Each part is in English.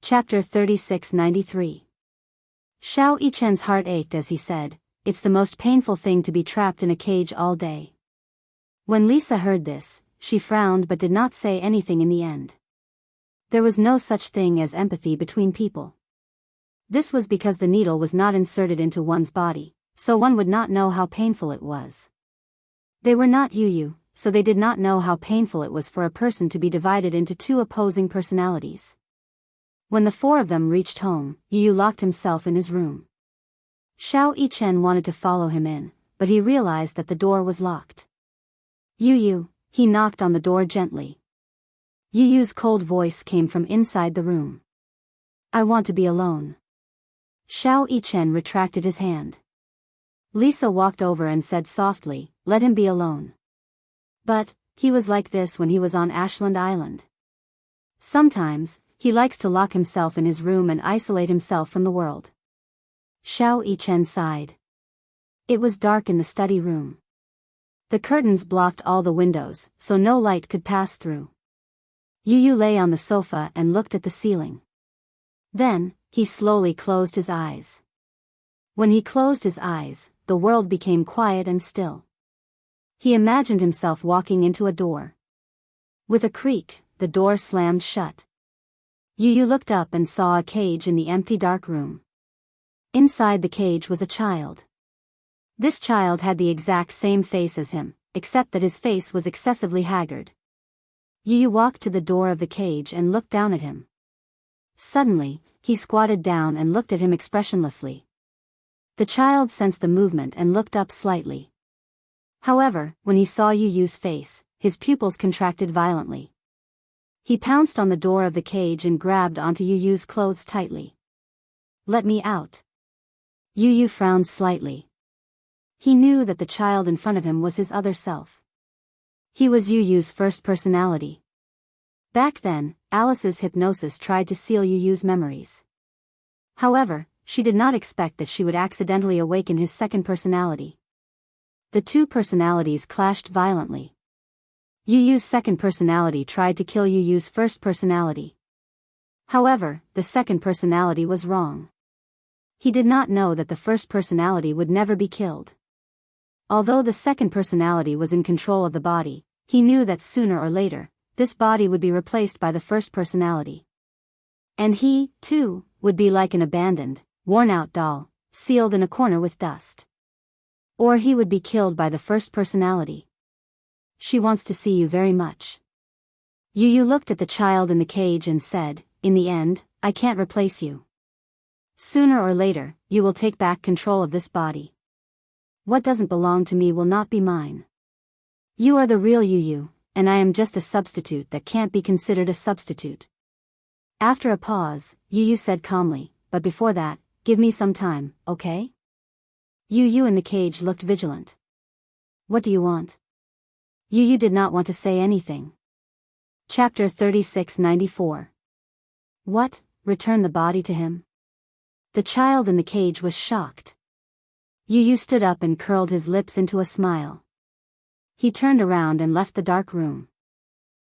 Chapter 3693. Xiao Yichen's heart ached as he said, "It's the most painful thing to be trapped in a cage all day." When Lisa heard this, she frowned but did not say anything in the end. There was no such thing as empathy between people. This was because the needle was not inserted into one's body, so one would not know how painful it was. They were not Yu, so they did not know how painful it was for a person to be divided into two opposing personalities. When the four of them reached home, Yu locked himself in his room. Xiao Yichen wanted to follow him in, but he realized that the door was locked. Yu, he knocked on the door gently. Yu's cold voice came from inside the room. "I want to be alone." Xiao Yichen retracted his hand. Lisa walked over and said softly, "Let him be alone." But he was like this when he was on Ashland Island. Sometimes, he likes to lock himself in his room and isolate himself from the world. Xiao Yichen sighed. It was dark in the study room. The curtains blocked all the windows, so no light could pass through. Yu lay on the sofa and looked at the ceiling. Then, he slowly closed his eyes. When he closed his eyes, the world became quiet and still. He imagined himself walking into a door. With a creak, the door slammed shut. Yu looked up and saw a cage in the empty dark room. Inside the cage was a child. This child had the exact same face as him, except that his face was excessively haggard. Yu walked to the door of the cage and looked down at him. Suddenly, he squatted down and looked at him expressionlessly. The child sensed the movement and looked up slightly. However, when he saw Yu's face, his pupils contracted violently. He pounced on the door of the cage and grabbed onto Yu's clothes tightly. "Let me out." Yu frowned slightly. He knew that the child in front of him was his other self. He was Yu's first personality. Back then, Alice's hypnosis tried to seal Yu's memories. However, she did not expect that she would accidentally awaken his second personality. The two personalities clashed violently. Yu's second personality tried to kill Yu's first personality. However, the second personality was wrong. He did not know that the first personality would never be killed. Although the second personality was in control of the body, he knew that sooner or later, this body would be replaced by the first personality. And he, too, would be like an abandoned, worn-out doll, sealed in a corner with dust. Or he would be killed by the first personality. "She wants to see you very much." Yu looked at the child in the cage and said, "In the end, I can't replace you. Sooner or later, you will take back control of this body. What doesn't belong to me will not be mine. You are the real Yu, and I am just a substitute that can't be considered a substitute." After a pause, Yu said calmly, "But before that, give me some time, okay?" Yu in the cage looked vigilant. "What do you want?" Yu did not want to say anything. Chapter 3694. What? Return the body to him? The child in the cage was shocked. Yu stood up and curled his lips into a smile. He turned around and left the dark room.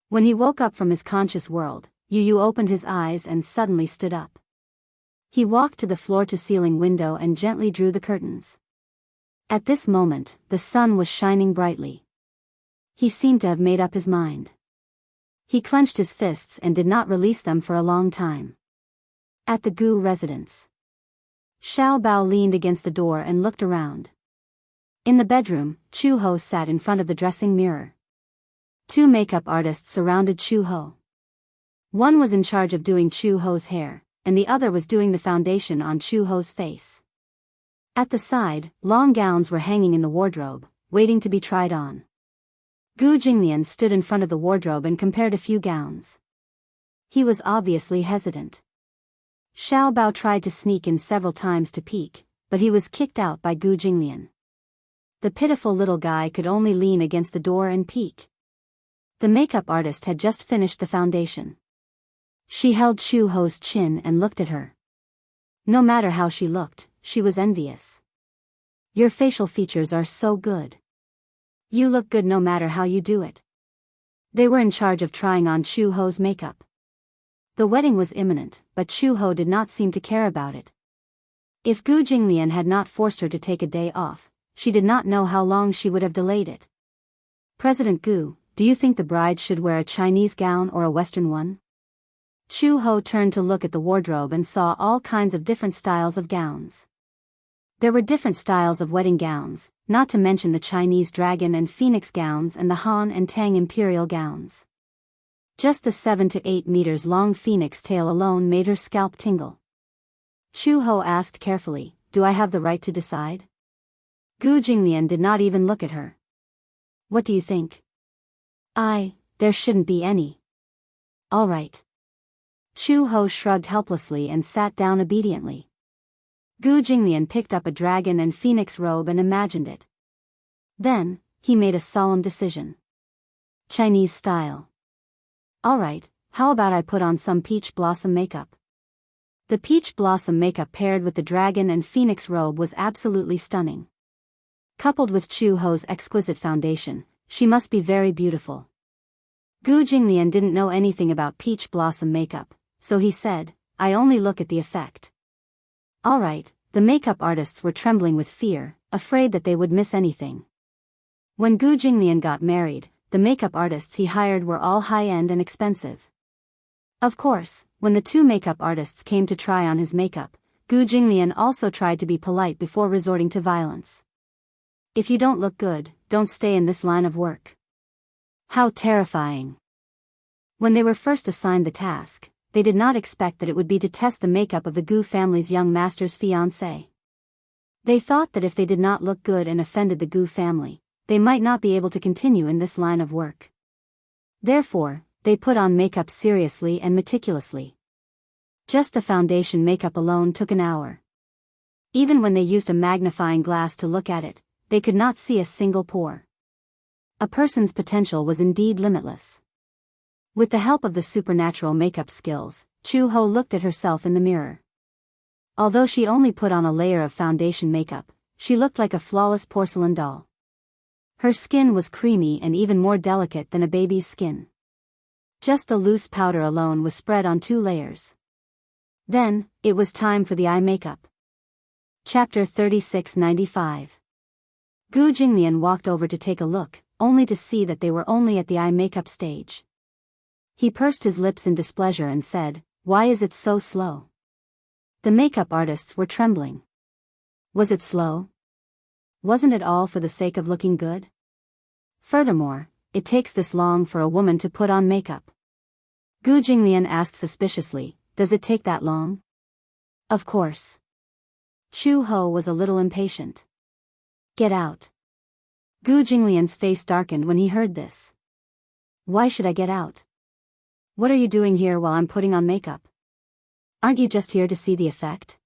When he woke up from his conscious world, Yu opened his eyes and suddenly stood up. He walked to the floor-to-ceiling window and gently drew the curtains. At this moment, the sun was shining brightly. He seemed to have made up his mind. He clenched his fists and did not release them for a long time. At the Gu residence. Xiao Bao leaned against the door and looked around. In the bedroom, Chu Ho sat in front of the dressing mirror. Two makeup artists surrounded Chu Ho. One was in charge of doing Chu Ho's hair, and the other was doing the foundation on Chu Ho's face. At the side, long gowns were hanging in the wardrobe, waiting to be tried on. Gu Jinglian stood in front of the wardrobe and compared a few gowns. He was obviously hesitant. Xiao Bao tried to sneak in several times to peek, but he was kicked out by Gu Jinglian. The pitiful little guy could only lean against the door and peek. The makeup artist had just finished the foundation. She held Chu Ho's chin and looked at her. No matter how she looked, she was envious. "Your facial features are so good. You look good no matter how you do it." They were in charge of trying on Chu Ho's makeup. The wedding was imminent, but Chu Ho did not seem to care about it. If Gu Jinglian had not forced her to take a day off, she did not know how long she would have delayed it. President Gu, do you think the bride should wear a Chinese gown or a Western one? Chu Ho turned to look at the wardrobe and saw all kinds of different styles of gowns. There were different styles of wedding gowns, not to mention the Chinese dragon and phoenix gowns and the Han and Tang imperial gowns. Just the 7 to 8 meters long phoenix tail alone made her scalp tingle. Chu Ho asked carefully, do I have the right to decide? Gu Jinglian did not even look at her. What do you think? There shouldn't be any. All right. Chu Ho shrugged helplessly and sat down obediently. Gu Jinglian picked up a dragon and phoenix robe and imagined it. Then, he made a solemn decision. Chinese style. All right, how about I put on some peach blossom makeup? The peach blossom makeup paired with the dragon and phoenix robe was absolutely stunning. Coupled with Chu Ho's exquisite foundation, she must be very beautiful. Gu Jinglian didn't know anything about peach blossom makeup, so he said, I only look at the effect. All right, the makeup artists were trembling with fear, afraid that they would miss anything. When Gu Jinglian got married, the makeup artists he hired were all high-end and expensive. Of course, when the two makeup artists came to try on his makeup, Gu Jinglian also tried to be polite before resorting to violence. If you don't look good, don't stay in this line of work. How terrifying. When they were first assigned the task, they did not expect that it would be to test the makeup of the Gu family's young master's fiancé. They thought that if they did not look good and offended the Gu family, they might not be able to continue in this line of work. Therefore, they put on makeup seriously and meticulously. Just the foundation makeup alone took an hour. Even when they used a magnifying glass to look at it, they could not see a single pore. A person's potential was indeed limitless. With the help of the supernatural makeup skills, Chu Ho looked at herself in the mirror. Although she only put on a layer of foundation makeup, she looked like a flawless porcelain doll. Her skin was creamy and even more delicate than a baby's skin. Just the loose powder alone was spread on 2 layers. Then, it was time for the eye makeup. Chapter 3695. Gu Jinglian walked over to take a look, only to see that they were only at the eye makeup stage. He pursed his lips in displeasure and said, why is it so slow? The makeup artists were trembling. Was it slow? Wasn't it all for the sake of looking good? Furthermore, it takes this long for a woman to put on makeup. Gu Jinglian asked suspiciously, does it take that long? Of course. Chu Ho was a little impatient. Get out. Gu Jinglian's face darkened when he heard this. Why should I get out? What are you doing here while I'm putting on makeup? Aren't you just here to see the effect?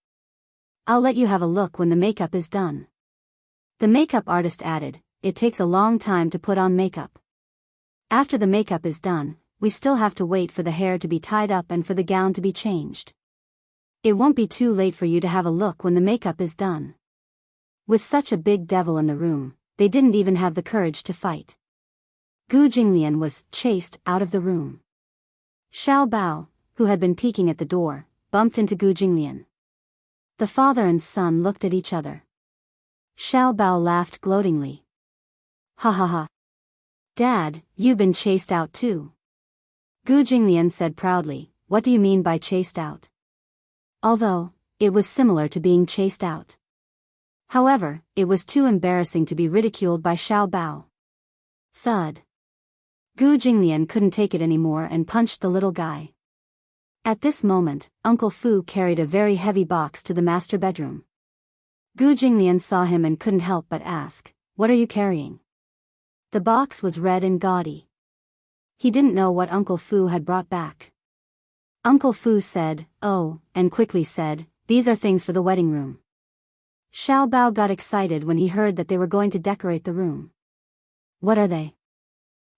I'll let you have a look when the makeup is done. The makeup artist added, it takes a long time to put on makeup. After the makeup is done, we still have to wait for the hair to be tied up and for the gown to be changed. It won't be too late for you to have a look when the makeup is done. With such a big devil in the room, they didn't even have the courage to fight. Gu Jinglian was chased out of the room. Xiao Bao, who had been peeking at the door, bumped into Gu Jinglian. The father and son looked at each other. Xiao Bao laughed gloatingly. Ha ha ha. Dad, you've been chased out too. Gu Jinglian said proudly, what do you mean by chased out? Although, it was similar to being chased out. However, it was too embarrassing to be ridiculed by Xiao Bao. Thud. Gu Jinglian couldn't take it anymore and punched the little guy. At this moment, Uncle Fu carried a very heavy box to the master bedroom. Gu Jinglian saw him and couldn't help but ask, what are you carrying? The box was red and gaudy. He didn't know what Uncle Fu had brought back. Uncle Fu said, oh, and quickly said, these are things for the wedding room. Xiao Bao got excited when he heard that they were going to decorate the room. What are they?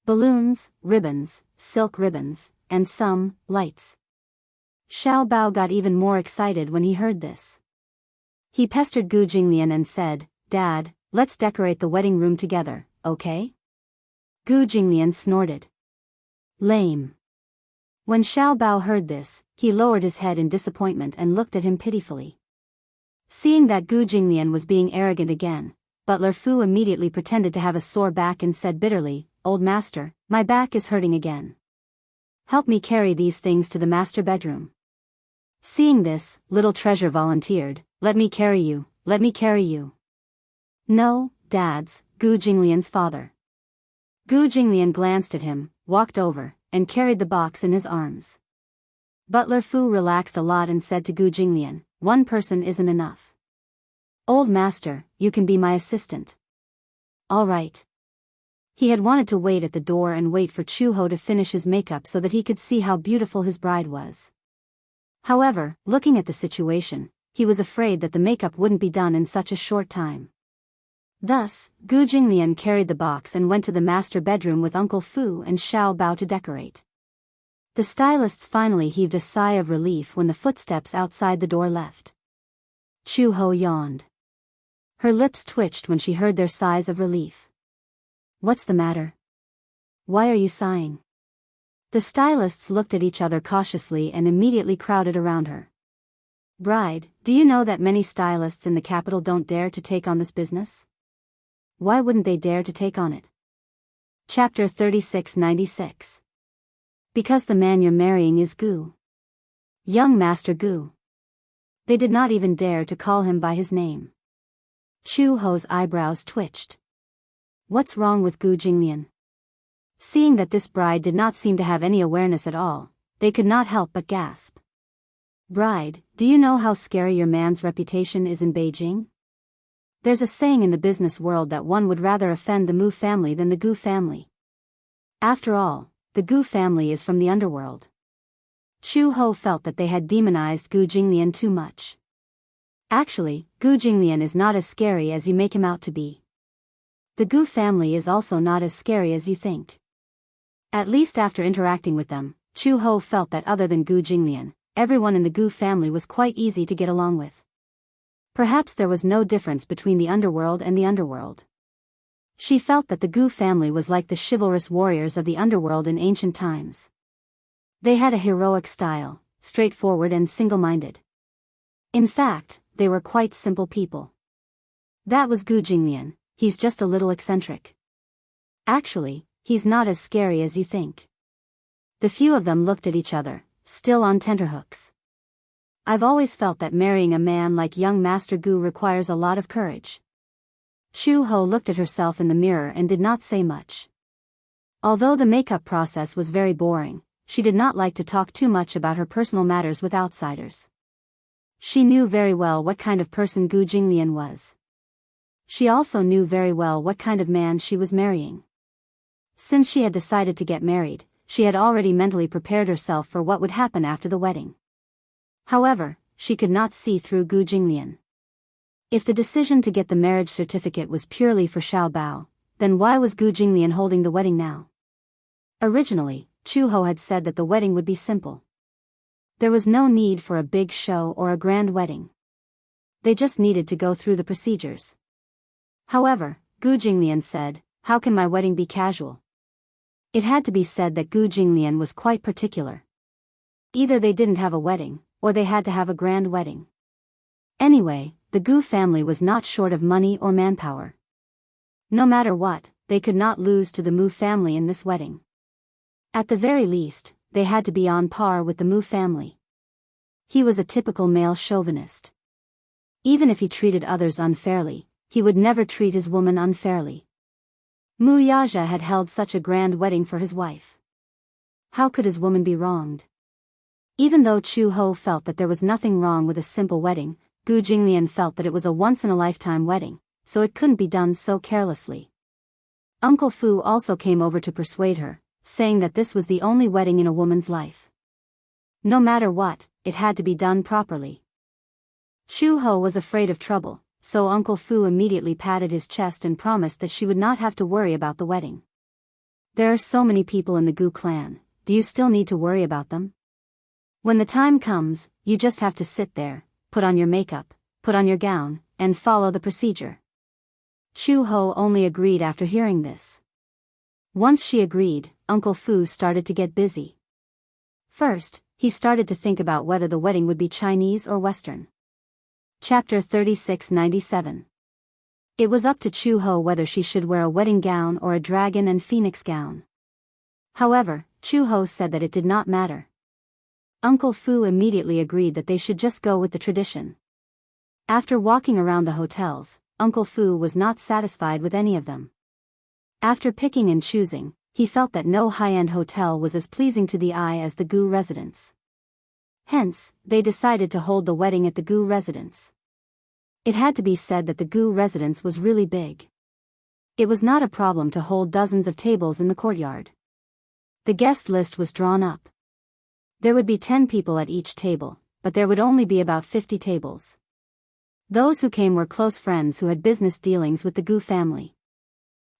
Balloons, ribbons, silk ribbons, and some lights. Xiao Bao got even more excited when he heard this. He pestered Gu Jinglian and said, Dad, let's decorate the wedding room together, okay? Gu Jinglian snorted. Lame. When Xiao Bao heard this, he lowered his head in disappointment and looked at him pitifully. Seeing that Gu Jinglian was being arrogant again, Butler Fu immediately pretended to have a sore back and said bitterly, "Old master, my back is hurting again. Help me carry these things to the master bedroom." Seeing this, Little Treasure volunteered, let me carry you, let me carry you." "No, Dad's," Gu Jinglian's father. Gu Jinglian glanced at him, walked over, and carried the box in his arms. Butler Fu relaxed a lot and said to Gu Jinglian, "One person isn't enough. Old master, you can be my assistant." "All right." He had wanted to wait at the door and wait for Chu Ho to finish his makeup so that he could see how beautiful his bride was. However, looking at the situation, he was afraid that the makeup wouldn't be done in such a short time. Thus, Gu Jinglian carried the box and went to the master bedroom with Uncle Fu and Xiao Bao to decorate. The stylists finally heaved a sigh of relief when the footsteps outside the door left. Chu Ho yawned. Her lips twitched when she heard their sighs of relief. "What's the matter? Why are you sighing?" The stylists looked at each other cautiously and immediately crowded around her. "Bride, do you know that many stylists in the capital don't dare to take on this business? Why wouldn't they dare to take on it?" Chapter 3696. Because the man you're marrying is Gu. Young Master Gu. They did not even dare to call him by his name. Chu Ho's eyebrows twitched. What's wrong with Gu Jinglian? Seeing that this bride did not seem to have any awareness at all, they could not help but gasp. "Bride, do you know how scary your man's reputation is in Beijing? There's a saying in the business world that one would rather offend the Mu family than the Gu family. After all, the Gu family is from the underworld." Chu Ho felt that they had demonized Gu Jinglian too much. Actually, Gu Jinglian is not as scary as you make him out to be. The Gu family is also not as scary as you think. At least after interacting with them, Chu Ho felt that other than Gu Jinglian, everyone in the Gu family was quite easy to get along with. Perhaps there was no difference between the underworld and the underworld. She felt that the Gu family was like the chivalrous warriors of the underworld in ancient times. They had a heroic style, straightforward and single-minded. In fact, they were quite simple people. That was Gu Jinglian, he's just a little eccentric. Actually, he's not as scary as you think. The few of them looked at each other, still on tenterhooks. I've always felt that marrying a man like young Master Gu requires a lot of courage. Chu Ho looked at herself in the mirror and did not say much. Although the makeup process was very boring, she did not like to talk too much about her personal matters with outsiders. She knew very well what kind of person Gu Jinglian was. She also knew very well what kind of man she was marrying. Since she had decided to get married, she had already mentally prepared herself for what would happen after the wedding. However, she could not see through Gu Jinglian. If the decision to get the marriage certificate was purely for Xiao Bao, then why was Gu Jinglian holding the wedding now? Originally, Chu Ho had said that the wedding would be simple. There was no need for a big show or a grand wedding. They just needed to go through the procedures. However, Gu Jinglian said, "How can my wedding be casual?" It had to be said that Gu Jinglian was quite particular. Either they didn't have a wedding, or they had to have a grand wedding. Anyway, the Gu family was not short of money or manpower. No matter what, they could not lose to the Mu family in this wedding. At the very least, they had to be on par with the Mu family. He was a typical male chauvinist. Even if he treated others unfairly, he would never treat his woman unfairly. Mu Yaja had held such a grand wedding for his wife. How could his woman be wronged? Even though Chu Ho felt that there was nothing wrong with a simple wedding, Gu Jinglian felt that it was a once-in-a-lifetime wedding, so it couldn't be done so carelessly. Uncle Fu also came over to persuade her, saying that this was the only wedding in a woman's life. No matter what, it had to be done properly. Chu Ho was afraid of trouble, so Uncle Fu immediately patted his chest and promised that she would not have to worry about the wedding. There are so many people in the Gu clan, do you still need to worry about them? When the time comes, you just have to sit there, put on your makeup, put on your gown, and follow the procedure. Chu Ho only agreed after hearing this. Once she agreed, Uncle Fu started to get busy. First, he started to think about whether the wedding would be Chinese or Western. Chapter 3697. It was up to Chu-ho whether she should wear a wedding gown or a dragon and phoenix gown. However, Chu-ho said that it did not matter. Uncle Fu immediately agreed that they should just go with the tradition. After walking around the hotels, Uncle Fu was not satisfied with any of them. After picking and choosing, he felt that no high-end hotel was as pleasing to the eye as the Gu residence. Hence, they decided to hold the wedding at the Gu residence. It had to be said that the Gu residence was really big. It was not a problem to hold dozens of tables in the courtyard. The guest list was drawn up. There would be 10 people at each table, but there would only be about 50 tables. Those who came were close friends who had business dealings with the Gu family.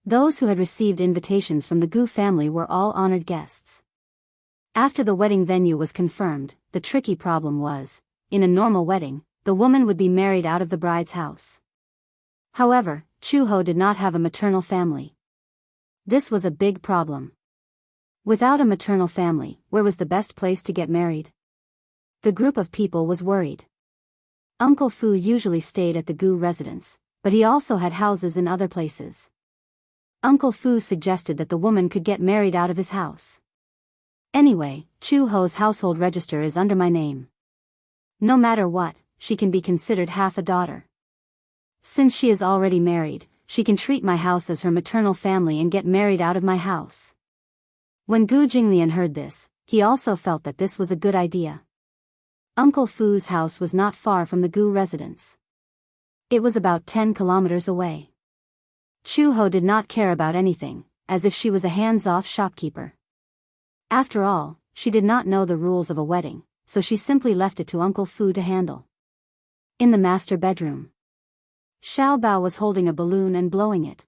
Those who had received invitations from the Gu family were all honored guests. After the wedding venue was confirmed, the tricky problem was, in a normal wedding, the woman would be married out of the bride's house. However, Chu-ho did not have a maternal family. This was a big problem. Without a maternal family, where was the best place to get married? The group of people was worried. Uncle Fu usually stayed at the Gu residence, but he also had houses in other places. Uncle Fu suggested that the woman could get married out of his house. Anyway, Chu-ho's household register is under my name. No matter what, she can be considered half a daughter. Since she is already married, she can treat my house as her maternal family and get married out of my house. When Gu Jinglian heard this, he also felt that this was a good idea. Uncle Fu's house was not far from the Gu residence. It was about 10 kilometers away. Chu-ho did not care about anything, as if she was a hands-off shopkeeper. After all, she did not know the rules of a wedding, so she simply left it to Uncle Fu to handle. In the master bedroom, Xiao Bao was holding a balloon and blowing it.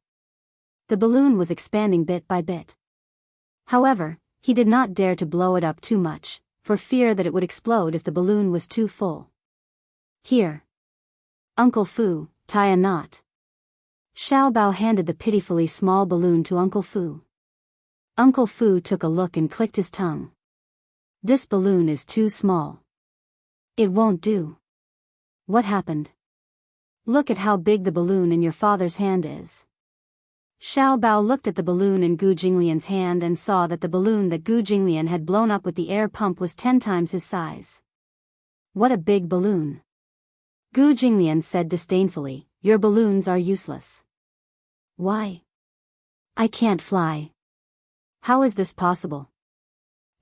The balloon was expanding bit by bit. However, he did not dare to blow it up too much, for fear that it would explode if the balloon was too full. Here. Uncle Fu, tie a knot. Xiao Bao handed the pitifully small balloon to Uncle Fu. Uncle Fu took a look and clicked his tongue. This balloon is too small. It won't do. What happened? Look at how big the balloon in your father's hand is. Xiao Bao looked at the balloon in Gu Jinglian's hand and saw that the balloon that Gu Jinglian had blown up with the air pump was 10 times his size. What a big balloon. Gu Jinglian said disdainfully, your balloons are useless. Why? I can't fly. How is this possible?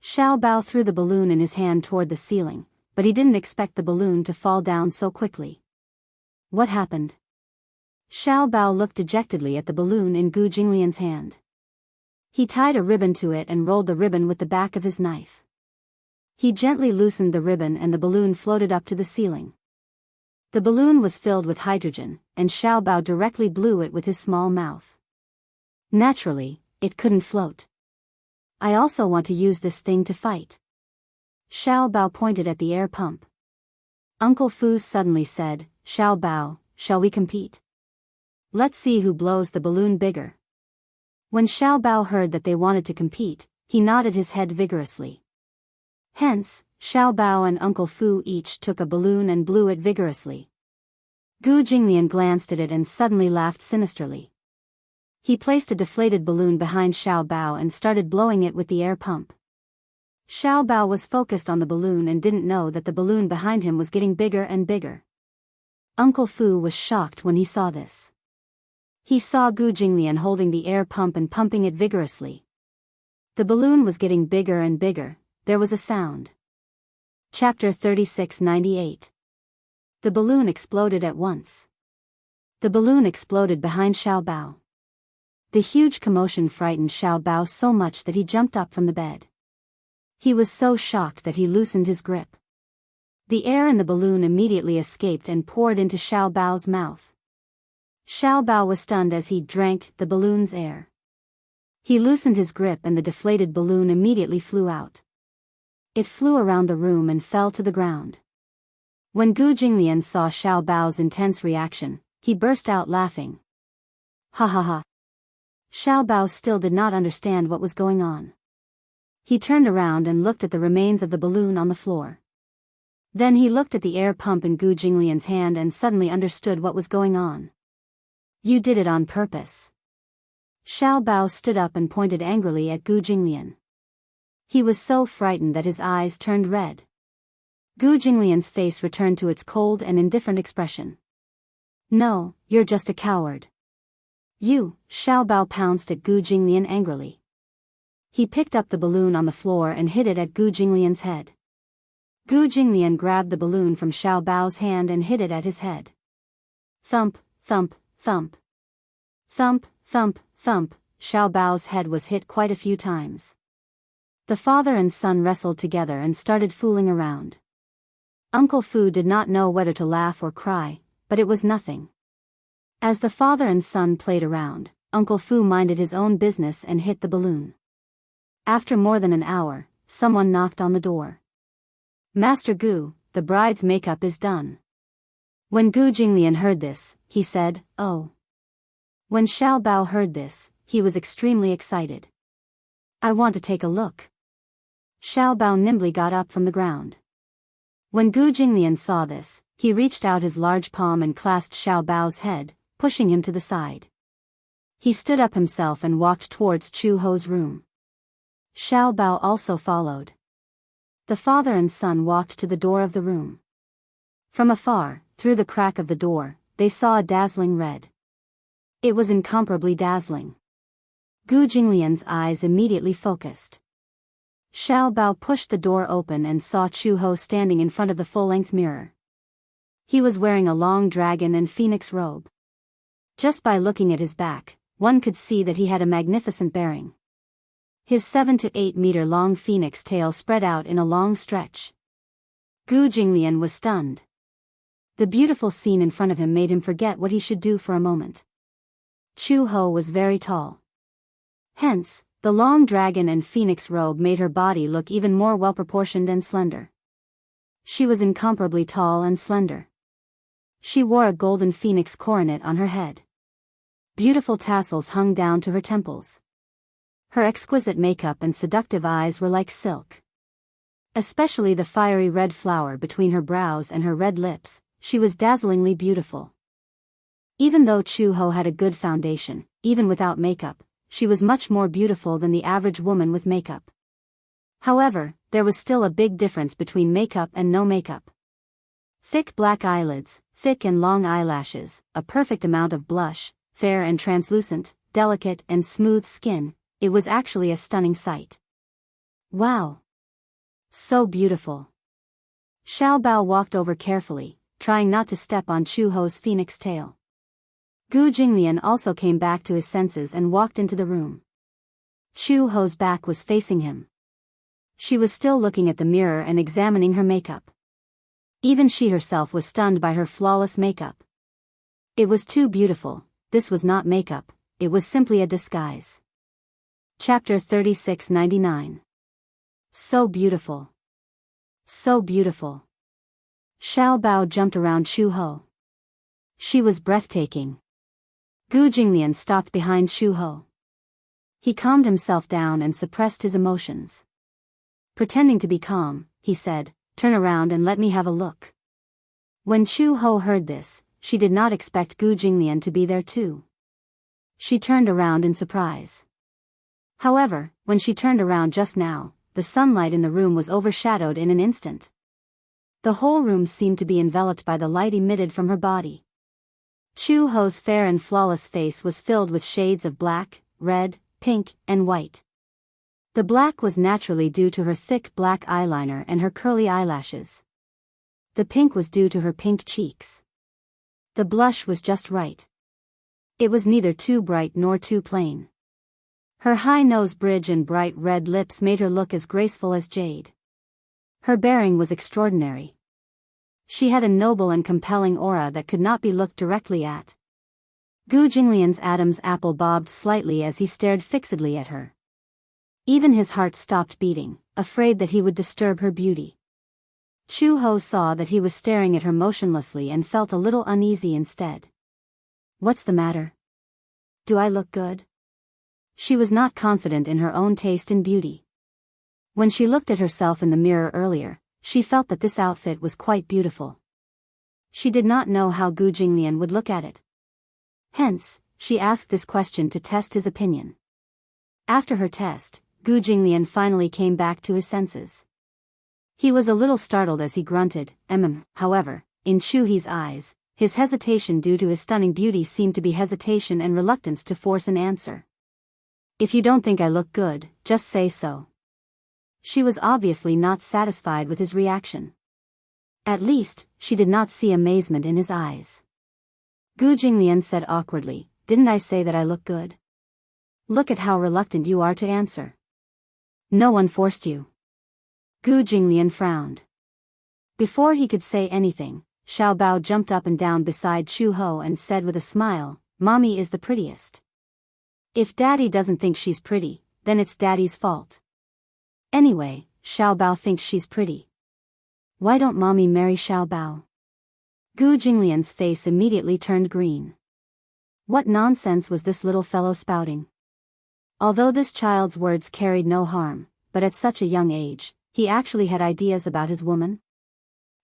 Xiao Bao threw the balloon in his hand toward the ceiling, but he didn't expect the balloon to fall down so quickly. What happened? Xiao Bao looked dejectedly at the balloon in Gu Jinglian's hand. He tied a ribbon to it and rolled the ribbon with the back of his knife. He gently loosened the ribbon and the balloon floated up to the ceiling. The balloon was filled with hydrogen, and Xiao Bao directly blew it with his small mouth. Naturally, it couldn't float. I also want to use this thing to fight. Xiao Bao pointed at the air pump. Uncle Fu suddenly said, Xiao Bao, shall we compete? Let's see who blows the balloon bigger. When Xiao Bao heard that they wanted to compete, he nodded his head vigorously. Hence, Xiao Bao and Uncle Fu each took a balloon and blew it vigorously. Gu Jinglian glanced at it and suddenly laughed sinisterly. He placed a deflated balloon behind Xiao Bao and started blowing it with the air pump. Xiao Bao was focused on the balloon and didn't know that the balloon behind him was getting bigger and bigger. Uncle Fu was shocked when he saw this. He saw Gu Jinglian holding the air pump and pumping it vigorously. The balloon was getting bigger and bigger. There was a sound. Chapter 3698. The balloon exploded at once. The balloon exploded behind Xiao Bao. The huge commotion frightened Xiao Bao so much that he jumped up from the bed. He was so shocked that he loosened his grip. The air in the balloon immediately escaped and poured into Xiao Bao's mouth. Xiao Bao was stunned as he drank the balloon's air. He loosened his grip and the deflated balloon immediately flew out. It flew around the room and fell to the ground. When Gu Jinglian saw Xiao Bao's intense reaction, he burst out laughing. Ha ha ha. Xiao Bao still did not understand what was going on. He turned around and looked at the remains of the balloon on the floor. Then he looked at the air pump in Gu Jinglian's hand and suddenly understood what was going on. You did it on purpose. Xiao Bao stood up and pointed angrily at Gu Jinglian. He was so frightened that his eyes turned red. Gu Jinglian's face returned to its cold and indifferent expression. No, you're just a coward. You, Xiao Bao pounced at Gu Jinglian angrily. He picked up the balloon on the floor and hit it at Gu Jinglian's head. Gu Jinglian grabbed the balloon from Xiao Bao's hand and hit it at his head. Thump, thump, thump. Thump, thump, thump, Xiao Bao's head was hit quite a few times. The father and son wrestled together and started fooling around. Uncle Fu did not know whether to laugh or cry, but it was nothing. As the father and son played around, Uncle Fu minded his own business and hit the balloon. After more than an hour, someone knocked on the door. Master Gu, the bride's makeup is done. When Gu Jinglian heard this, he said, oh. When Xiao Bao heard this, he was extremely excited. I want to take a look. Xiao Bao nimbly got up from the ground. When Gu Jinglian saw this, he reached out his large palm and clasped Xiao Bao's head, pushing him to the side. He stood up himself and walked towards Chu Ho's room. Xiao Bao also followed. The father and son walked to the door of the room. From afar, through the crack of the door, they saw a dazzling red. It was incomparably dazzling. Gu Jinglian's eyes immediately focused. Xiao Bao pushed the door open and saw Chu Ho standing in front of the full-length mirror. He was wearing a long dragon and phoenix robe. Just by looking at his back, one could see that he had a magnificent bearing. His 7 to 8 meter long phoenix tail spread out in a long stretch. Gu Jinglian was stunned. The beautiful scene in front of him made him forget what he should do for a moment. Chu Ho was very tall. Hence, the long dragon and phoenix robe made her body look even more well-proportioned and slender. She was incomparably tall and slender. She wore a golden phoenix coronet on her head. Beautiful tassels hung down to her temples. Her exquisite makeup and seductive eyes were like silk. Especially the fiery red flower between her brows and her red lips, she was dazzlingly beautiful. Even though Chu Ho had a good foundation, even without makeup, she was much more beautiful than the average woman with makeup. However, there was still a big difference between makeup and no makeup. Thick black eyelids, thick and long eyelashes, a perfect amount of blush, fair and translucent, delicate and smooth skin. It was actually a stunning sight. Wow! So beautiful. Xiao Bao walked over carefully, trying not to step on Chu Ho's phoenix tail. Gu Jinglian also came back to his senses and walked into the room. Chu Ho's back was facing him. She was still looking at the mirror and examining her makeup. Even she herself was stunned by her flawless makeup. It was too beautiful. This was not makeup, it was simply a disguise. Chapter 3699. So beautiful. So beautiful. Xiao Bao jumped around Chu Ho. She was breathtaking. Gu Jinglian stopped behind Chu Ho. He calmed himself down and suppressed his emotions. Pretending to be calm, he said, "Turn around and let me have a look." When Chu Ho heard this, she did not expect Gu Jinglian to be there too. She turned around in surprise. However, when she turned around just now, the sunlight in the room was overshadowed in an instant. The whole room seemed to be enveloped by the light emitted from her body. Chu Ho's fair and flawless face was filled with shades of black, red, pink, and white. The black was naturally due to her thick black eyeliner and her curly eyelashes. The pink was due to her pink cheeks. The blush was just right. It was neither too bright nor too plain. Her high nose bridge and bright red lips made her look as graceful as jade. Her bearing was extraordinary. She had a noble and compelling aura that could not be looked directly at. Gu Jinglian's Adam's apple bobbed slightly as he stared fixedly at her. Even his heart stopped beating, afraid that he would disturb her beauty. Chu Ho saw that he was staring at her motionlessly and felt a little uneasy instead. What's the matter? Do I look good? She was not confident in her own taste in beauty. When she looked at herself in the mirror earlier, she felt that this outfit was quite beautiful. She did not know how Gu Jinglian would look at it. Hence, she asked this question to test his opinion. After her test, Gu Jinglian finally came back to his senses. He was a little startled as he grunted, however, in Chu He's eyes, his hesitation due to his stunning beauty seemed to be hesitation and reluctance to force an answer. If you don't think I look good, just say so. She was obviously not satisfied with his reaction. At least, she did not see amazement in his eyes. Gu Jinglian said awkwardly, "Didn't I say that I look good? Look at how reluctant you are to answer. No one forced you." Gu Jinglian frowned. Before he could say anything, Xiao Bao jumped up and down beside Chu Ho and said with a smile, "Mommy is the prettiest. If Daddy doesn't think she's pretty, then it's Daddy's fault. Anyway, Xiao Bao thinks she's pretty. Why don't Mommy marry Xiao Bao?" Gu Jinglian's face immediately turned green. What nonsense was this little fellow spouting? Although this child's words carried no harm, but at such a young age, he actually had ideas about his woman?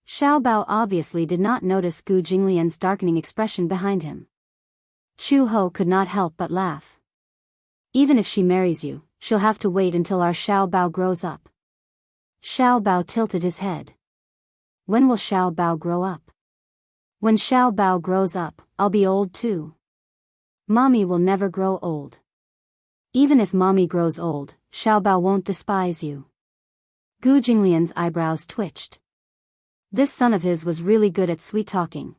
Xiao Bao obviously did not notice Gu Jinglian's darkening expression behind him. Chu Ho could not help but laugh. "Even if she marries you, she'll have to wait until our Xiao Bao grows up." Xiao Bao tilted his head. "When will Xiao Bao grow up?" "When Xiao Bao grows up, I'll be old too. Mommy will never grow old. Even if Mommy grows old, Xiao Bao won't despise you." Gu Jinglian's eyebrows twitched. This son of his was really good at sweet-talking.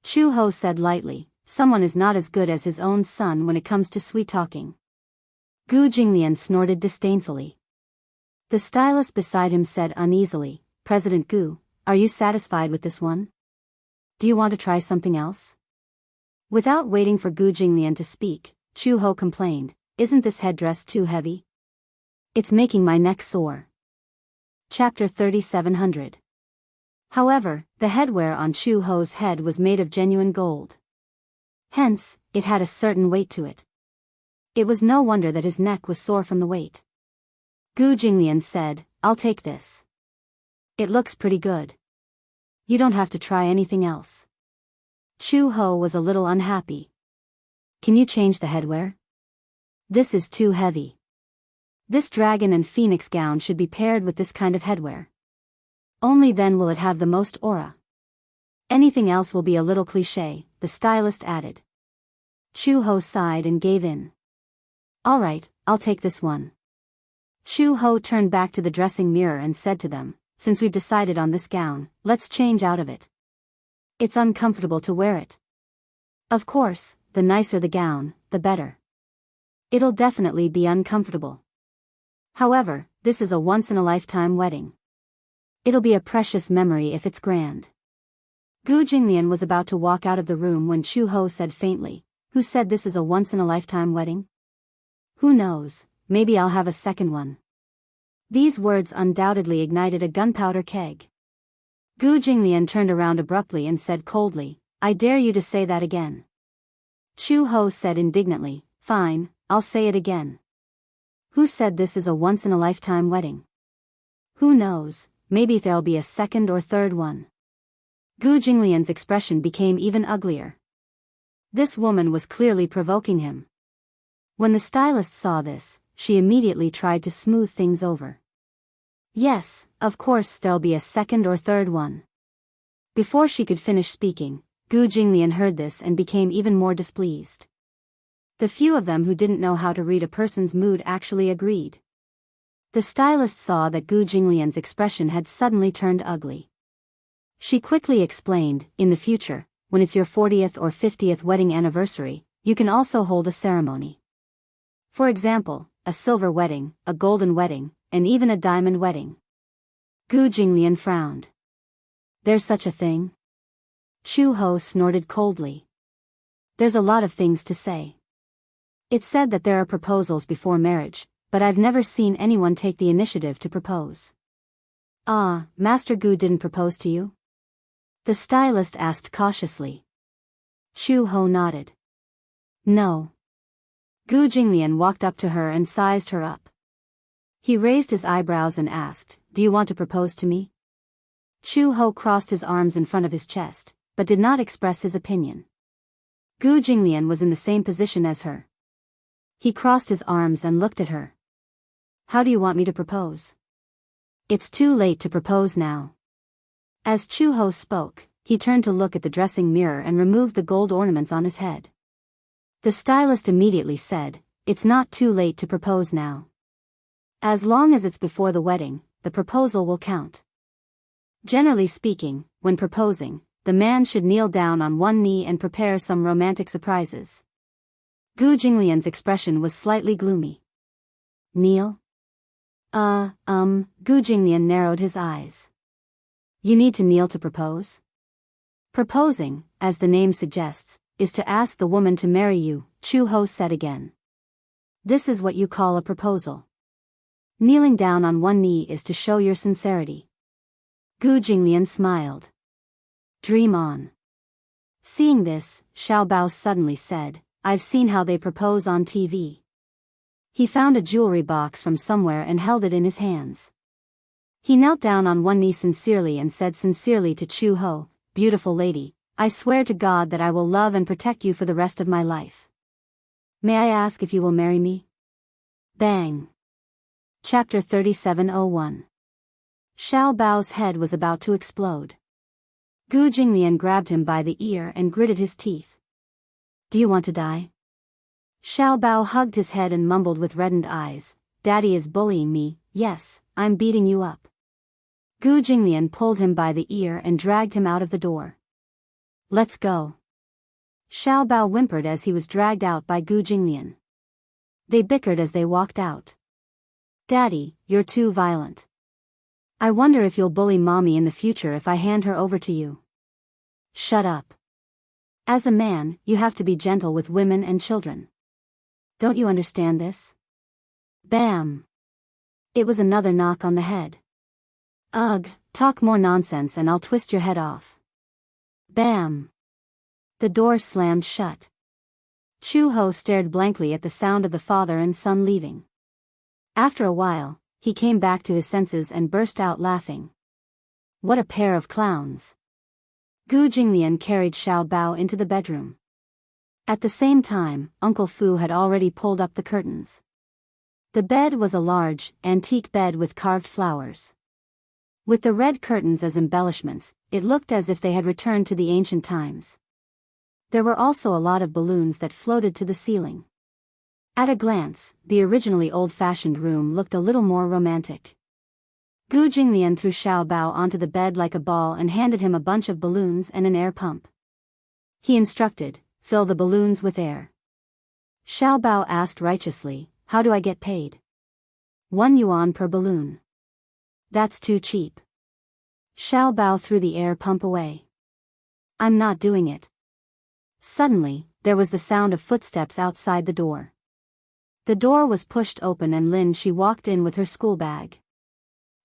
Chu Ho said lightly, "Someone is not as good as his own son when it comes to sweet-talking." Gu Jinglian snorted disdainfully. The stylist beside him said uneasily, "President Gu, are you satisfied with this one? Do you want to try something else?" Without waiting for Gu Jinglian to speak, Chu Ho complained, "Isn't this headdress too heavy? It's making my neck sore." Chapter 3700. However, the headwear on Chu Ho's head was made of genuine gold. Hence, it had a certain weight to it. It was no wonder that his neck was sore from the weight. Gu Jinglian said, "I'll take this. It looks pretty good. You don't have to try anything else." Chu Ho was a little unhappy. "Can you change the headwear? This is too heavy. This dragon and phoenix gown should be paired with this kind of headwear. Only then will it have the most aura. Anything else will be a little cliché," the stylist added. Chu Ho sighed and gave in. "All right, I'll take this one." Chu Ho turned back to the dressing mirror and said to them, "Since we've decided on this gown, let's change out of it. It's uncomfortable to wear it. Of course, the nicer the gown, the better. It'll definitely be uncomfortable. However, this is a once-in-a-lifetime wedding. It'll be a precious memory if it's grand." Gu Jinglian was about to walk out of the room when Chu Ho said faintly, "Who said this is a once-in-a-lifetime wedding? Who knows, maybe I'll have a second one." These words undoubtedly ignited a gunpowder keg. Gu Jinglian turned around abruptly and said coldly, "I dare you to say that again." Chu Ho said indignantly, "Fine, I'll say it again. Who said this is a once-in-a-lifetime wedding? Who knows, maybe there'll be a second or third one." Gu Jinglian's expression became even uglier. This woman was clearly provoking him. When the stylist saw this, she immediately tried to smooth things over. "Yes, of course there'll be a second or third one." Before she could finish speaking, Gu Jinglian heard this and became even more displeased. The few of them who didn't know how to read a person's mood actually agreed. The stylist saw that Gu Jinglian's expression had suddenly turned ugly. She quickly explained, "In the future, when it's your 40th or 50th wedding anniversary, you can also hold a ceremony. For example, a silver wedding, a golden wedding, and even a diamond wedding." Gu Jinglian frowned. "There's such a thing?" Chu Ho snorted coldly. "There's a lot of things to say. It's said that there are proposals before marriage, but I've never seen anyone take the initiative to propose." "Ah, Master Gu didn't propose to you?" the stylist asked cautiously. Chu Ho nodded. "No." Gu Jinglian walked up to her and sized her up. He raised his eyebrows and asked, "Do you want to propose to me?" Chu Ho crossed his arms in front of his chest, but did not express his opinion. Gu Jinglian was in the same position as her. He crossed his arms and looked at her. "How do you want me to propose?" "It's too late to propose now." As Chu Ho spoke, he turned to look at the dressing mirror and removed the gold ornaments on his head. The stylist immediately said, "It's not too late to propose now. As long as it's before the wedding, the proposal will count." Generally speaking, when proposing, the man should kneel down on one knee and prepare some romantic surprises. Gu Jinglian's expression was slightly gloomy. "Kneel?" Gu Jinglian narrowed his eyes. "You need to kneel to propose?" "Proposing, as the name suggests, is to ask the woman to marry you," Chu Ho said again. "This is what you call a proposal. Kneeling down on one knee is to show your sincerity." Gu Jinglian smiled. "Dream on." Seeing this, Xiao Bao suddenly said, "I've seen how they propose on TV." He found a jewelry box from somewhere and held it in his hands. He knelt down on one knee sincerely and said sincerely to Chu Ho, "Beautiful lady, I swear to God that I will love and protect you for the rest of my life. May I ask if you will marry me?" Bang! Chapter 3701. Xiao Bao's head was about to explode. Gu Jinglian grabbed him by the ear and gritted his teeth. "Do you want to die?" Xiao Bao hugged his head and mumbled with reddened eyes, "Daddy is bullying me, yes, I'm beating you up." Gu Jinglian pulled him by the ear and dragged him out of the door. "Let's go." Xiao Bao whimpered as he was dragged out by Gu Jinglian. They bickered as they walked out. "Daddy, you're too violent. I wonder if you'll bully Mommy in the future if I hand her over to you." "Shut up. As a man, you have to be gentle with women and children. Don't you understand this?" Bam! It was another knock on the head. "Ugh, talk more nonsense and I'll twist your head off." Bam! The door slammed shut. Chu Ho stared blankly at the sound of the father and son leaving. After a while, he came back to his senses and burst out laughing. What a pair of clowns! Gu Jinglian carried Xiao Bao into the bedroom. At the same time, Uncle Fu had already pulled up the curtains. The bed was a large, antique bed with carved flowers. With the red curtains as embellishments, it looked as if they had returned to the ancient times. There were also a lot of balloons that floated to the ceiling. At a glance, the originally old-fashioned room looked a little more romantic. Gu Jinglian threw Xiao Bao onto the bed like a ball and handed him a bunch of balloons and an air pump. He instructed, "Fill the balloons with air." Xiao Bao asked righteously, "How do I get paid?" 1 yuan per balloon. That's too cheap. Xiao Bao threw the air pump away. "I'm not doing it." Suddenly, there was the sound of footsteps outside the door. The door was pushed open and Lin Shi walked in with her school bag.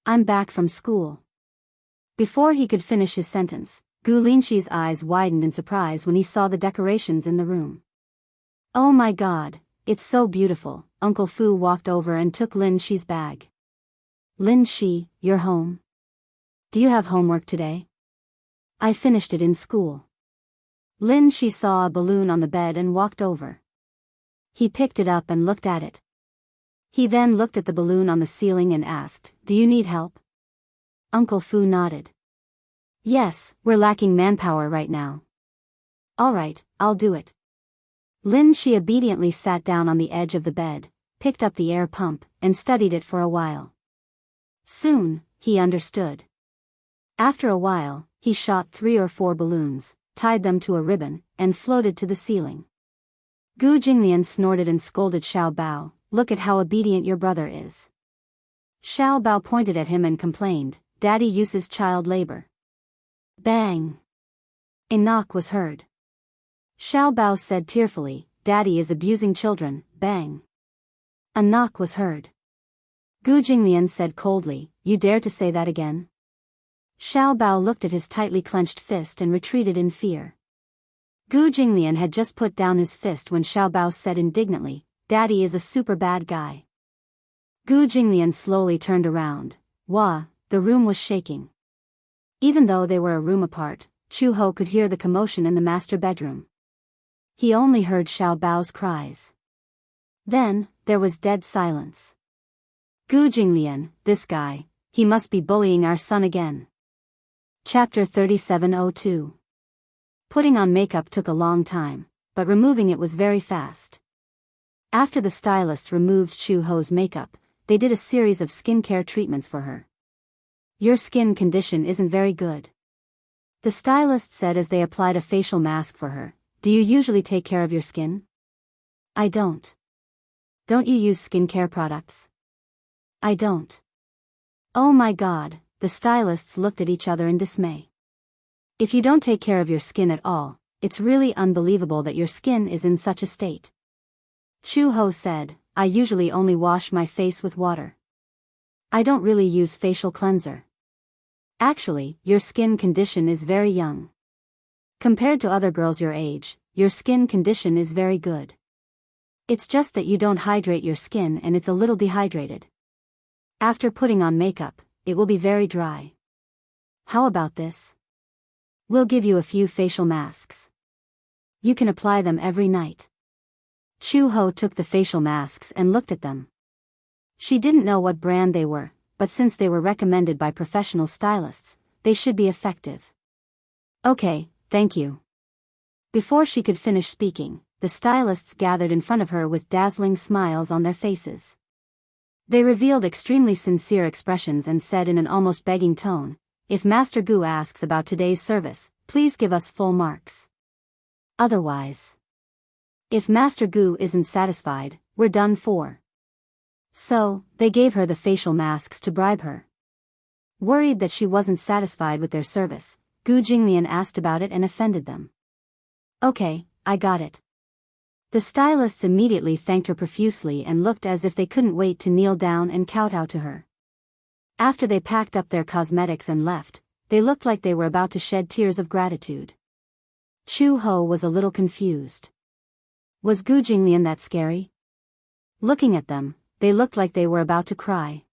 "I'm back from school." Before he could finish his sentence, Gu Linshi's eyes widened in surprise when he saw the decorations in the room. "Oh my God, it's so beautiful." Uncle Fu walked over and took Lin Shi's bag. "Lin Shi, you're home? Do you have homework today?" "I finished it in school." Lin Shi saw a balloon on the bed and walked over. He picked it up and looked at it. He then looked at the balloon on the ceiling and asked, "Do you need help?" Uncle Fu nodded. "Yes, we're lacking manpower right now." "All right, I'll do it." Lin Shi obediently sat down on the edge of the bed, picked up the air pump, and studied it for a while. Soon, he understood. After a while, he shot 3 or 4 balloons, tied them to a ribbon, and floated to the ceiling. Gu Jinglian snorted and scolded Xiao Bao, "Look at how obedient your brother is." Xiao Bao pointed at him and complained, "Daddy uses child labor." Bang! A knock was heard. Xiao Bao said tearfully, "Daddy is abusing children." Bang! A knock was heard. Gu Jinglian said coldly, "You dare to say that again?" Xiao Bao looked at his tightly clenched fist and retreated in fear. Gu Jinglian had just put down his fist when Xiao Bao said indignantly, "Daddy is a super bad guy." Gu Jinglian slowly turned around. Wah, the room was shaking. Even though they were a room apart, Chu Ho could hear the commotion in the master bedroom. He only heard Xiao Bao's cries. Then, there was dead silence. Gu Jinglian, this guy, he must be bullying our son again. Chapter 3702. Putting on makeup took a long time, but removing it was very fast. After the stylists removed Chu Ho's makeup, they did a series of skincare treatments for her. Your skin condition isn't very good, the stylist said as they applied a facial mask for her. Do you usually take care of your skin? I don't. Don't you use skincare products? I don't. Oh my god, the stylists looked at each other in dismay. If you don't take care of your skin at all, it's really unbelievable that your skin is in such a state. Chu Ho said, I usually only wash my face with water. I don't really use facial cleanser. Actually, your skin condition is very young. Compared to other girls your age, your skin condition is very good. It's just that you don't hydrate your skin and it's a little dehydrated. After putting on makeup, it will be very dry. How about this? We'll give you a few facial masks. You can apply them every night. Chu Ho took the facial masks and looked at them. She didn't know what brand they were, but since they were recommended by professional stylists, they should be effective. Okay, thank you. Before she could finish speaking, the stylists gathered in front of her with dazzling smiles on their faces. They revealed extremely sincere expressions and said in an almost begging tone, if Master Gu asks about today's service, please give us full marks. Otherwise, if Master Gu isn't satisfied, we're done for. So, they gave her the facial masks to bribe her. Worried that she wasn't satisfied with their service, Gu Jinglian asked about it and offended them. Okay, I got it. The stylists immediately thanked her profusely and looked as if they couldn't wait to kneel down and kowtow to her. After they packed up their cosmetics and left, they looked like they were about to shed tears of gratitude. Chu Ho was a little confused. Was Gu Jinglian that scary? Looking at them, they looked like they were about to cry.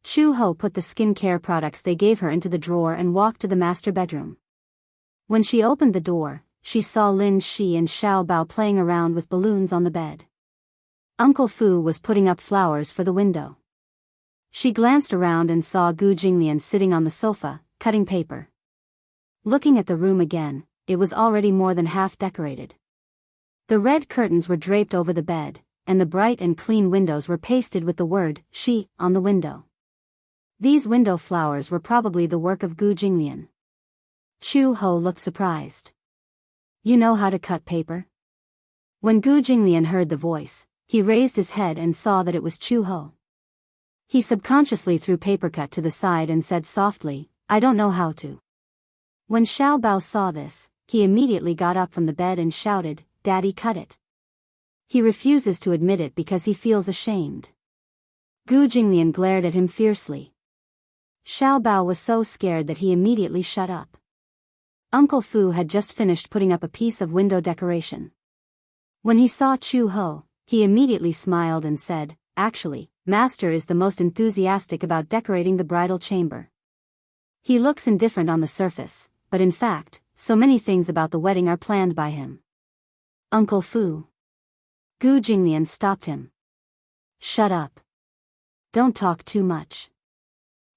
Chu Ho put the skincare products they gave her into the drawer and walked to the master bedroom. When she opened the door, she saw Lin Shi and Xiao Bao playing around with balloons on the bed. Uncle Fu was putting up flowers for the window. She glanced around and saw Gu Jinglian sitting on the sofa, cutting paper. Looking at the room again, it was already more than half decorated. The red curtains were draped over the bed, and the bright and clean windows were pasted with the word, Shi, on the window. These window flowers were probably the work of Gu Jinglian. Chu Ho looked surprised. You know how to cut paper? When Gu Jinglian heard the voice, he raised his head and saw that it was Chu Ho. He subconsciously threw paper cut to the side and said softly, I don't know how to. When Xiao Bao saw this, he immediately got up from the bed and shouted, Daddy, cut it. He refuses to admit it because he feels ashamed. Gu Jinglian glared at him fiercely. Xiao Bao was so scared that he immediately shut up. Uncle Fu had just finished putting up a piece of window decoration. When he saw Chu Ho, he immediately smiled and said, Actually, Master is the most enthusiastic about decorating the bridal chamber. He looks indifferent on the surface, but in fact, so many things about the wedding are planned by him. Uncle Fu. Gu Jinglian stopped him. Shut up. Don't talk too much.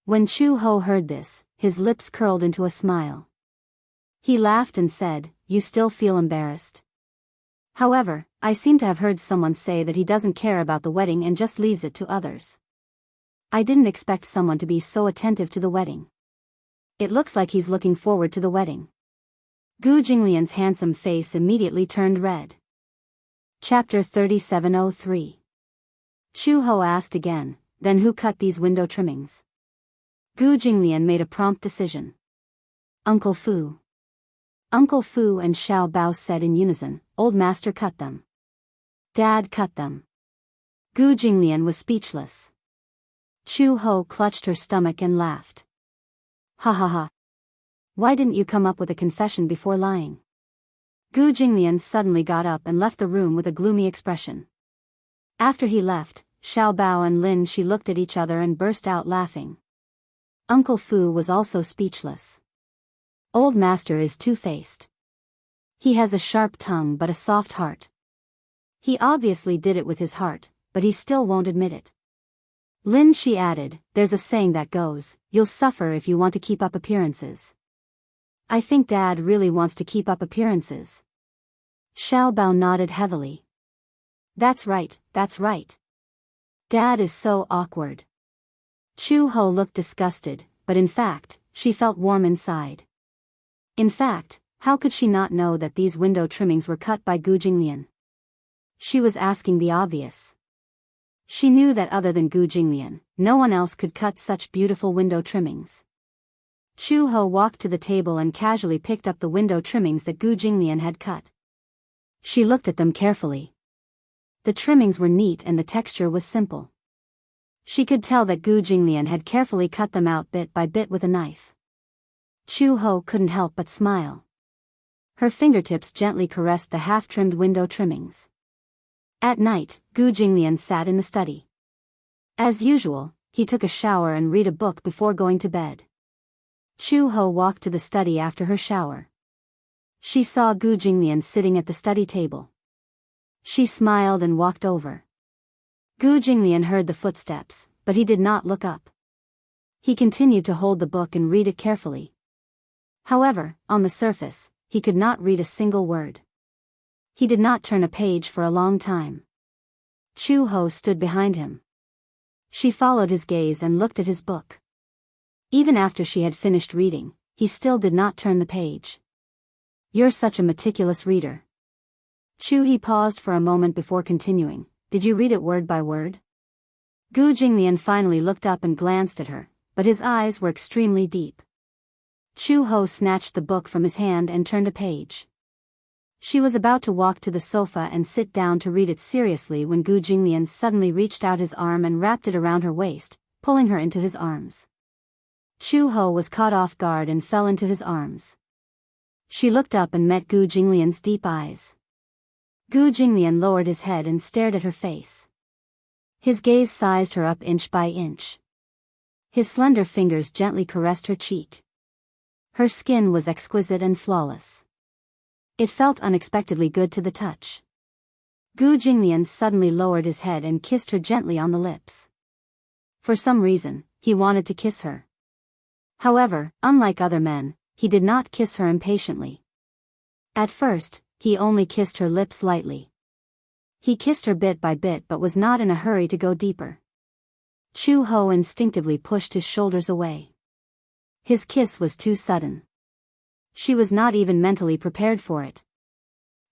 When Chu Ho heard this, his lips curled into a smile. He laughed and said, You still feel embarrassed? However, I seem to have heard someone say that he doesn't care about the wedding and just leaves it to others. I didn't expect someone to be so attentive to the wedding. It looks like he's looking forward to the wedding. Gu Jinglian's handsome face immediately turned red. Chapter 3703. Chu Ho asked again, Then who cut these window trimmings? Gu Jinglian made a prompt decision. Uncle Fu. Uncle Fu and Xiao Bao said in unison, Old Master cut them. Dad cut them. Gu Jinglian was speechless. Chu Ho clutched her stomach and laughed. Ha ha ha. Why didn't you come up with a confession before lying? Gu Jinglian suddenly got up and left the room with a gloomy expression. After he left, Xiao Bao and Lin Shi looked at each other and burst out laughing. Uncle Fu was also speechless. Old master is two-faced. He has a sharp tongue but a soft heart. He obviously did it with his heart, but he still won't admit it. Lin Shi added, there's a saying that goes, you'll suffer if you want to keep up appearances. I think Dad really wants to keep up appearances. Xiao Bao nodded heavily. That's right, that's right. Dad is so awkward. Chu Ho looked disgusted, but in fact, she felt warm inside. In fact, how could she not know that these window trimmings were cut by Gu Jinglian? She was asking the obvious. She knew that other than Gu Jinglian, no one else could cut such beautiful window trimmings. Chu Ho walked to the table and casually picked up the window trimmings that Gu Jinglian had cut. She looked at them carefully. The trimmings were neat and the texture was simple. She could tell that Gu Jinglian had carefully cut them out bit by bit with a knife. Chu Ho couldn't help but smile. Her fingertips gently caressed the half-trimmed window trimmings. At night, Gu Jinglian sat in the study. As usual, he took a shower and read a book before going to bed. Chu Ho walked to the study after her shower. She saw Gu Jinglian sitting at the study table. She smiled and walked over. Gu Jinglian heard the footsteps, but he did not look up. He continued to hold the book and read it carefully. However, on the surface, he could not read a single word. He did not turn a page for a long time. Chu Ho stood behind him. She followed his gaze and looked at his book. Even after she had finished reading, he still did not turn the page. You're such a meticulous reader. He paused for a moment before continuing. Did you read it word by word? Gu Jinglian finally looked up and glanced at her, but his eyes were extremely deep. Chu Ho snatched the book from his hand and turned a page. She was about to walk to the sofa and sit down to read it seriously when Gu Jinglian suddenly reached out his arm and wrapped it around her waist, pulling her into his arms. Chu Ho was caught off guard and fell into his arms. She looked up and met Gu Jinglian's deep eyes. Gu Jinglian lowered his head and stared at her face. His gaze sized her up inch by inch. His slender fingers gently caressed her cheek. Her skin was exquisite and flawless. It felt unexpectedly good to the touch. Gu Jinglian suddenly lowered his head and kissed her gently on the lips. For some reason, he wanted to kiss her. However, unlike other men, he did not kiss her impatiently. At first, he only kissed her lips lightly. He kissed her bit by bit but was not in a hurry to go deeper. Chu Ho instinctively pushed his shoulders away. His kiss was too sudden. She was not even mentally prepared for it.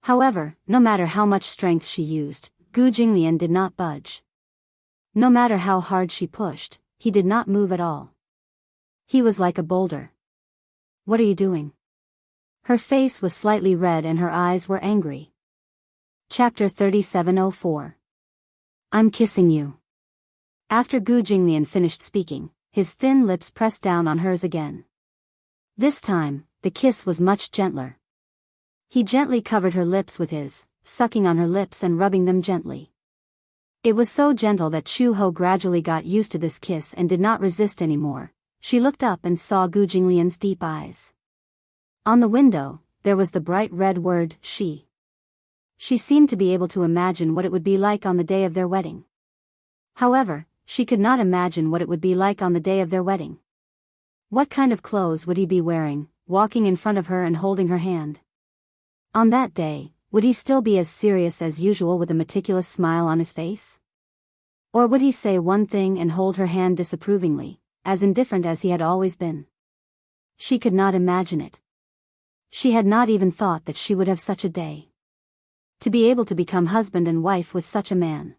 However, no matter how much strength she used, Gu Jinglian did not budge. No matter how hard she pushed, he did not move at all. He was like a boulder. What are you doing? Her face was slightly red and her eyes were angry. Chapter 3704. I'm kissing you. After Gu Jinglian finished speaking, his thin lips pressed down on hers again. This time, the kiss was much gentler. He gently covered her lips with his, sucking on her lips and rubbing them gently. It was so gentle that Chu Ho gradually got used to this kiss and did not resist anymore. She looked up and saw Gu Jinglian's deep eyes. On the window, there was the bright red word, she. She seemed to be able to imagine what it would be like on the day of their wedding. However, she could not imagine what it would be like on the day of their wedding. What kind of clothes would he be wearing, walking in front of her and holding her hand? On that day, would he still be as serious as usual with a meticulous smile on his face? Or would he say one thing and hold her hand disapprovingly, as indifferent as he had always been? She could not imagine it. She had not even thought that she would have such a day. To be able to become husband and wife with such a man.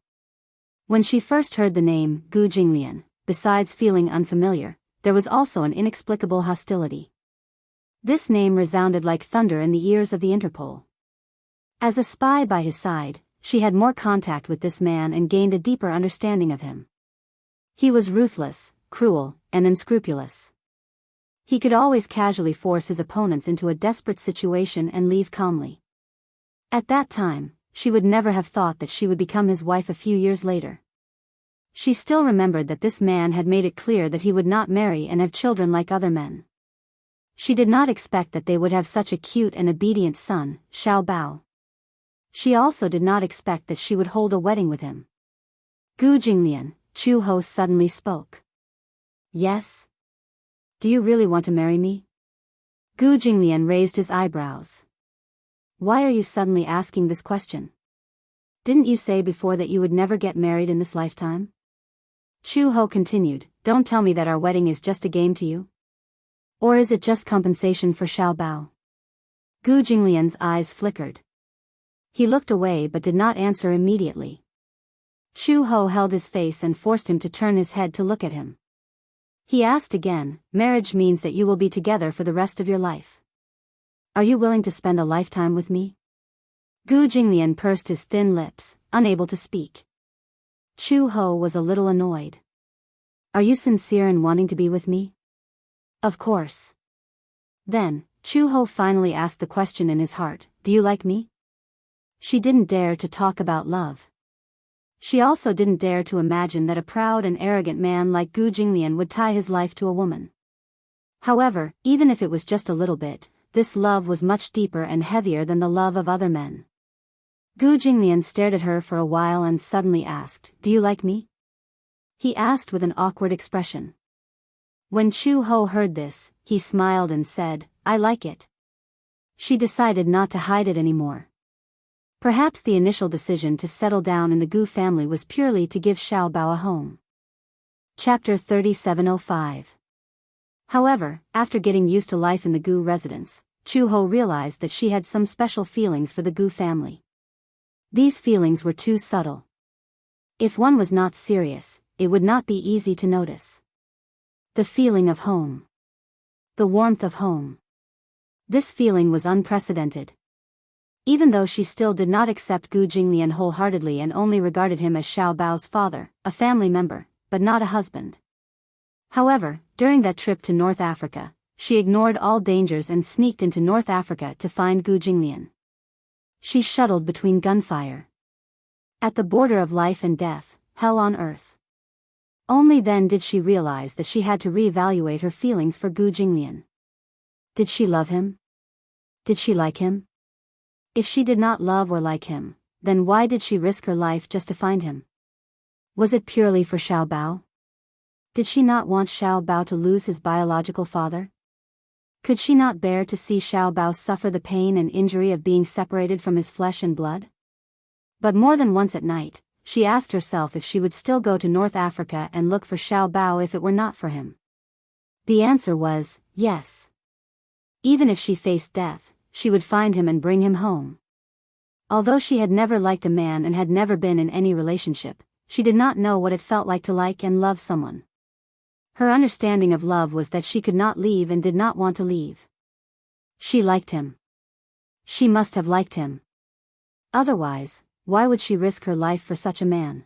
When she first heard the name, Gu Jinglian, besides feeling unfamiliar, there was also an inexplicable hostility. This name resounded like thunder in the ears of the Interpol. As a spy by his side, she had more contact with this man and gained a deeper understanding of him. He was ruthless, cruel, and unscrupulous. He could always casually force his opponents into a desperate situation and leave calmly. At that time, she would never have thought that she would become his wife a few years later. She still remembered that this man had made it clear that he would not marry and have children like other men. She did not expect that they would have such a cute and obedient son, Xiao Bao. She also did not expect that she would hold a wedding with him. Gu Jinglian, Chu Ho suddenly spoke. Yes? Do you really want to marry me? Gu Jinglian raised his eyebrows. Why are you suddenly asking this question? Didn't you say before that you would never get married in this lifetime? Chu Ho continued, don't tell me that our wedding is just a game to you. Or is it just compensation for Xiao Bao? Gu Jinglian's eyes flickered. He looked away but did not answer immediately. Chu Ho held his face and forced him to turn his head to look at him. He asked again, marriage means that you will be together for the rest of your life. Are you willing to spend a lifetime with me? Gu Jinglian pursed his thin lips, unable to speak. Chu Ho was a little annoyed. Are you sincere in wanting to be with me? Of course. Then, Chu Ho finally asked the question in his heart, do you like me? She didn't dare to talk about love. She also didn't dare to imagine that a proud and arrogant man like Gu Jinglian would tie his life to a woman. However, even if it was just a little bit, this love was much deeper and heavier than the love of other men. Gu Jinglian stared at her for a while and suddenly asked, do you like me? He asked with an awkward expression. When Chu Ho heard this, he smiled and said, I like it. She decided not to hide it anymore. Perhaps the initial decision to settle down in the Gu family was purely to give Xiao Bao a home. Chapter 3705. However, after getting used to life in the Gu residence, Chu Ho realized that she had some special feelings for the Gu family. These feelings were too subtle. If one was not serious, it would not be easy to notice. The feeling of home. The warmth of home. This feeling was unprecedented. Even though she still did not accept Gu Jinglian wholeheartedly and only regarded him as Xiao Bao's father, a family member, but not a husband. However, during that trip to North Africa, she ignored all dangers and sneaked into North Africa to find Gu Jinglian. She shuttled between gunfire. At the border of life and death, hell on earth. Only then did she realize that she had to reevaluate her feelings for Gu Jinglian. Did she love him? Did she like him? If she did not love or like him, then why did she risk her life just to find him? Was it purely for Xiao Bao? Did she not want Xiao Bao to lose his biological father? Could she not bear to see Xiao Bao suffer the pain and injury of being separated from his flesh and blood? But more than once at night, she asked herself if she would still go to North Africa and look for Xiao Bao if it were not for him. The answer was, yes. Even if she faced death, she would find him and bring him home. Although she had never liked a man and had never been in any relationship, she did not know what it felt like to like and love someone. Her understanding of love was that she could not leave and did not want to leave. She liked him. She must have liked him. Otherwise, why would she risk her life for such a man?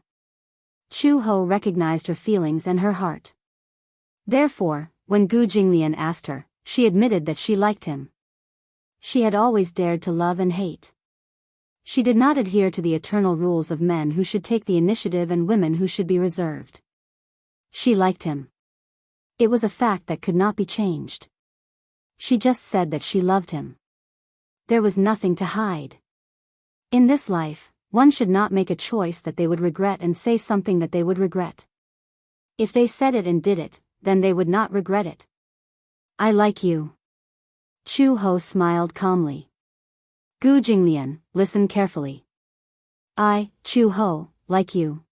Chu Ho recognized her feelings and her heart. Therefore, when Gu Jinglian asked her, she admitted that she liked him. She had always dared to love and hate. She did not adhere to the eternal rules of men who should take the initiative and women who should be reserved. She liked him. It was a fact that could not be changed. She just said that she loved him. There was nothing to hide. In this life, one should not make a choice that they would regret and say something that they would regret. If they said it and did it, then they would not regret it. I like you. Chu Ho smiled calmly. Gu Jinglian, listen carefully. I, Chu Ho, like you.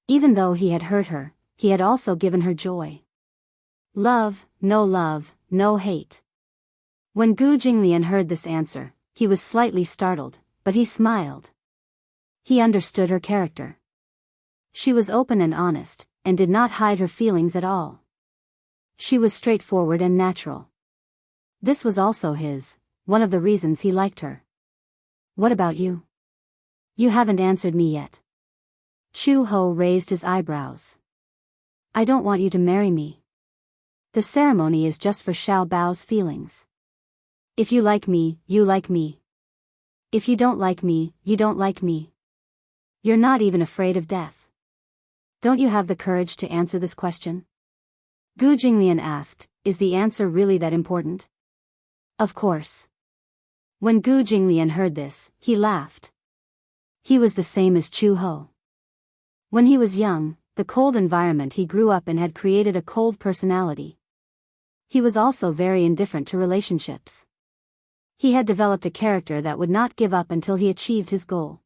Even though he had hurt her, he had also given her joy. Love, no hate. When Gu Jinglian heard this answer, he was slightly startled, but he smiled. He understood her character. She was open and honest, and did not hide her feelings at all. She was straightforward and natural. This was also one of the reasons he liked her. What about you? You haven't answered me yet. Chu Ho raised his eyebrows. I don't want you to marry me. The ceremony is just for Xiao Bao's feelings. If you like me, you like me. If you don't like me, you don't like me. You're not even afraid of death. Don't you have the courage to answer this question? Gu Jinglian asked, is the answer really that important? Of course. When Gu Jinglian heard this, he laughed. He was the same as Chu Ho. When he was young, the cold environment he grew up in had created a cold personality. He was also very indifferent to relationships. He had developed a character that would not give up until he achieved his goal.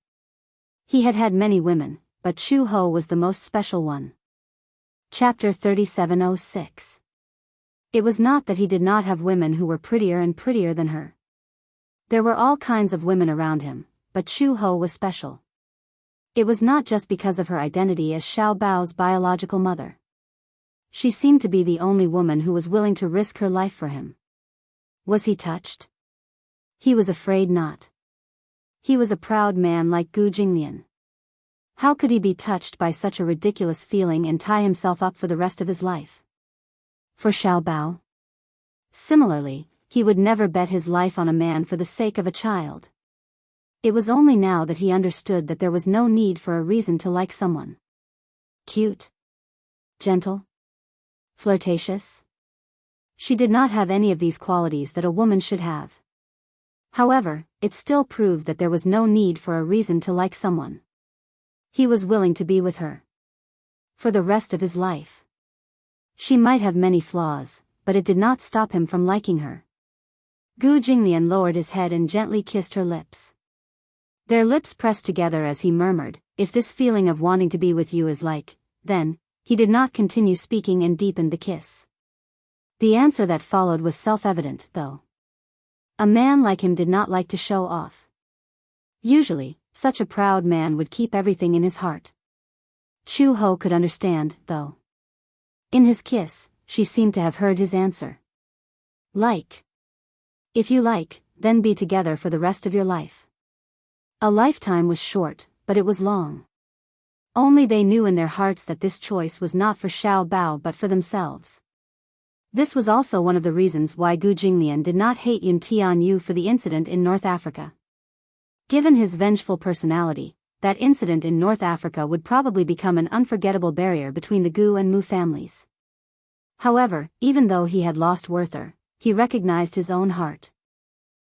He had had many women, but Chu Ho was the most special one. Chapter 3706. It was not that he did not have women who were prettier and prettier than her. There were all kinds of women around him, but Chu Ho was special. It was not just because of her identity as Xiao Bao's biological mother. She seemed to be the only woman who was willing to risk her life for him. Was he touched? He was afraid not. He was a proud man like Gu Jinglian. How could he be touched by such a ridiculous feeling and tie himself up for the rest of his life? For Xiao Bao? Similarly, he would never bet his life on a man for the sake of a child. It was only now that he understood that there was no need for a reason to like someone. Cute? Gentle? Flirtatious? She did not have any of these qualities that a woman should have. However, it still proved that there was no need for a reason to like someone. He was willing to be with her. For the rest of his life. She might have many flaws, but it did not stop him from liking her. Gu Jinglian lowered his head and gently kissed her lips. Their lips pressed together as he murmured, if this feeling of wanting to be with you is like, then, he did not continue speaking and deepened the kiss. The answer that followed was self-evident, though. A man like him did not like to show off. Usually, such a proud man would keep everything in his heart. Chu Ho could understand, though. In his kiss, she seemed to have heard his answer. Like. If you like, then be together for the rest of your life. A lifetime was short, but it was long. Only they knew in their hearts that this choice was not for Xiao Bao but for themselves. This was also one of the reasons why Gu Jinglian did not hate Yun Tianyu for the incident in North Africa. Given his vengeful personality, that incident in North Africa would probably become an unforgettable barrier between the Gu and Mu families. However, even though he had lost Werther, he recognized his own heart.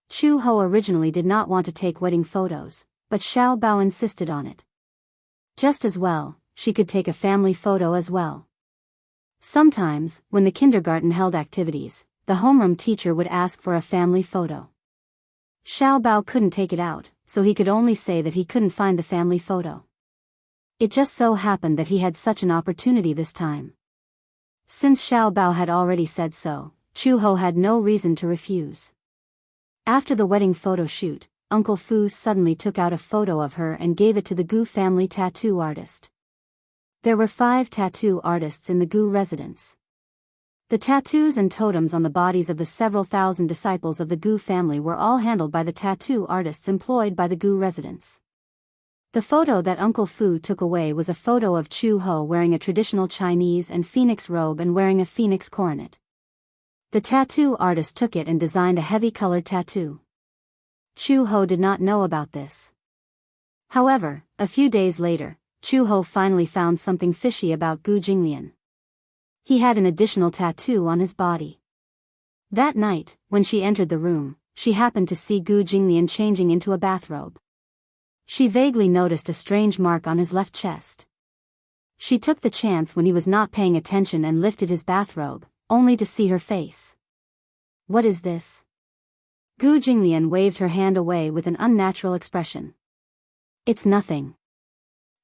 Chu Ho originally did not want to take wedding photos, but Xiao Bao insisted on it. Just as well, she could take a family photo as well. Sometimes, when the kindergarten held activities, the homeroom teacher would ask for a family photo. Xiao Bao couldn't take it out, so he could only say that he couldn't find the family photo. It just so happened that he had such an opportunity this time. Since Xiao Bao had already said so, Chu Ho had no reason to refuse. After the wedding photo shoot, Uncle Fu suddenly took out a photo of her and gave it to the Gu family tattoo artist. There were 5 tattoo artists in the Gu residence. The tattoos and totems on the bodies of the several thousand disciples of the Gu family were all handled by the tattoo artists employed by the Gu residence. The photo that Uncle Fu took away was a photo of Chu Ho wearing a traditional Chinese and phoenix robe and wearing a phoenix coronet. The tattoo artist took it and designed a heavy-colored tattoo. Chu Ho did not know about this. However, a few days later, Chu Ho finally found something fishy about Gu Jinglian. He had an additional tattoo on his body. That night, when she entered the room, she happened to see Gu Jinglian changing into a bathrobe. She vaguely noticed a strange mark on his left chest. She took the chance when he was not paying attention and lifted his bathrobe, only to see her face. What is this? Gu Jinglian waved her hand away with an unnatural expression. It's nothing.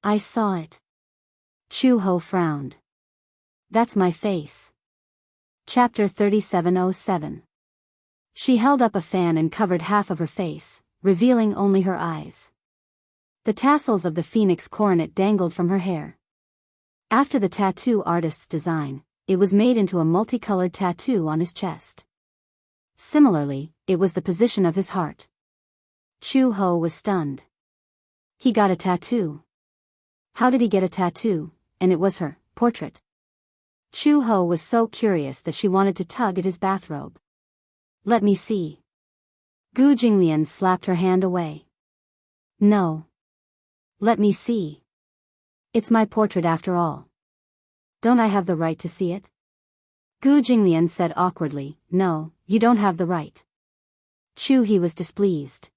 I saw it. Chu Ho frowned. That's my face. Chapter 3707. She held up a fan and covered half of her face, revealing only her eyes. The tassels of the phoenix coronet dangled from her hair. After the tattoo artist's design, it was made into a multicolored tattoo on his chest. Similarly, it was the position of his heart. Chu Ho was stunned. He got a tattoo. How did he get a tattoo? And it was her portrait. Chu Ho was so curious that she wanted to tug at his bathrobe. Let me see. Gu Jinglian slapped her hand away. No. Let me see. It's my portrait after all. Don't I have the right to see it? Gu Jinglian said awkwardly, no, you don't have the right. Chu He was displeased.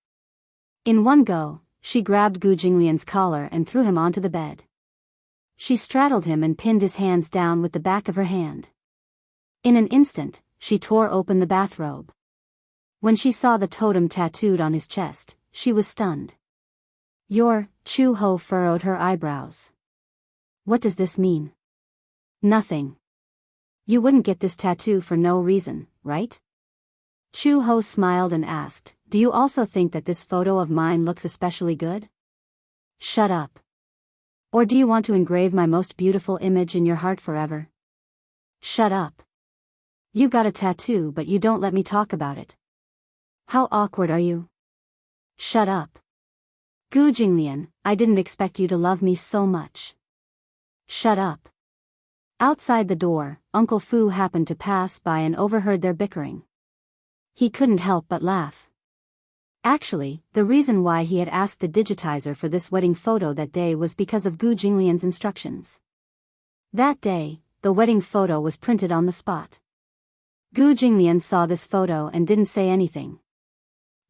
In one go, she grabbed Gu Jinglian's collar and threw him onto the bed. She straddled him and pinned his hands down with the back of her hand. In an instant, she tore open the bathrobe. When she saw the totem tattooed on his chest, she was stunned. Chu Ho furrowed her eyebrows. What does this mean? Nothing. You wouldn't get this tattoo for no reason, right? Chu Ho smiled and asked, do you also think that this photo of mine looks especially good? Shut up. Or do you want to engrave my most beautiful image in your heart forever? Shut up. You've got a tattoo but you don't let me talk about it. How awkward are you? Shut up. Gu Jinglian, I didn't expect you to love me so much. Shut up. Outside the door, Uncle Fu happened to pass by and overheard their bickering. He couldn't help but laugh. Actually, the reason why he had asked the digitizer for this wedding photo that day was because of Gu Jinglian's instructions. That day, the wedding photo was printed on the spot. Gu Jinglian saw this photo and didn't say anything.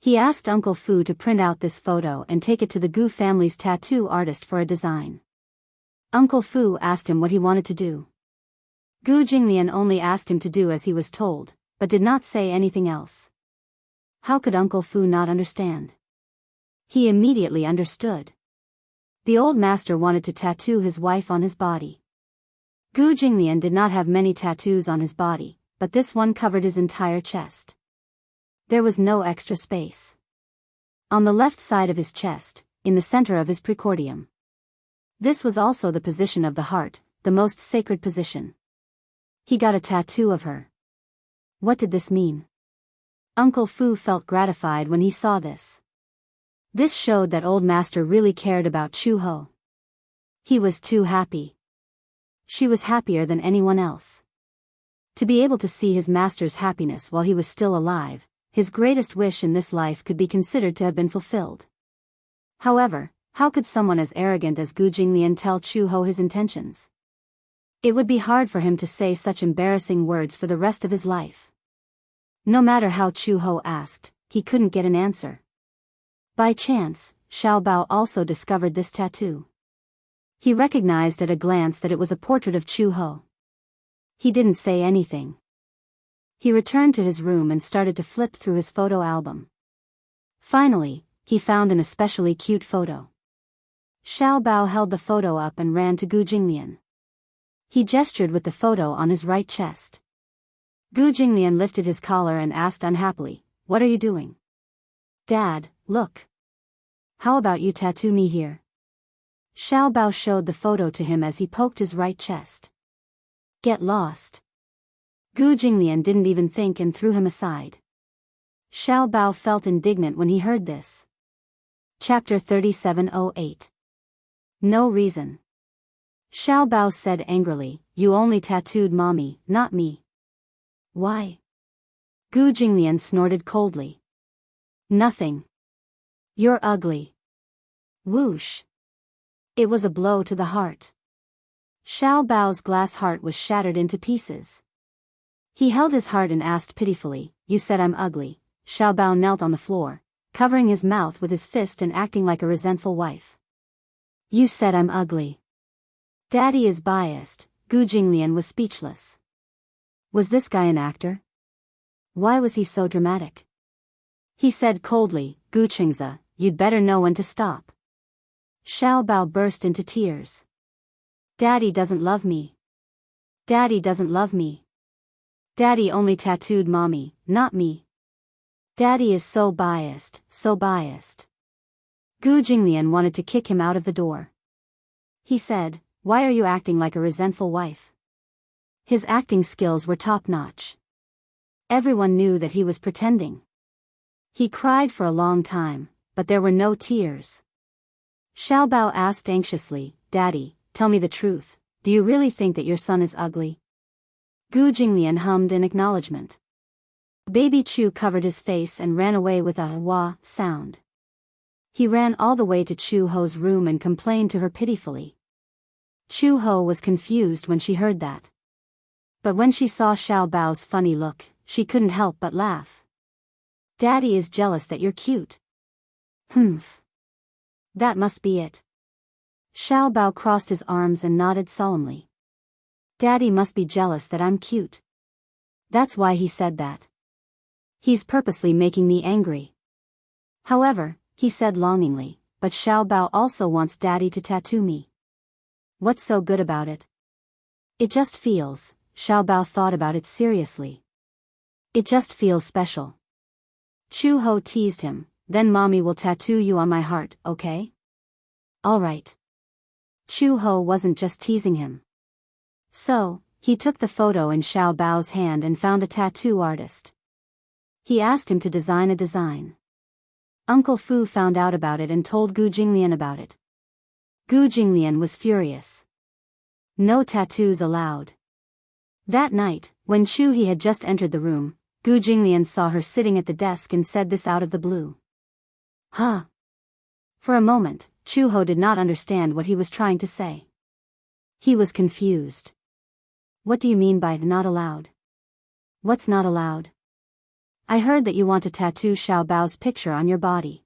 He asked Uncle Fu to print out this photo and take it to the Gu family's tattoo artist for a design. Uncle Fu asked him what he wanted to do. Gu Jinglian only asked him to do as he was told, but did not say anything else. How could Uncle Fu not understand? He immediately understood. The old master wanted to tattoo his wife on his body. Gu Jinglian did not have many tattoos on his body, but this one covered his entire chest. There was no extra space. On the left side of his chest, in the center of his precordium. This was also the position of the heart, the most sacred position. He got a tattoo of her. What did this mean? Uncle Fu felt gratified when he saw this. This showed that old master really cared about Chu Ho. He was too happy. She was happier than anyone else. To be able to see his master's happiness while he was still alive, his greatest wish in this life could be considered to have been fulfilled. However, how could someone as arrogant as Gu Jinglian tell Chu Ho his intentions? It would be hard for him to say such embarrassing words for the rest of his life. No matter how Chu Ho asked, he couldn't get an answer. By chance, Xiao Bao also discovered this tattoo. He recognized at a glance that it was a portrait of Chu Ho. He didn't say anything. He returned to his room and started to flip through his photo album. Finally, he found an especially cute photo. Xiao Bao held the photo up and ran to Gu Jinglian. He gestured with the photo on his right chest. Gu Jinglian lifted his collar and asked unhappily, "What are you doing?" "Dad, look. How about you tattoo me here?" Xiao Bao showed the photo to him as he poked his right chest. "Get lost." Gu Jinglian didn't even think and threw him aside. Xiao Bao felt indignant when he heard this. Chapter 3708. No reason. Xiao Bao said angrily, "You only tattooed mommy, not me." "Why?" Gu Jinglian snorted coldly. "Nothing. You're ugly." Whoosh. It was a blow to the heart. Xiao Bao's glass heart was shattered into pieces. He held his heart and asked pitifully, "You said I'm ugly." Xiao Bao knelt on the floor, covering his mouth with his fist and acting like a resentful wife. "You said I'm ugly." Daddy is biased. Gu Jinglian was speechless. Was this guy an actor? Why was he so dramatic? He said coldly, "Gu Qingzi, you'd better know when to stop." Xiao Bao burst into tears. "Daddy doesn't love me. Daddy doesn't love me. Daddy only tattooed mommy, not me. Daddy is so biased, so biased." Gu Jinglian wanted to kick him out of the door. He said, "Why are you acting like a resentful wife?" His acting skills were top-notch. Everyone knew that he was pretending. He cried for a long time, but there were no tears. Xiao Bao asked anxiously, "Daddy, tell me the truth, do you really think that your son is ugly?" Gu Jinglian hummed in acknowledgement. Baby Chu covered his face and ran away with a wah sound. He ran all the way to Chu Ho's room and complained to her pitifully. Chu Ho was confused when she heard that. But when she saw Xiao Bao's funny look, she couldn't help but laugh. Daddy is jealous that you're cute. Humph. That must be it. Xiao Bao crossed his arms and nodded solemnly. Daddy must be jealous that I'm cute. That's why he said that. He's purposely making me angry. However, he said longingly, but Xiao Bao also wants Daddy to tattoo me. What's so good about it? It just feels, Xiao Bao thought about it seriously. It just feels special. Chu Ho teased him, then Mommy will tattoo you on my heart, okay? Alright. Chu Ho wasn't just teasing him. So, he took the photo in Xiao Bao's hand and found a tattoo artist. He asked him to design a design. Uncle Fu found out about it and told Gu Jinglian about it. Gu Jinglian was furious. No tattoos allowed. That night, when Chu He had just entered the room, Gu Jinglian saw her sitting at the desk and said this out of the blue. Huh? For a moment, Chu Ho did not understand what he was trying to say. He was confused. What do you mean by not allowed? What's not allowed? I heard that you want to tattoo Xiao Bao's picture on your body.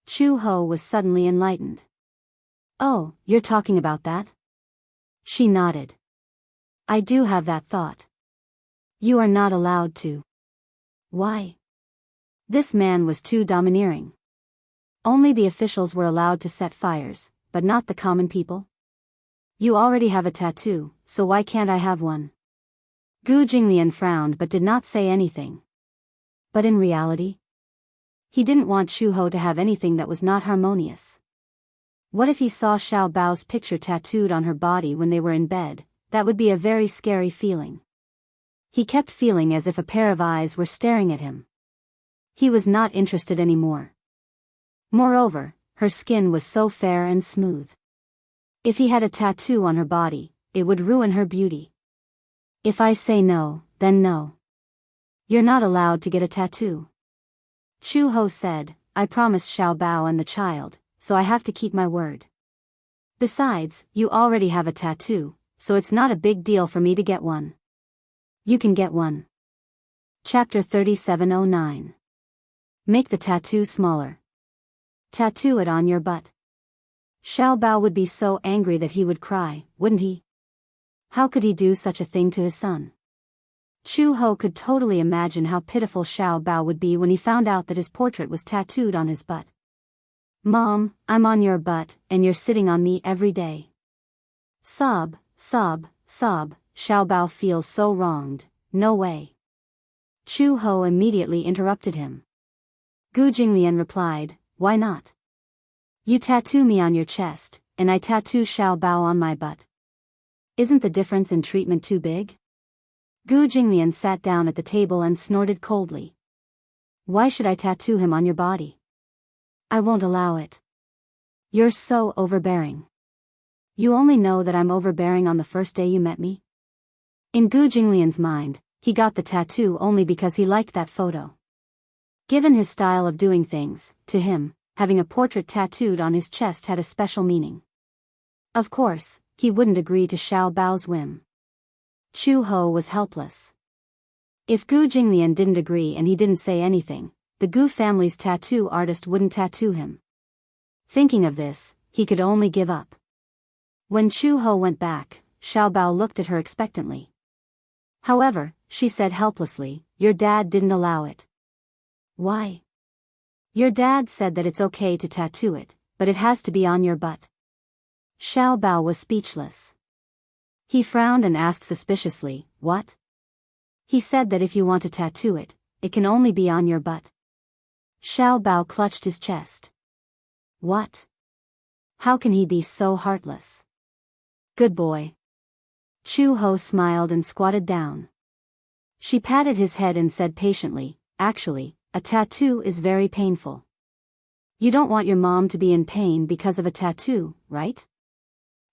Chu Ho was suddenly enlightened. Oh, you're talking about that? She nodded. I do have that thought. You are not allowed to. Why? This man was too domineering. Only the officials were allowed to set fires, but not the common people. You already have a tattoo, so why can't I have one? Gu Jinglian frowned but did not say anything. But in reality, he didn't want Chu Ho to have anything that was not harmonious. What if he saw Xiao Bao's picture tattooed on her body when they were in bed? That would be a very scary feeling. He kept feeling as if a pair of eyes were staring at him. He was not interested anymore. Moreover, her skin was so fair and smooth. If he had a tattoo on her body, it would ruin her beauty. If I say no, then no. You're not allowed to get a tattoo. Chu Ho said, I promised Xiao Bao and the child, so I have to keep my word. Besides, you already have a tattoo, so it's not a big deal for me to get one. You can get one. Chapter 3709. Make the tattoo smaller. Tattoo it on your butt. Xiao Bao would be so angry that he would cry, wouldn't he? How could he do such a thing to his son? Chu Ho could totally imagine how pitiful Xiao Bao would be when he found out that his portrait was tattooed on his butt. Mom, I'm on your butt, and you're sitting on me every day. Sob, sob, sob, Xiao Bao feels so wronged, no way. Chu Ho immediately interrupted him. Gu Jinglian replied, why not? You tattoo me on your chest, and I tattoo Xiao Bao on my butt. Isn't the difference in treatment too big? Gu Jinglian sat down at the table and snorted coldly. Why should I tattoo him on your body? I won't allow it. You're so overbearing. You only know that I'm overbearing on the first day you met me? In Gu Jinglian's mind, he got the tattoo only because he liked that photo. Given his style of doing things, to him, having a portrait tattooed on his chest had a special meaning. Of course, he wouldn't agree to Xiao Bao's whim. Chu Ho was helpless. If Gu Jinglian didn't agree and he didn't say anything, the Gu family's tattoo artist wouldn't tattoo him. Thinking of this, he could only give up. When Chu Ho went back, Xiao Bao looked at her expectantly. However, she said helplessly, your dad didn't allow it. Why? Your dad said that it's okay to tattoo it, but it has to be on your butt. Xiao Bao was speechless. He frowned and asked suspiciously, what? He said that if you want to tattoo it, it can only be on your butt. Xiao Bao clutched his chest. What? How can he be so heartless? Good boy. Chu Ho smiled and squatted down. She patted his head and said patiently, actually, a tattoo is very painful. You don't want your mom to be in pain because of a tattoo, right?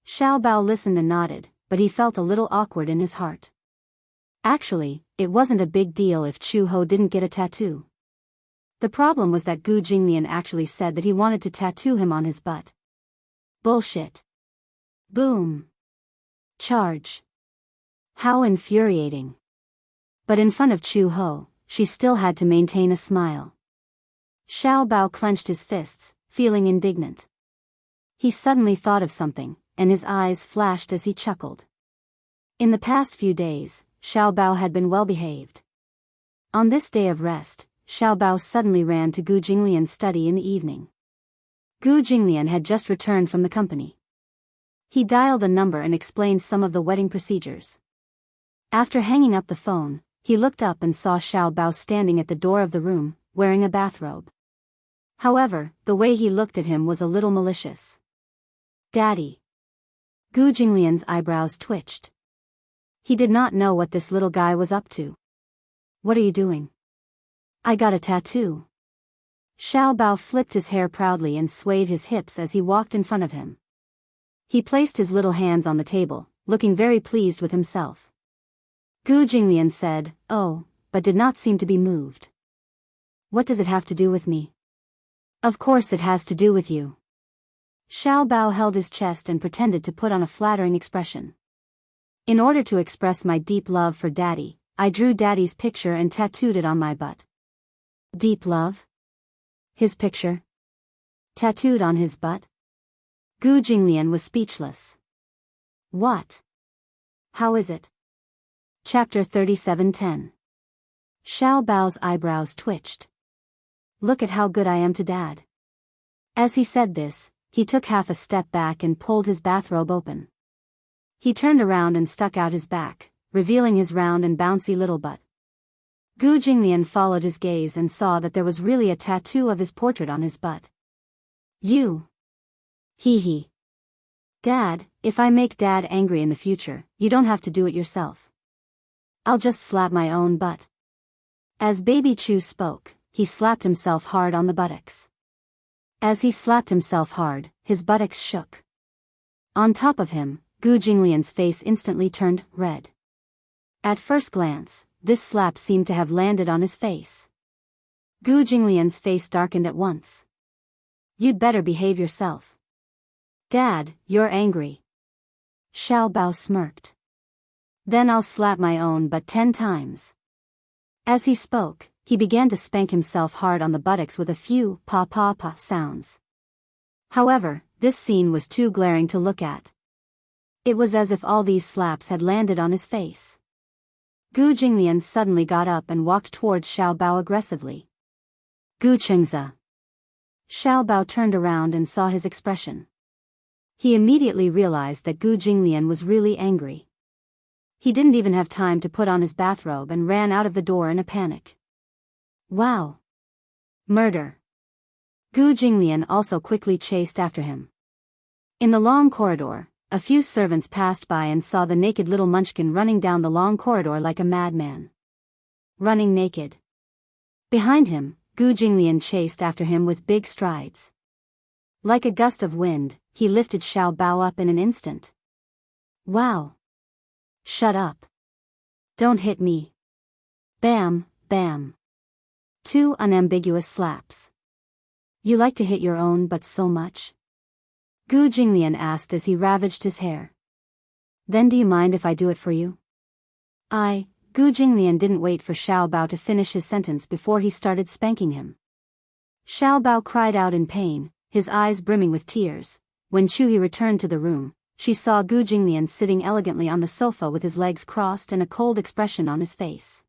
Xiao Bao listened and nodded, but he felt a little awkward in his heart. Actually, it wasn't a big deal if Chu Ho didn't get a tattoo. The problem was that Gu Jinglian actually said that he wanted to tattoo him on his butt. Bullshit. Boom. Charge. How infuriating. But in front of Chu Ho, she still had to maintain a smile. Xiao Bao clenched his fists, feeling indignant. He suddenly thought of something, and his eyes flashed as he chuckled. In the past few days, Xiao Bao had been well behaved. On this day of rest, Xiao Bao suddenly ran to Gu Jinglian's study in the evening. Gu Jinglian had just returned from the company. He dialed a number and explained some of the wedding procedures. After hanging up the phone, he looked up and saw Xiao Bao standing at the door of the room, wearing a bathrobe. However, the way he looked at him was a little malicious. Daddy. Gu Jinglian's eyebrows twitched. He did not know what this little guy was up to. What are you doing? I got a tattoo. Xiao Bao flipped his hair proudly and swayed his hips as he walked in front of him. He placed his little hands on the table, looking very pleased with himself. Gu Jinglian said, "Oh," but did not seem to be moved. What does it have to do with me? Of course it has to do with you. Xiao Bao held his chest and pretended to put on a flattering expression. In order to express my deep love for Daddy, I drew Daddy's picture and tattooed it on my butt. Deep love? His picture? Tattooed on his butt? Gu Jinglian was speechless. What? How is it? Chapter 37:10. Xiao Bao's eyebrows twitched. Look at how good I am to Dad. As he said this, he took half a step back and pulled his bathrobe open. He turned around and stuck out his back, revealing his round and bouncy little butt. Gu Jinglian followed his gaze and saw that there was really a tattoo of his portrait on his butt. You. Hee hee. Dad, if I make Dad angry in the future, you don't have to do it yourself. I'll just slap my own butt. As Baby Chu spoke, he slapped himself hard on the buttocks. As he slapped himself hard, his buttocks shook. On top of him, Gu Jinglian's face instantly turned red. At first glance, this slap seemed to have landed on his face. Gu Jinglian's face darkened at once. You'd better behave yourself. Dad, you're angry. Xiao Bao smirked. Then I'll slap my own butt 10 times. As he spoke, he began to spank himself hard on the buttocks with a few pa-pa-pa sounds. However, this scene was too glaring to look at. It was as if all these slaps had landed on his face. Gu Jinglian suddenly got up and walked towards Xiao Bao aggressively. Gu Chengza. Xiao Bao turned around and saw his expression. He immediately realized that Gu Jinglian was really angry. He didn't even have time to put on his bathrobe and ran out of the door in a panic. Wow. Murder. Gu Jinglian also quickly chased after him. In the long corridor, a few servants passed by and saw the naked little munchkin running down the long corridor like a madman. Running naked. Behind him, Gu Jinglian chased after him with big strides. Like a gust of wind, he lifted Xiao Bao up in an instant. Wow. Shut up. Don't hit me. Bam, bam. 2 unambiguous slaps. You like to hit your own butt so much? Gu Jinglian asked as he ravaged his hair. Then do you mind if I do it for you? Gu Jinglian didn't wait for Xiao Bao to finish his sentence before he started spanking him. Xiao Bao cried out in pain, his eyes brimming with tears. When Chuhi returned to the room, she saw Gu Jinglian sitting elegantly on the sofa with his legs crossed and a cold expression on his face.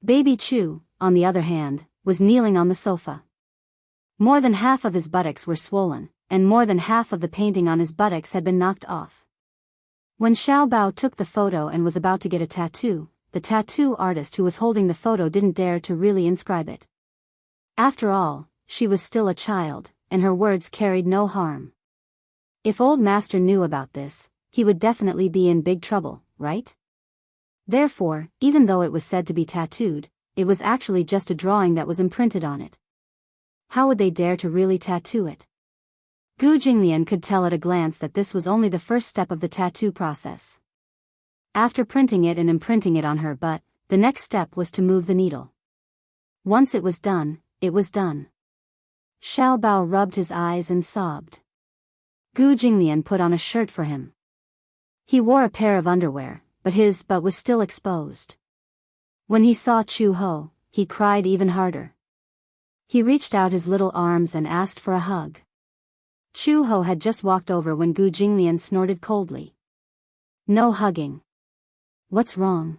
Baby Chu, on the other hand, was kneeling on the sofa. More than half of his buttocks were swollen, and more than half of the painting on his buttocks had been knocked off. When Xiao Bao took the photo and was about to get a tattoo, the tattoo artist who was holding the photo didn't dare to really inscribe it. After all, she was still a child, and her words carried no harm. If Old Master knew about this, he would definitely be in big trouble, right? Therefore, even though it was said to be tattooed, it was actually just a drawing that was imprinted on it. How would they dare to really tattoo it? Gu Jinglian could tell at a glance that this was only the first step of the tattoo process. After printing it and imprinting it on her butt, the next step was to move the needle. Once it was done, it was done. Xiao Bao rubbed his eyes and sobbed. Gu Jinglian put on a shirt for him. He wore a pair of underwear, but his butt was still exposed. When he saw Chu-ho, he cried even harder. He reached out his little arms and asked for a hug. Chu-ho had just walked over when Gu Jinglian snorted coldly. No hugging. What's wrong?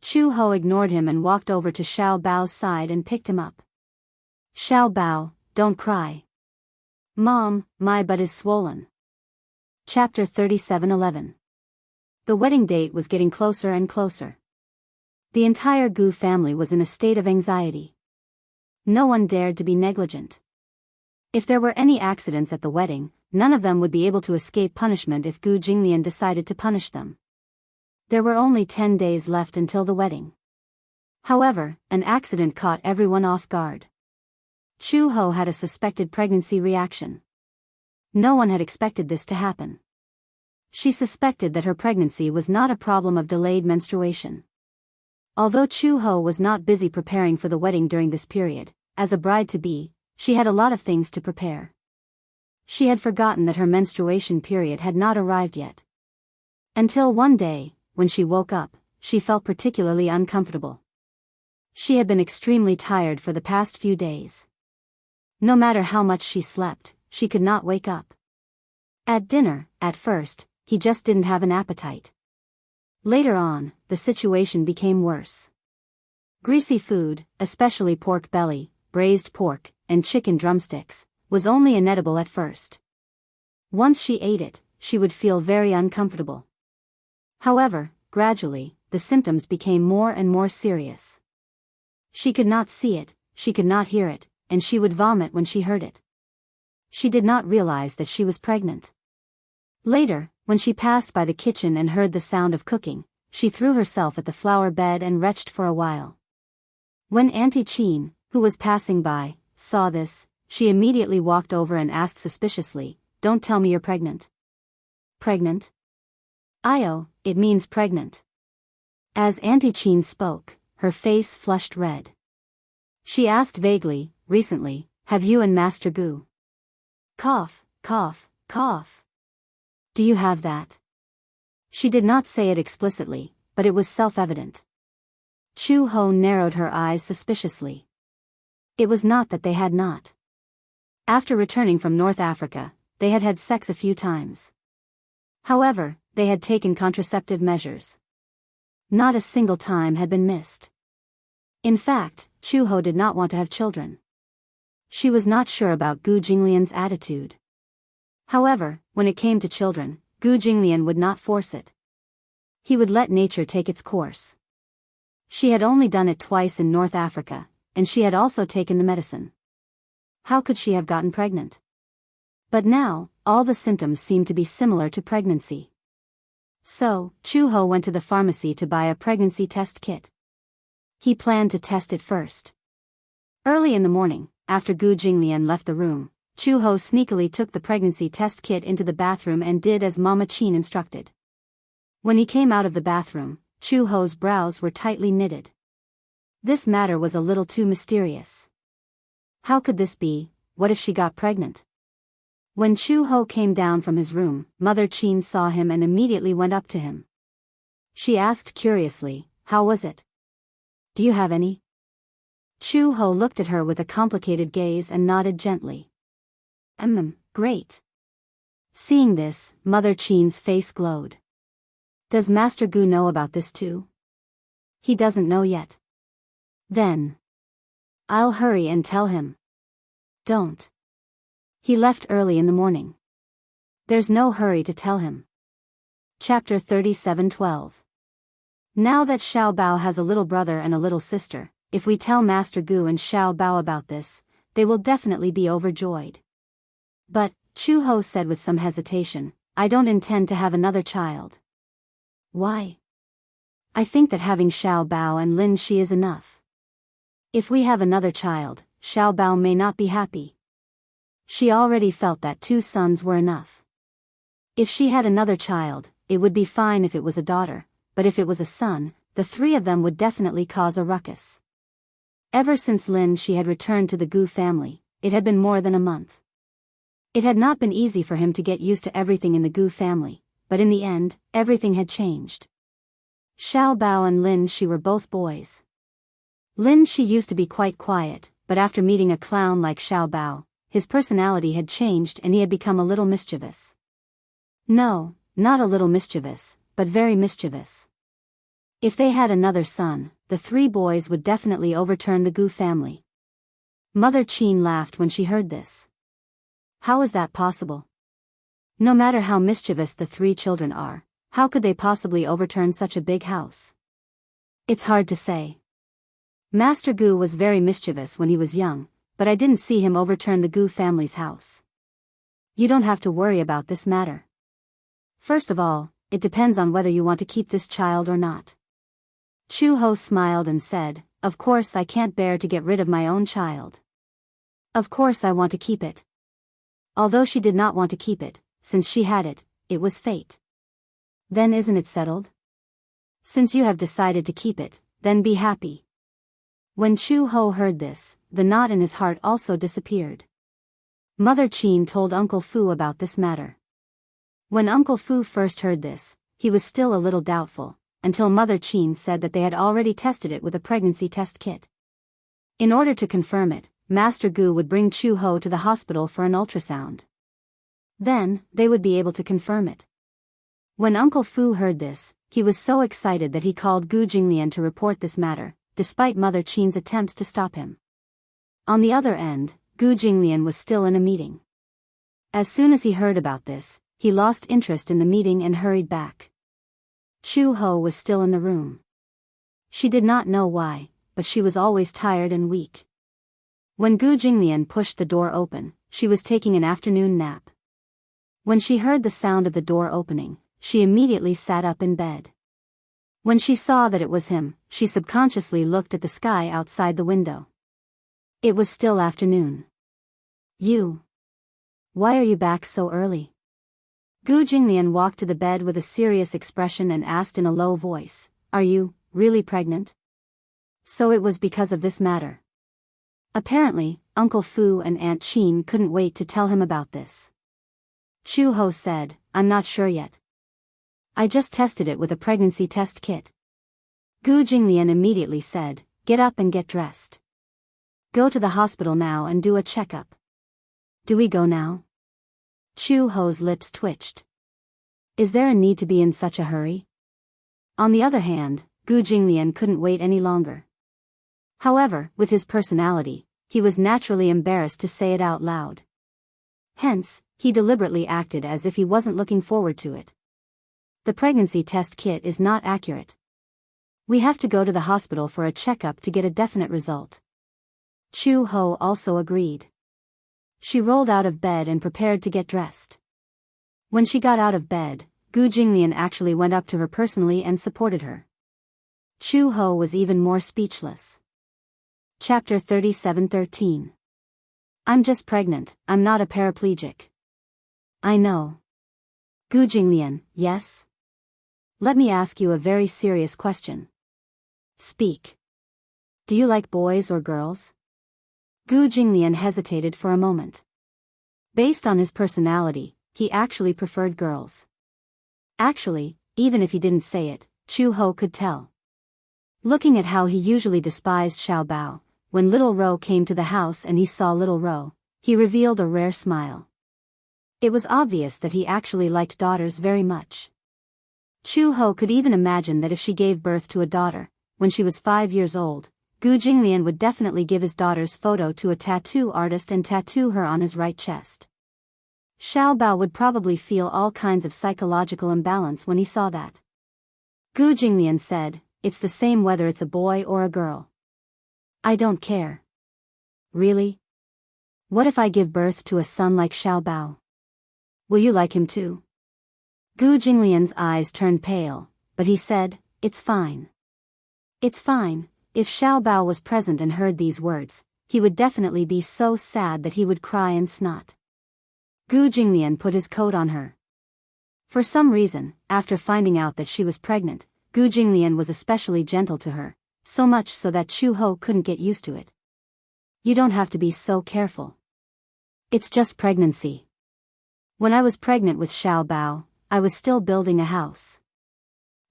Chu-ho ignored him and walked over to Xiao Bao's side and picked him up. Xiao Bao, don't cry. Mom, my butt is swollen. Chapter 37:11. The wedding date was getting closer and closer. The entire Gu family was in a state of anxiety. No one dared to be negligent. If there were any accidents at the wedding, none of them would be able to escape punishment if Gu Jinglian decided to punish them. There were only 10 days left until the wedding. However, an accident caught everyone off guard. Chu-ho had a suspected pregnancy reaction. No one had expected this to happen. She suspected that her pregnancy was not a problem of delayed menstruation. Although Chu-ho was not busy preparing for the wedding during this period, as a bride-to-be, she had a lot of things to prepare. She had forgotten that her menstruation period had not arrived yet. Until one day, when she woke up, she felt particularly uncomfortable. She had been extremely tired for the past few days. No matter how much she slept, she could not wake up. At dinner, at first, he just didn't have an appetite. Later on, the situation became worse. Greasy food, especially pork belly, braised pork, and chicken drumsticks, was only inedible at first. Once she ate it, she would feel very uncomfortable. However, gradually, the symptoms became more and more serious. She could not see it, she could not hear it, and she would vomit when she heard it. She did not realize that she was pregnant. Later, when she passed by the kitchen and heard the sound of cooking, she threw herself at the flower bed and retched for a while. When Auntie Chin, who was passing by, saw this, she immediately walked over and asked suspiciously, "Don't tell me you're pregnant." Pregnant? Io, it means pregnant. As Auntie Chin spoke, her face flushed red. She asked vaguely, "Recently, have you and Master Gu?" Cough, cough, cough. Do you have that? She did not say it explicitly, but it was self-evident. Chu-ho narrowed her eyes suspiciously. It was not that they had not. After returning from North Africa, they had had sex a few times. However, they had taken contraceptive measures. Not a single time had been missed. In fact, Chu-ho did not want to have children. She was not sure about Gu Jinglian's attitude. However, when it came to children, Gu Jinglian would not force it. He would let nature take its course. She had only done it twice in North Africa, and she had also taken the medicine. How could she have gotten pregnant? But now, all the symptoms seemed to be similar to pregnancy. So, Chu-ho went to the pharmacy to buy a pregnancy test kit. He planned to test it first. Early in the morning, after Gu Jinglian left the room, Chu-ho sneakily took the pregnancy test kit into the bathroom and did as Mama Chin instructed. When he came out of the bathroom, Chu-ho's brows were tightly knitted. This matter was a little too mysterious. How could this be? What if she got pregnant? When Chu-ho came down from his room, Mother Chin saw him and immediately went up to him. She asked curiously, "How was it? Do you have any?" Chu-ho looked at her with a complicated gaze and nodded gently. Great." Seeing this, Mother Chin's face glowed. "Does Master Gu know about this too?" "He doesn't know yet." "Then I'll hurry and tell him." "Don't. He left early in the morning. There's no hurry to tell him." Chapter 37:12. Now that Xiao Bao has a little brother and a little sister, if we tell Master Gu and Xiao Bao about this, they will definitely be overjoyed. "But," Chu-ho said with some hesitation, "I don't intend to have another child." "Why?" "I think that having Xiao Bao and Lin Shi is enough. If we have another child, Xiao Bao may not be happy." She already felt that 2 sons were enough. If she had another child, it would be fine if it was a daughter, but if it was a son, the 3 of them would definitely cause a ruckus. Ever since Lin Shi had returned to the Gu family, it had been more than a month. It had not been easy for him to get used to everything in the Gu family, but in the end, everything had changed. Xiao Bao and Lin Shi were both boys. Lin Shi used to be quite quiet, but after meeting a clown like Xiao Bao, his personality had changed and he had become a little mischievous. No, not a little mischievous, but very mischievous. If they had another son, the three boys would definitely overturn the Gu family. Mother Qin laughed when she heard this. How is that possible? No matter how mischievous the three children are, how could they possibly overturn such a big house? It's hard to say. Master Gu was very mischievous when he was young, but I didn't see him overturn the Gu family's house. You don't have to worry about this matter. First of all, it depends on whether you want to keep this child or not. Chu Ho smiled and said, "Of course I can't bear to get rid of my own child. Of course I want to keep it." Although she did not want to keep it, since she had it, it was fate. Then isn't it settled? Since you have decided to keep it, then be happy. When Chu Ho heard this, the knot in his heart also disappeared. Mother Qin told Uncle Fu about this matter. When Uncle Fu first heard this, he was still a little doubtful, until Mother Qin said that they had already tested it with a pregnancy test kit. In order to confirm it, Master Gu would bring Chu Ho to the hospital for an ultrasound. Then, they would be able to confirm it. When Uncle Fu heard this, he was so excited that he called Gu Jinglian to report this matter, despite Mother Qin's attempts to stop him. On the other end, Gu Jinglian was still in a meeting. As soon as he heard about this, he lost interest in the meeting and hurried back. Chu Ho was still in the room. She did not know why, but she was always tired and weak. When Gu Jinglian pushed the door open, she was taking an afternoon nap. When she heard the sound of the door opening, she immediately sat up in bed. When she saw that it was him, she subconsciously looked at the sky outside the window. It was still afternoon. "You. Why are you back so early?" Gu Jinglian walked to the bed with a serious expression and asked in a low voice, "Are you really pregnant?" So it was because of this matter. Apparently, Uncle Fu and Aunt Qin couldn't wait to tell him about this. Chu Ho said, "I'm not sure yet. I just tested it with a pregnancy test kit." Gu Jinglian immediately said, "Get up and get dressed. Go to the hospital now and do a checkup." "Do we go now?" Chu Ho's lips twitched. Is there a need to be in such a hurry? On the other hand, Gu Jinglian couldn't wait any longer. However, with his personality, he was naturally embarrassed to say it out loud. Hence, he deliberately acted as if he wasn't looking forward to it. The pregnancy test kit is not accurate. We have to go to the hospital for a checkup to get a definite result. Chu Ho also agreed. She rolled out of bed and prepared to get dressed. When she got out of bed, Gu Jinglian actually went up to her personally and supported her. Chu Ho was even more speechless. Chapter 37:13. I'm just pregnant, I'm not a paraplegic. I know. Gu Jinglian, yes? Let me ask you a very serious question. Speak. Do you like boys or girls? Gu Jinglian hesitated for a moment. Based on his personality, he actually preferred girls. Actually, even if he didn't say it, Chu Ho could tell. Looking at how he usually despised Xiao Bao, when Little Ro came to the house and he saw Little Ro, he revealed a rare smile. It was obvious that he actually liked daughters very much. Chu Ho could even imagine that if she gave birth to a daughter, when she was 5 years old, Gu Jinglian would definitely give his daughter's photo to a tattoo artist and tattoo her on his right chest. Xiao Bao would probably feel all kinds of psychological imbalance when he saw that. Gu Jinglian said, "It's the same whether it's a boy or a girl. I don't care." Really? What if I give birth to a son like Xiao Bao? Will you like him too? Gu Jinglian's eyes turned pale, but he said, "It's fine. It's fine." If Xiao Bao was present and heard these words, he would definitely be so sad that he would cry and snot. Gu Jinglian put his coat on her. For some reason, after finding out that she was pregnant, Gu Jinglian was especially gentle to her, so much so that Chu Ho couldn't get used to it. You don't have to be so careful. It's just pregnancy. When I was pregnant with Xiao Bao, I was still building a house.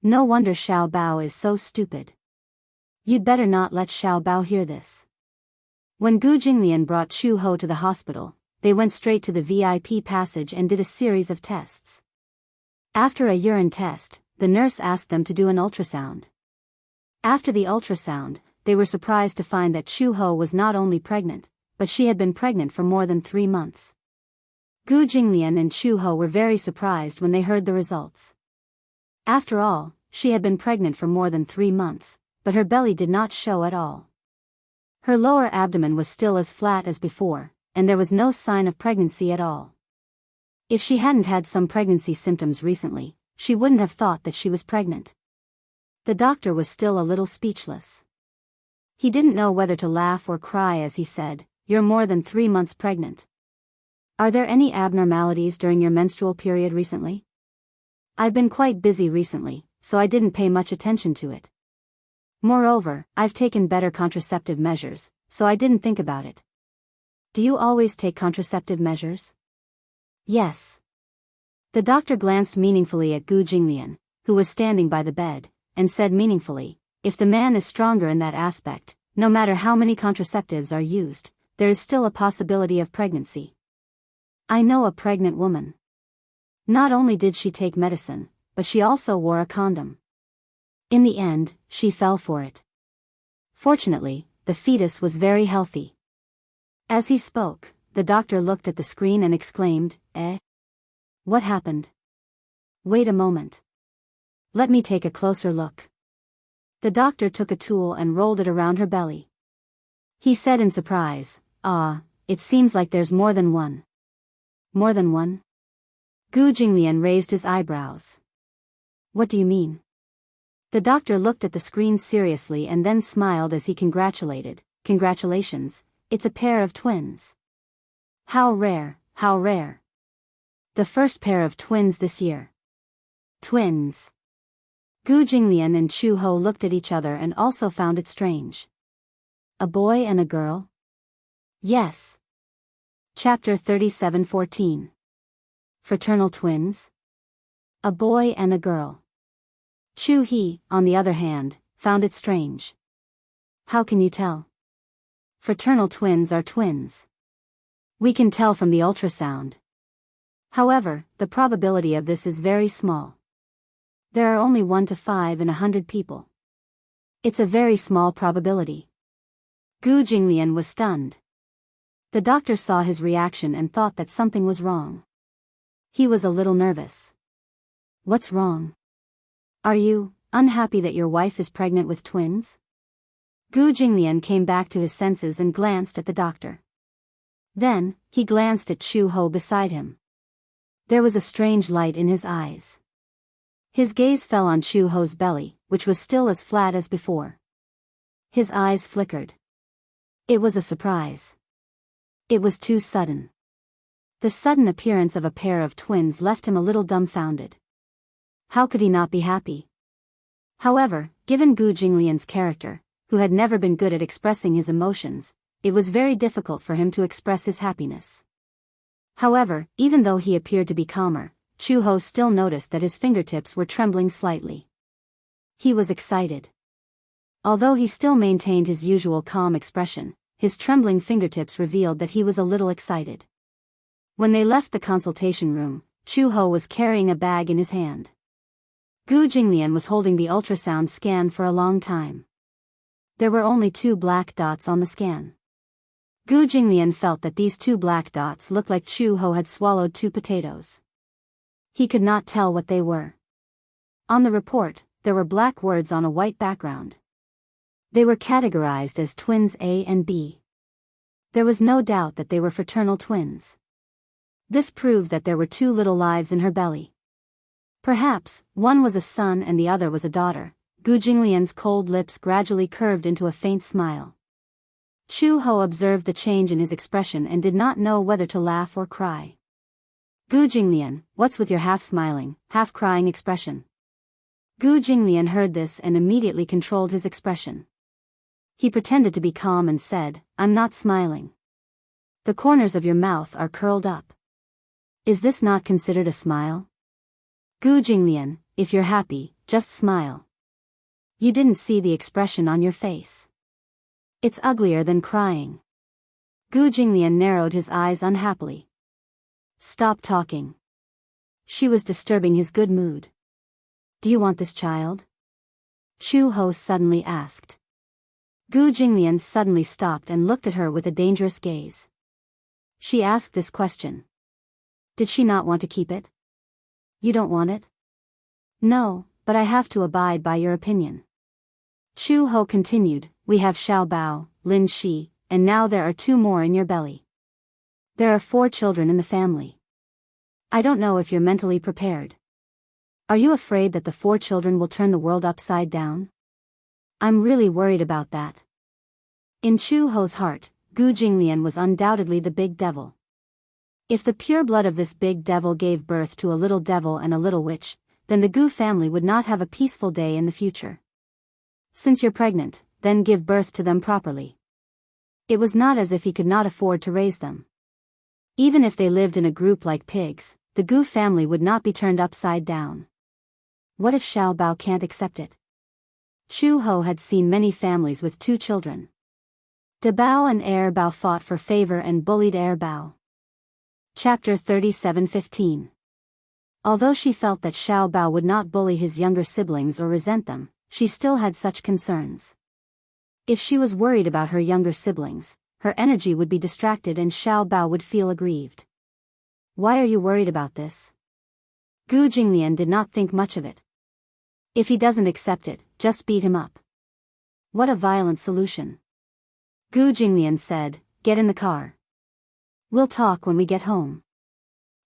No wonder Xiao Bao is so stupid. You'd better not let Xiao Bao hear this. When Gu Jinglian brought Chu Ho to the hospital, they went straight to the VIP passage and did a series of tests. After a urine test, the nurse asked them to do an ultrasound. After the ultrasound, they were surprised to find that Chu Ho was not only pregnant, but she had been pregnant for more than 3 months. Gu Jinglian and Chu Ho were very surprised when they heard the results. After all, she had been pregnant for more than 3 months, but her belly did not show at all. Her lower abdomen was still as flat as before, and there was no sign of pregnancy at all. If she hadn't had some pregnancy symptoms recently, she wouldn't have thought that she was pregnant. The doctor was still a little speechless. He didn't know whether to laugh or cry as he said, "You're more than 3 months pregnant. Are there any abnormalities during your menstrual period recently?" "I've been quite busy recently, so I didn't pay much attention to it. Moreover, I've taken better contraceptive measures, so I didn't think about it." "Do you always take contraceptive measures?" "Yes." The doctor glanced meaningfully at Gu Jinglian, who was standing by the bed, and said meaningfully, "If the man is stronger in that aspect, no matter how many contraceptives are used, there is still a possibility of pregnancy. I know a pregnant woman. Not only did she take medicine, but she also wore a condom. In the end, she fell for it. Fortunately, the fetus was very healthy." As he spoke, the doctor looked at the screen and exclaimed, "Eh? What happened? Wait a moment. Let me take a closer look." The doctor took a tool and rolled it around her belly. He said in surprise, "Ah, it seems like there's more than one." "More than one?" Gu Jinglian raised his eyebrows. "What do you mean?" The doctor looked at the screen seriously and then smiled as he congratulated, "Congratulations, it's a pair of twins. How rare, how rare. The first pair of twins this year." Twins. Gu Jinglian and Chu Ho looked at each other and also found it strange. A boy and a girl? Yes. Chapter 37:14. Fraternal twins? A boy and a girl. Chu He, on the other hand, found it strange. How can you tell? Fraternal twins are twins. We can tell from the ultrasound. However, the probability of this is very small. There are only 1 to 5 in 100 people. It's a very small probability. Gu Jinglian was stunned. The doctor saw his reaction and thought that something was wrong. He was a little nervous. "What's wrong? Are you unhappy that your wife is pregnant with twins?" Gu Jinglian came back to his senses and glanced at the doctor. Then, he glanced at Chu Ho beside him. There was a strange light in his eyes. His gaze fell on Chu Ho's belly, which was still as flat as before. His eyes flickered. It was a surprise. It was too sudden. The sudden appearance of a pair of twins left him a little dumbfounded. How could he not be happy? However, given Gu Jinglian's character, who had never been good at expressing his emotions, it was very difficult for him to express his happiness. However, even though he appeared to be calmer, Chu Ho still noticed that his fingertips were trembling slightly. He was excited. Although he still maintained his usual calm expression, his trembling fingertips revealed that he was a little excited. When they left the consultation room, Chu Ho was carrying a bag in his hand. Gu Jinglian was holding the ultrasound scan for a long time. There were only 2 black dots on the scan. Gu Jinglian felt that these 2 black dots looked like Chu Ho had swallowed 2 potatoes. He could not tell what they were. On the report, there were black words on a white background. They were categorized as twins A and B. There was no doubt that they were fraternal twins. This proved that there were 2 little lives in her belly. Perhaps, one was a son and the other was a daughter. Gu Jinglian's cold lips gradually curved into a faint smile. Chu Ho observed the change in his expression and did not know whether to laugh or cry. "Gu Jinglian, what's with your half-smiling, half-crying expression?" Gu Jinglian heard this and immediately controlled his expression. He pretended to be calm and said, "I'm not smiling. The corners of your mouth are curled up. Is this not considered a smile?" Gu Jinglian, if you're happy, just smile. You didn't see the expression on your face. It's uglier than crying. Gu Jinglian narrowed his eyes unhappily. Stop talking. She was disturbing his good mood. Do you want this child? Chu Ho suddenly asked. Gu Jinglian suddenly stopped and looked at her with a dangerous gaze. She asked this question. Did she not want to keep it? You don't want it? No, but I have to abide by your opinion. Chu Ho continued, we have Xiao Bao, Lin Shi, and now there are 2 more in your belly. There are 4 children in the family. I don't know if you're mentally prepared. Are you afraid that the 4 children will turn the world upside down? I'm really worried about that. In Chu Ho's heart, Gu Jinglian was undoubtedly the big devil. If the pure blood of this big devil gave birth to a little devil and a little witch, then the Gu family would not have a peaceful day in the future. Since you're pregnant, then give birth to them properly. It was not as if he could not afford to raise them. Even if they lived in a group like pigs, the Gu family would not be turned upside down. What if Xiao Bao can't accept it? Chu Ho had seen many families with 2 children. De Bao and Er Bao fought for favor and bullied Er Bao. Chapter 37:15. Although she felt that Xiao Bao would not bully his younger siblings or resent them, she still had such concerns. If she was worried about her younger siblings, her energy would be distracted and Xiao Bao would feel aggrieved. Why are you worried about this? Gu Jinglian did not think much of it. If he doesn't accept it, just beat him up. What a violent solution. Gu Jinglian said, get in the car. We'll talk when we get home.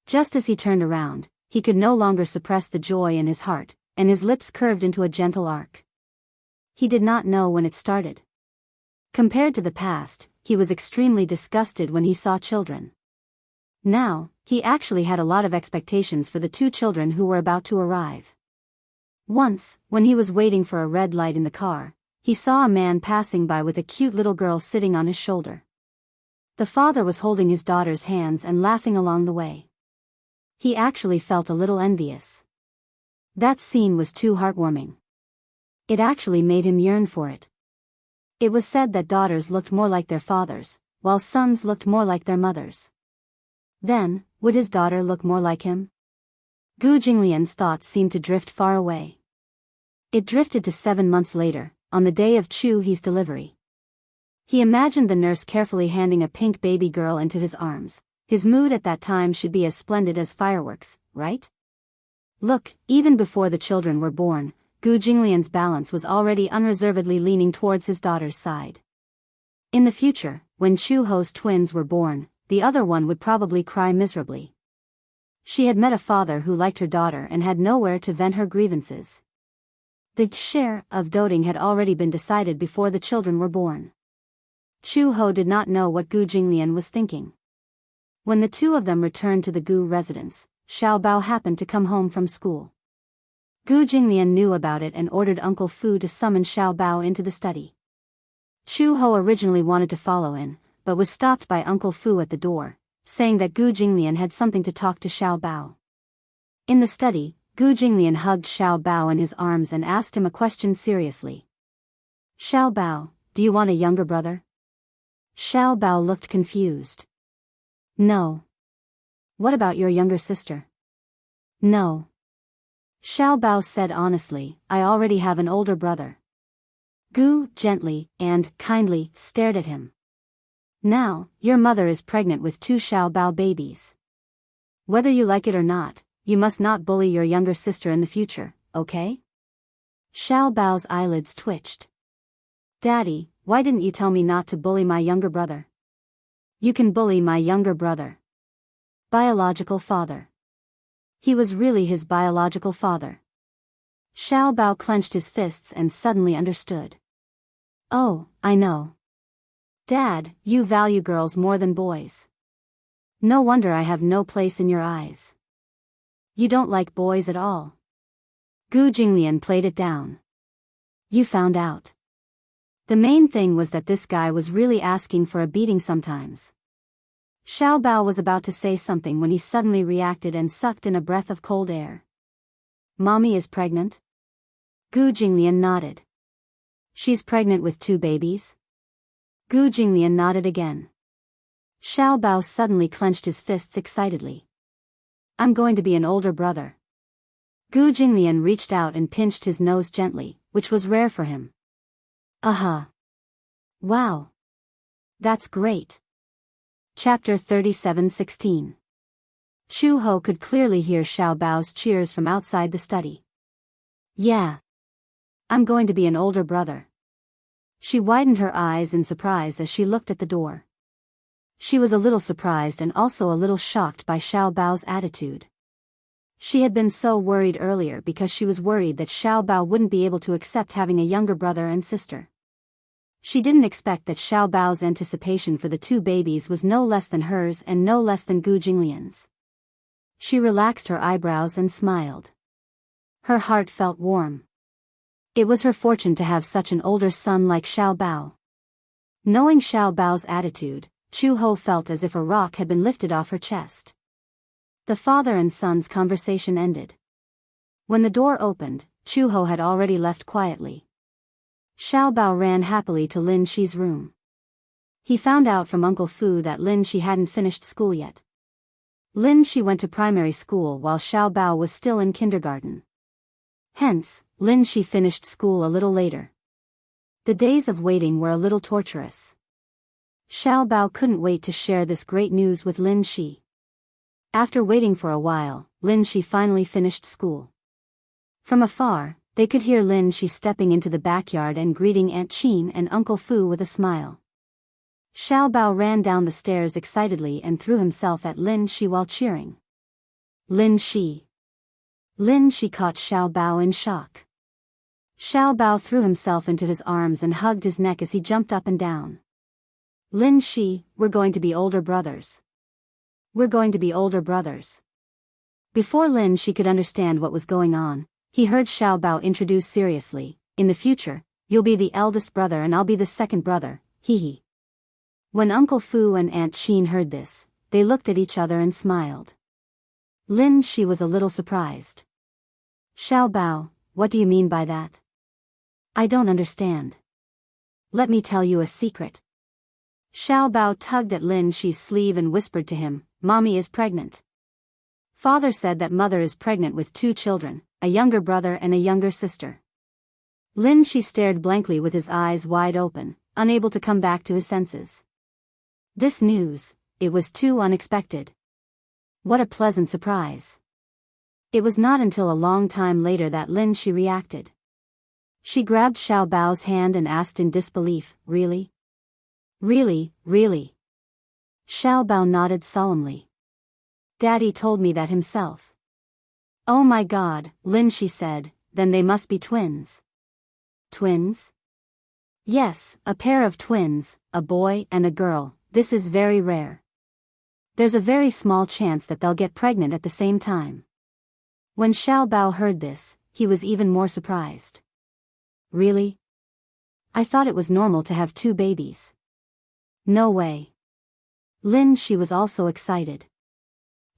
Just as he turned around, he could no longer suppress the joy in his heart, and his lips curved into a gentle arc. He did not know when it started. Compared to the past, he was extremely disgusted when he saw children. Now, he actually had a lot of expectations for the 2 children who were about to arrive. Once, when he was waiting for a red light in the car, he saw a man passing by with a cute little girl sitting on his shoulder. The father was holding his daughter's hands and laughing along the way. He actually felt a little envious. That scene was too heartwarming. It actually made him yearn for it. It was said that daughters looked more like their fathers, while sons looked more like their mothers. Then, would his daughter look more like him? Gu Jinglian's thoughts seemed to drift far away. It drifted to 7 months later, on the day of Chu He's delivery. He imagined the nurse carefully handing a pink baby girl into his arms. His mood at that time should be as splendid as fireworks, right? Look, even before the children were born, Gu Jinglian's balance was already unreservedly leaning towards his daughter's side. In the future, when Chu Ho's twins were born, the other one would probably cry miserably. She had met a father who liked her daughter and had nowhere to vent her grievances. The share of doting had already been decided before the children were born. Chu Ho did not know what Gu Jinglian was thinking. When the 2 of them returned to the Gu residence, Xiao Bao happened to come home from school. Gu Jinglian knew about it and ordered Uncle Fu to summon Xiao Bao into the study. Chu Ho originally wanted to follow in, but was stopped by Uncle Fu at the door, saying that Gu Jinglian had something to talk to Xiao Bao. In the study, Gu Jinglian hugged Xiao Bao in his arms and asked him a question seriously. Xiao Bao, do you want a younger brother? Xiao Bao looked confused. No. What about your younger sister? No. Xiao Bao said honestly, I already have an older brother. Gu, gently, and kindly, stared at him. Now, your mother is pregnant with 2 Xiao Bao babies. Whether you like it or not, you must not bully your younger sister in the future, okay? Xiao Bao's eyelids twitched. Daddy, why didn't you tell me not to bully my younger brother? You can bully my younger brother. Biological father. He was really his biological father. Xiao Bao clenched his fists and suddenly understood. Oh, I know. Dad, you value girls more than boys. No wonder I have no place in your eyes. You don't like boys at all. Gu Jinglian played it down. You found out. The main thing was that this guy was really asking for a beating sometimes. Xiao Bao was about to say something when he suddenly reacted and sucked in a breath of cold air. Mommy is pregnant? Gu Jinglian nodded. She's pregnant with 2 babies? Gu Jinglian nodded again. Xiao Bao suddenly clenched his fists excitedly. I'm going to be an older brother. Gu Jinglian reached out and pinched his nose gently, which was rare for him. Wow. That's great. Chapter 37:16. Chu Ho could clearly hear Xiao Bao's cheers from outside the study. Yeah. I'm going to be an older brother. She widened her eyes in surprise as she looked at the door. She was a little surprised and also a little shocked by Xiao Bao's attitude. She had been so worried earlier because she was worried that Xiao Bao wouldn't be able to accept having a younger brother and sister. She didn't expect that Xiao Bao's anticipation for the 2 babies was no less than hers and no less than Gu Jinglian's. She relaxed her eyebrows and smiled. Her heart felt warm. It was her fortune to have such an older son like Xiao Bao. Knowing Xiao Bao's attitude, Chu Ho felt as if a rock had been lifted off her chest. The father and son's conversation ended. When the door opened, Chu Ho had already left quietly. Xiao Bao ran happily to Lin Shi's room. He found out from Uncle Fu that Lin Shi hadn't finished school yet. Lin Shi went to primary school while Xiao Bao was still in kindergarten. Hence, Lin Shi finished school a little later. The days of waiting were a little torturous. Xiao Bao couldn't wait to share this great news with Lin Shi. After waiting for a while, Lin Shi finally finished school. From afar, they could hear Lin Shi stepping into the backyard and greeting Aunt Qin and Uncle Fu with a smile. Xiao Bao ran down the stairs excitedly and threw himself at Lin Shi while cheering. Lin Shi! Lin Shi caught Xiao Bao in shock. Xiao Bao threw himself into his arms and hugged his neck as he jumped up and down. Lin Shi, we're going to be older brothers. We're going to be older brothers. Before Lin Shi could understand what was going on, he heard Xiao Bao introduce seriously, in the future, you'll be the eldest brother and I'll be the second brother, hee. When Uncle Fu and Aunt Qin heard this, they looked at each other and smiled. Lin Shi was a little surprised. Xiao Bao, what do you mean by that? I don't understand. Let me tell you a secret. Xiao Bao tugged at Lin Shi's sleeve and whispered to him, Mommy is pregnant. Father said that mother is pregnant with 2 children, a younger brother and a younger sister. Lin Shi stared blankly with his eyes wide open, unable to come back to his senses. This news, it was too unexpected. What a pleasant surprise. It was not until a long time later that Lin Shi reacted. She grabbed Xiao Bao's hand and asked in disbelief, Really? Really, really? Xiao Bao nodded solemnly. Daddy told me that himself. Oh my God, Lin Shi said, then they must be twins. Twins? Yes, a pair of twins, a boy and a girl, this is very rare. There's a very small chance that they'll get pregnant at the same time. When Xiao Bao heard this, he was even more surprised. Really? I thought it was normal to have 2 babies. No way. Lin Shi was also excited.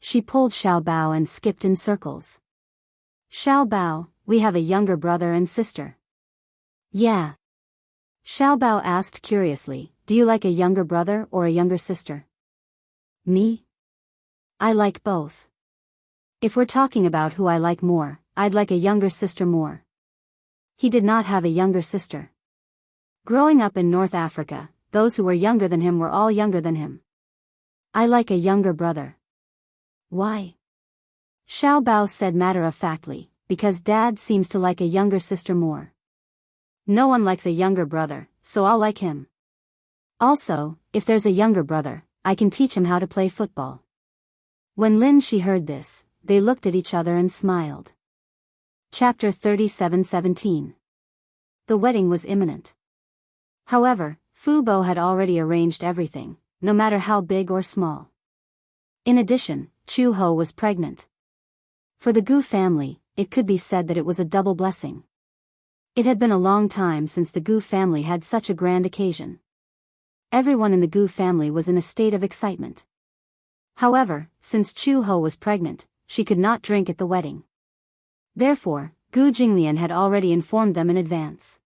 She pulled Xiao Bao and skipped in circles. Xiao Bao, we have a younger brother and sister. Yeah. Xiao Bao asked curiously, do you like a younger brother or a younger sister? Me? I like both. If we're talking about who I like more, I'd like a younger sister more. He did not have a younger sister. Growing up in North Africa, those who were younger than him were all younger than him. I like a younger brother. Why? Xiao Bao said matter-of-factly, because Dad seems to like a younger sister more. No one likes a younger brother, so I'll like him. Also, if there's a younger brother, I can teach him how to play football. When Lin Shi heard this, they looked at each other and smiled. Chapter 37:17. The wedding was imminent. However, Fu Bo had already arranged everything, no matter how big or small. In addition, Chu Ho was pregnant. For the Gu family, it could be said that it was a double blessing. It had been a long time since the Gu family had such a grand occasion. Everyone in the Gu family was in a state of excitement. However, since Chu Ho was pregnant, she could not drink at the wedding. Therefore, Gu Jinglian had already informed them in advance.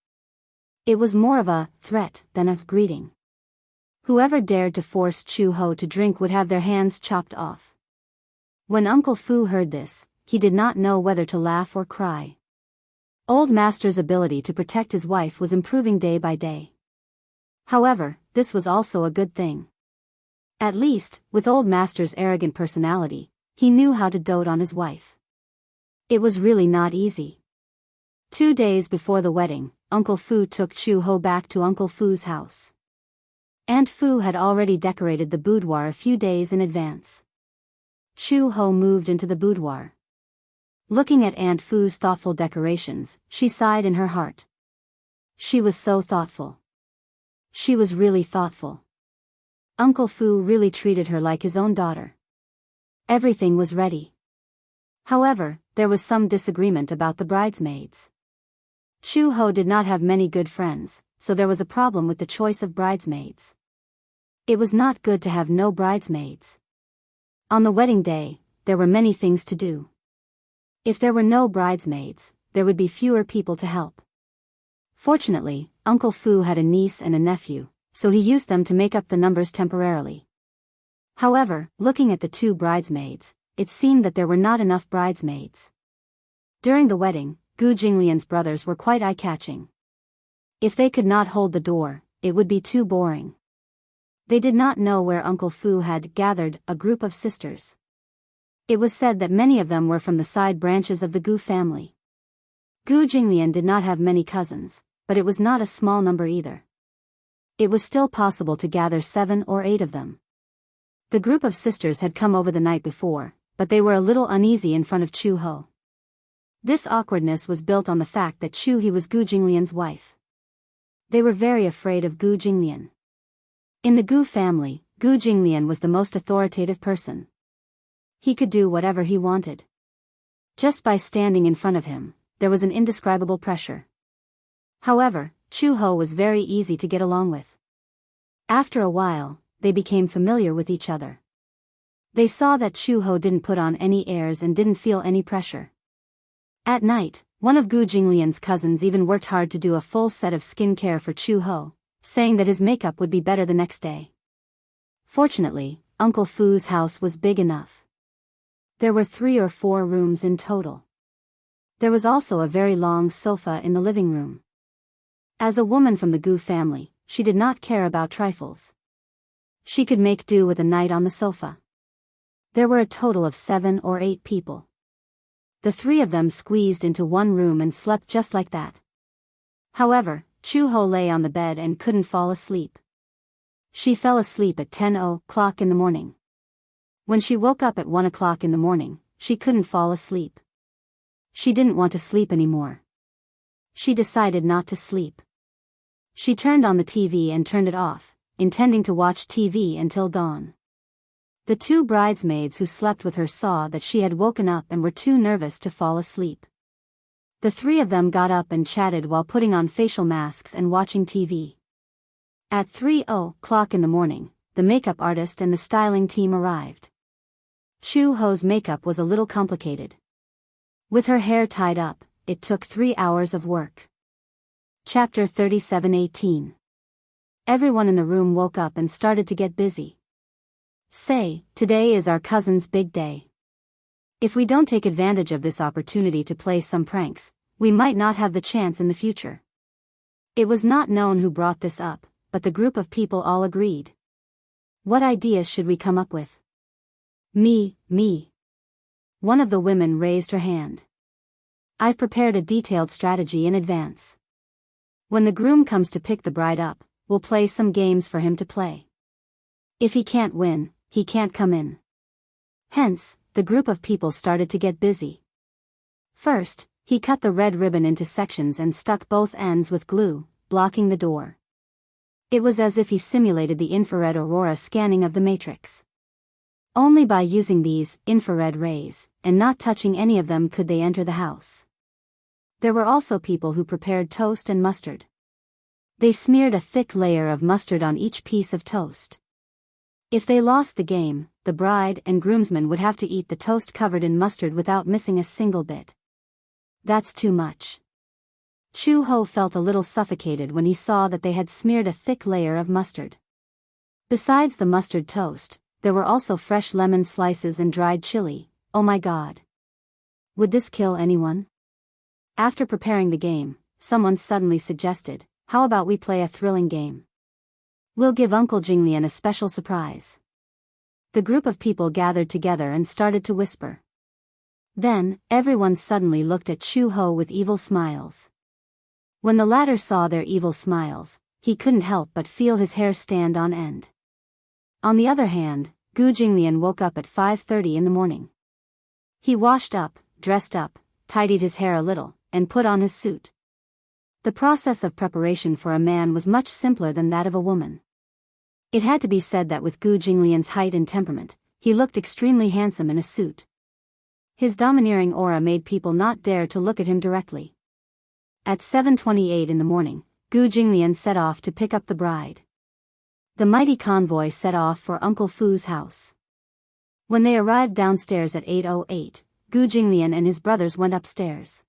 It was more of a threat than a greeting. Whoever dared to force Chu Ho to drink would have their hands chopped off. When Uncle Fu heard this, he did not know whether to laugh or cry. Old Master's ability to protect his wife was improving day by day. However, this was also a good thing. At least, with Old Master's arrogant personality, he knew how to dote on his wife. It was really not easy. 2 days before the wedding, Uncle Fu took Chu Ho back to Uncle Fu's house. Aunt Fu had already decorated the boudoir a few days in advance. Chu Ho moved into the boudoir. Looking at Aunt Fu's thoughtful decorations, she sighed in her heart. She was so thoughtful. She was really thoughtful. Uncle Fu really treated her like his own daughter. Everything was ready. However, there was some disagreement about the bridesmaids. Chu Ho did not have many good friends, so there was a problem with the choice of bridesmaids. It was not good to have no bridesmaids. On the wedding day, there were many things to do. If there were no bridesmaids, there would be fewer people to help. Fortunately, Uncle Fu had a niece and a nephew, so he used them to make up the numbers temporarily. However, looking at the 2 bridesmaids, it seemed that there were not enough bridesmaids. During the wedding, Gu Jinglian's brothers were quite eye-catching. If they could not hold the door, it would be too boring. They did not know where Uncle Fu had gathered a group of sisters. It was said that many of them were from the side branches of the Gu family. Gu Jinglian did not have many cousins, but it was not a small number either. It was still possible to gather 7 or 8 of them. The group of sisters had come over the night before, but they were a little uneasy in front of Chu Ho. This awkwardness was built on the fact that Chu He was Gu Jinglian's wife. They were very afraid of Gu Jinglian. In the Gu family, Gu Jinglian was the most authoritative person. He could do whatever he wanted. Just by standing in front of him, there was an indescribable pressure. However, Chu Ho was very easy to get along with. After a while, they became familiar with each other. They saw that Chu Ho didn't put on any airs and didn't feel any pressure. At night, one of Gu Jinglian's cousins even worked hard to do a full set of skincare for Chu Ho, saying that his makeup would be better the next day. Fortunately, Uncle Fu's house was big enough. There were 3 or 4 rooms in total. There was also a very long sofa in the living room. As a woman from the Gu family, she did not care about trifles. She could make do with a night on the sofa. There were a total of 7 or 8 people. The 3 of them squeezed into one room and slept just like that. However, Chu Ho lay on the bed and couldn't fall asleep. She fell asleep at 10 o'clock in the morning. When she woke up at 1 o'clock in the morning, she couldn't fall asleep. She didn't want to sleep anymore. She decided not to sleep. She turned on the TV and turned it off, intending to watch TV until dawn. The 2 bridesmaids who slept with her saw that she had woken up and were too nervous to fall asleep. The 3 of them got up and chatted while putting on facial masks and watching TV. At 3 o'clock in the morning, the makeup artist and the styling team arrived. Chu Ho's makeup was a little complicated. With her hair tied up, it took 3 hours of work. Chapter 37:18. Everyone in the room woke up and started to get busy. Say, today is our cousin's big day. If we don't take advantage of this opportunity to play some pranks, we might not have the chance in the future. It was not known who brought this up, but the group of people all agreed. What ideas should we come up with? Me. One of the women raised her hand. I've prepared a detailed strategy in advance. When the groom comes to pick the bride up, we'll play some games for him to play. If he can't win, he can't come in. Hence, the group of people started to get busy. First, he cut the red ribbon into sections and stuck both ends with glue, blocking the door. It was as if he simulated the infrared aurora scanning of the matrix. Only by using these infrared rays, and not touching any of them, could they enter the house. There were also people who prepared toast and mustard. They smeared a thick layer of mustard on each piece of toast. If they lost the game, the bride and groomsmen would have to eat the toast covered in mustard without missing a single bit. That's too much. Chu Ho felt a little suffocated when he saw that they had smeared a thick layer of mustard. Besides the mustard toast, there were also fresh lemon slices and dried chili. Oh my God. Would this kill anyone? After preparing the game, someone suddenly suggested, how about we play a thrilling game? We'll give Uncle Jinglian a special surprise. The group of people gathered together and started to whisper. Then, everyone suddenly looked at Chu Ho with evil smiles. When the latter saw their evil smiles, he couldn't help but feel his hair stand on end. On the other hand, Gu Jinglian woke up at 5:30 in the morning. He washed up, dressed up, tidied his hair a little, and put on his suit. The process of preparation for a man was much simpler than that of a woman. It had to be said that with Gu Jinglian's height and temperament, he looked extremely handsome in a suit. His domineering aura made people not dare to look at him directly. At 7:28 in the morning, Gu Jinglian set off to pick up the bride. The mighty convoy set off for Uncle Fu's house. When they arrived downstairs at 8:08, Gu Jinglian and his brothers went upstairs.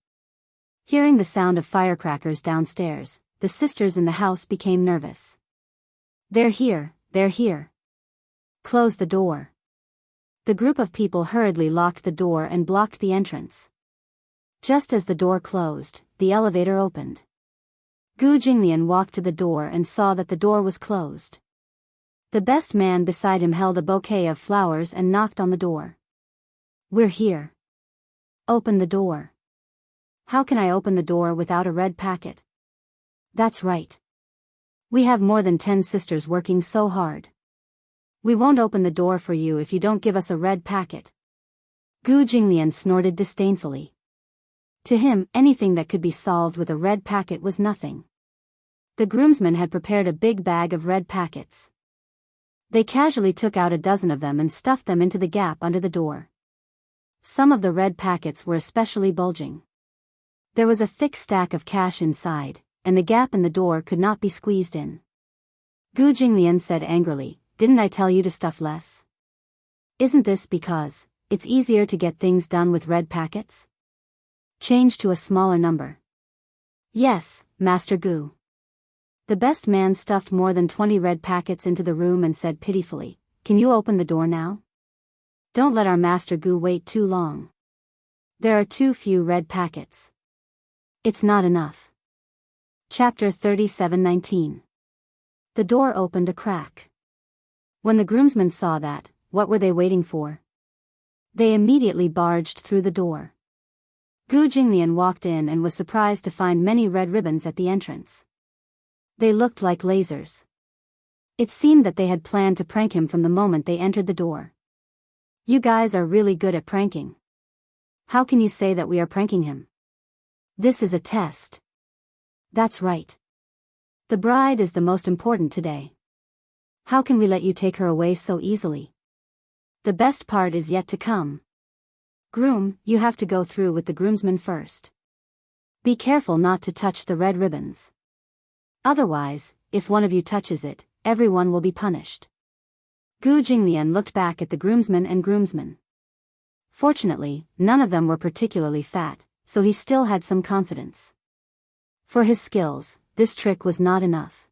Hearing the sound of firecrackers downstairs, the sisters in the house became nervous. They're here, they're here. Close the door. The group of people hurriedly locked the door and blocked the entrance. Just as the door closed, the elevator opened. Gu Jinglian walked to the door and saw that the door was closed. The best man beside him held a bouquet of flowers and knocked on the door. We're here. Open the door. How can I open the door without a red packet? That's right. We have more than 10 sisters working so hard. We won't open the door for you if you don't give us a red packet. Gu Jinglian snorted disdainfully. To him, anything that could be solved with a red packet was nothing. The groomsmen had prepared a big bag of red packets. They casually took out a dozen of them and stuffed them into the gap under the door. Some of the red packets were especially bulging. There was a thick stack of cash inside, and the gap in the door could not be squeezed in. Gu Jinglian said angrily, "Didn't I tell you to stuff less? Isn't this because it's easier to get things done with red packets? Change to a smaller number." "Yes, Master Gu." The best man stuffed more than 20 red packets into the room and said pitifully, "Can you open the door now? Don't let our Master Gu wait too long. There are too few red packets. It's not enough." Chapter 37:19. The door opened a crack. When the groomsmen saw that, what were they waiting for? They immediately barged through the door. Gu Jinglian walked in and was surprised to find many red ribbons at the entrance. They looked like lasers. It seemed that they had planned to prank him from the moment they entered the door. "You guys are really good at pranking. How can you say that we are pranking him? This is a test." "That's right. The bride is the most important today. How can we let you take her away so easily? The best part is yet to come. Groom, you have to go through with the groomsmen first. Be careful not to touch the red ribbons. Otherwise, if one of you touches it, everyone will be punished." Gu Jinglian looked back at the groomsmen and groomsmen. Fortunately, none of them were particularly fat, so he still had some confidence. For his skills, this trick was not enough.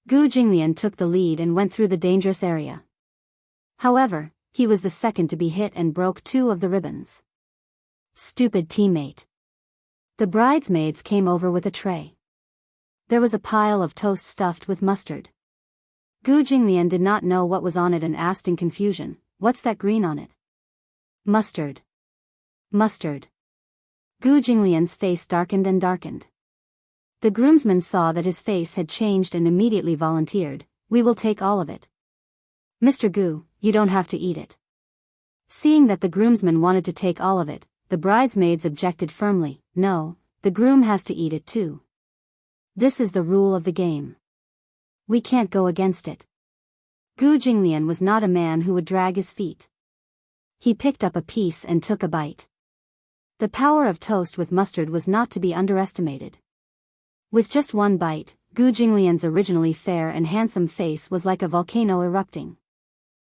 Gu Jinglian took the lead and went through the dangerous area. However, he was the second to be hit and broke 2 of the ribbons. Stupid teammate. The bridesmaids came over with a tray. There was a pile of toast stuffed with mustard. Gu Jinglian did not know what was on it and asked in confusion, "What's that green on it?" "Mustard. Mustard." Gu Jinglian's face darkened and darkened. The groomsman saw that his face had changed and immediately volunteered, "We will take all of it." "Mr. Gu, you don't have to eat it." Seeing that the groomsman wanted to take all of it, the bridesmaids objected firmly, "No, the groom has to eat it too. This is the rule of the game. We can't go against it." Gu Jinglian was not a man who would drag his feet. He picked up a piece and took a bite. The power of toast with mustard was not to be underestimated. With just one bite, Gu Jinglian's originally fair and handsome face was like a volcano erupting.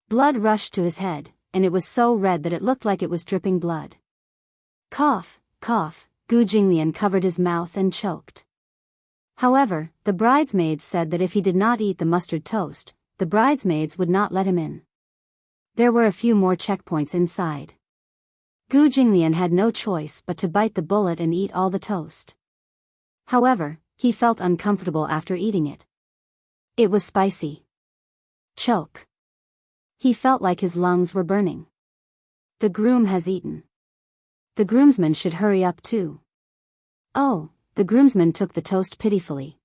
Blood rushed to his head, and it was so red that it looked like it was dripping blood. "Cough, cough, Gu Jinglian covered his mouth and choked. However, the bridesmaids said that if he did not eat the mustard toast, the bridesmaids would not let him in. There were a few more checkpoints inside. Gu Jinglian had no choice but to bite the bullet and eat all the toast. However, he felt uncomfortable after eating it. It was spicy. Choke. He felt like his lungs were burning. The groom has eaten. The groomsman should hurry up too. Oh, the groomsmen took the toast pitifully.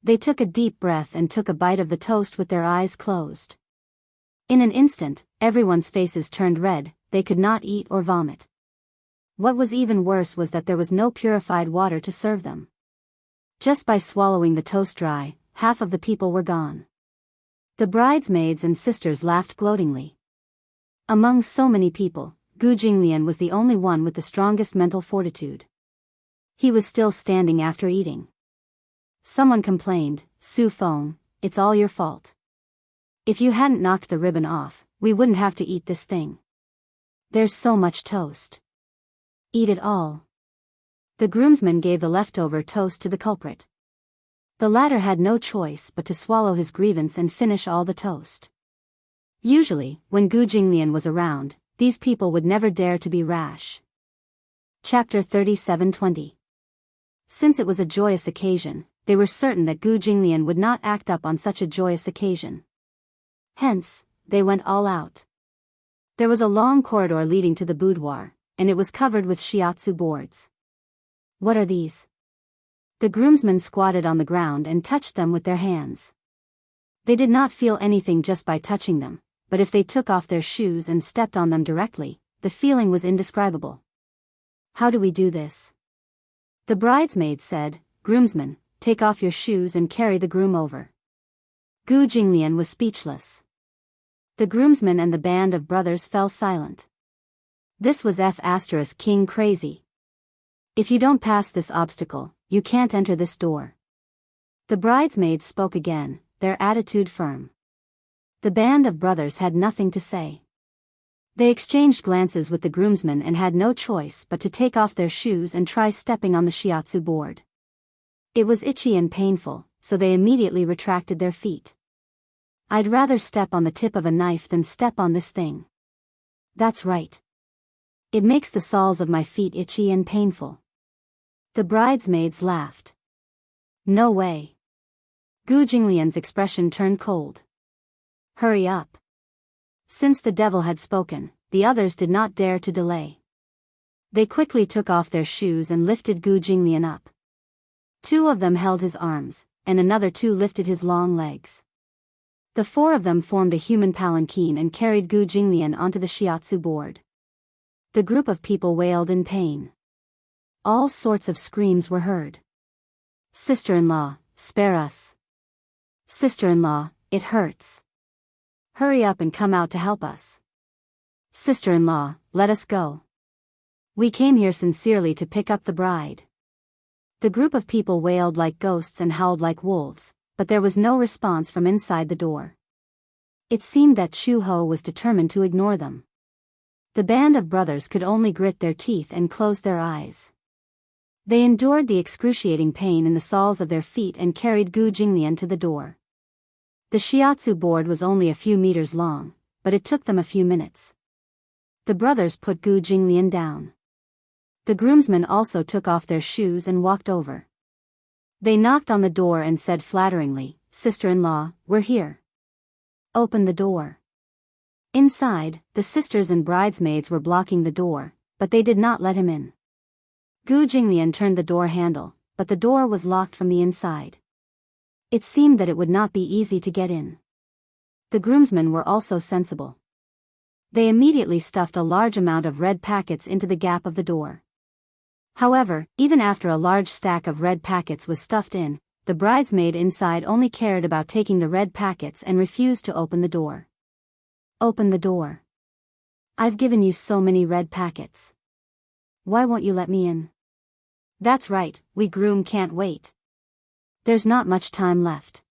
They took a deep breath and took a bite of the toast with their eyes closed. In an instant, everyone's faces turned red, they could not eat or vomit. What was even worse was that there was no purified water to serve them. Just by swallowing the toast dry, half of the people were gone. The bridesmaids and sisters laughed gloatingly. Among so many people, Gu Jinglian was the only one with the strongest mental fortitude. He was still standing after eating. Someone complained, "Su Feng, it's all your fault. If you hadn't knocked the ribbon off, we wouldn't have to eat this thing. There's so much toast. Eat it all." The groomsman gave the leftover toast to the culprit. The latter had no choice but to swallow his grievance and finish all the toast. Usually, when Gu Jinglian was around, these people would never dare to be rash. Chapter 37:20. Since it was a joyous occasion, they were certain that Gu Jinglian would not act up on such a joyous occasion. Hence, they went all out. There was a long corridor leading to the boudoir, and it was covered with shiatsu boards. What are these? The groomsmen squatted on the ground and touched them with their hands. They did not feel anything just by touching them, but if they took off their shoes and stepped on them directly, the feeling was indescribable. How do we do this? The bridesmaid said, "Groomsmen, take off your shoes and carry the groom over." Gu Jinglian was speechless. The groomsmen and the band of brothers fell silent. This was King crazy. If you don't pass this obstacle, you can't enter this door. The bridesmaids spoke again, their attitude firm. The band of brothers had nothing to say. They exchanged glances with the groomsmen and had no choice but to take off their shoes and try stepping on the shiatsu board. It was itchy and painful, so they immediately retracted their feet. "I'd rather step on the tip of a knife than step on this thing. That's right. It makes the soles of my feet itchy and painful." The bridesmaids laughed. "No way." Gu Jinglian's expression turned cold. "Hurry up." Since the devil had spoken, the others did not dare to delay. They quickly took off their shoes and lifted Gu Jinglian up. Two of them held his arms, and another two lifted his long legs. The four of them formed a human palanquin and carried Gu Jinglian onto the shiatsu board. The group of people wailed in pain. All sorts of screams were heard. "Sister-in-law, spare us. Sister-in-law, it hurts. Hurry up and come out to help us. Sister-in-law, let us go. We came here sincerely to pick up the bride." The group of people wailed like ghosts and howled like wolves, but there was no response from inside the door. It seemed that Chu Ho was determined to ignore them. The band of brothers could only grit their teeth and close their eyes. They endured the excruciating pain in the soles of their feet and carried Gu Jinglian to the door. The shiatsu board was only a few meters long, but it took them a few minutes. The brothers put Gu Jinglian down. The groomsmen also took off their shoes and walked over. They knocked on the door and said flatteringly, "Sister-in-law, we're here. Open the door." Inside, the sisters and bridesmaids were blocking the door, but they did not let him in. Gu Jinglian turned the door handle, but the door was locked from the inside. It seemed that it would not be easy to get in. The groomsmen were also sensible. They immediately stuffed a large amount of red packets into the gap of the door. However, even after a large stack of red packets was stuffed in, the bridesmaid inside only cared about taking the red packets and refused to open the door. "Open the door. I've given you so many red packets. Why won't you let me in?" "That's right, we groom can't wait. There's not much time left.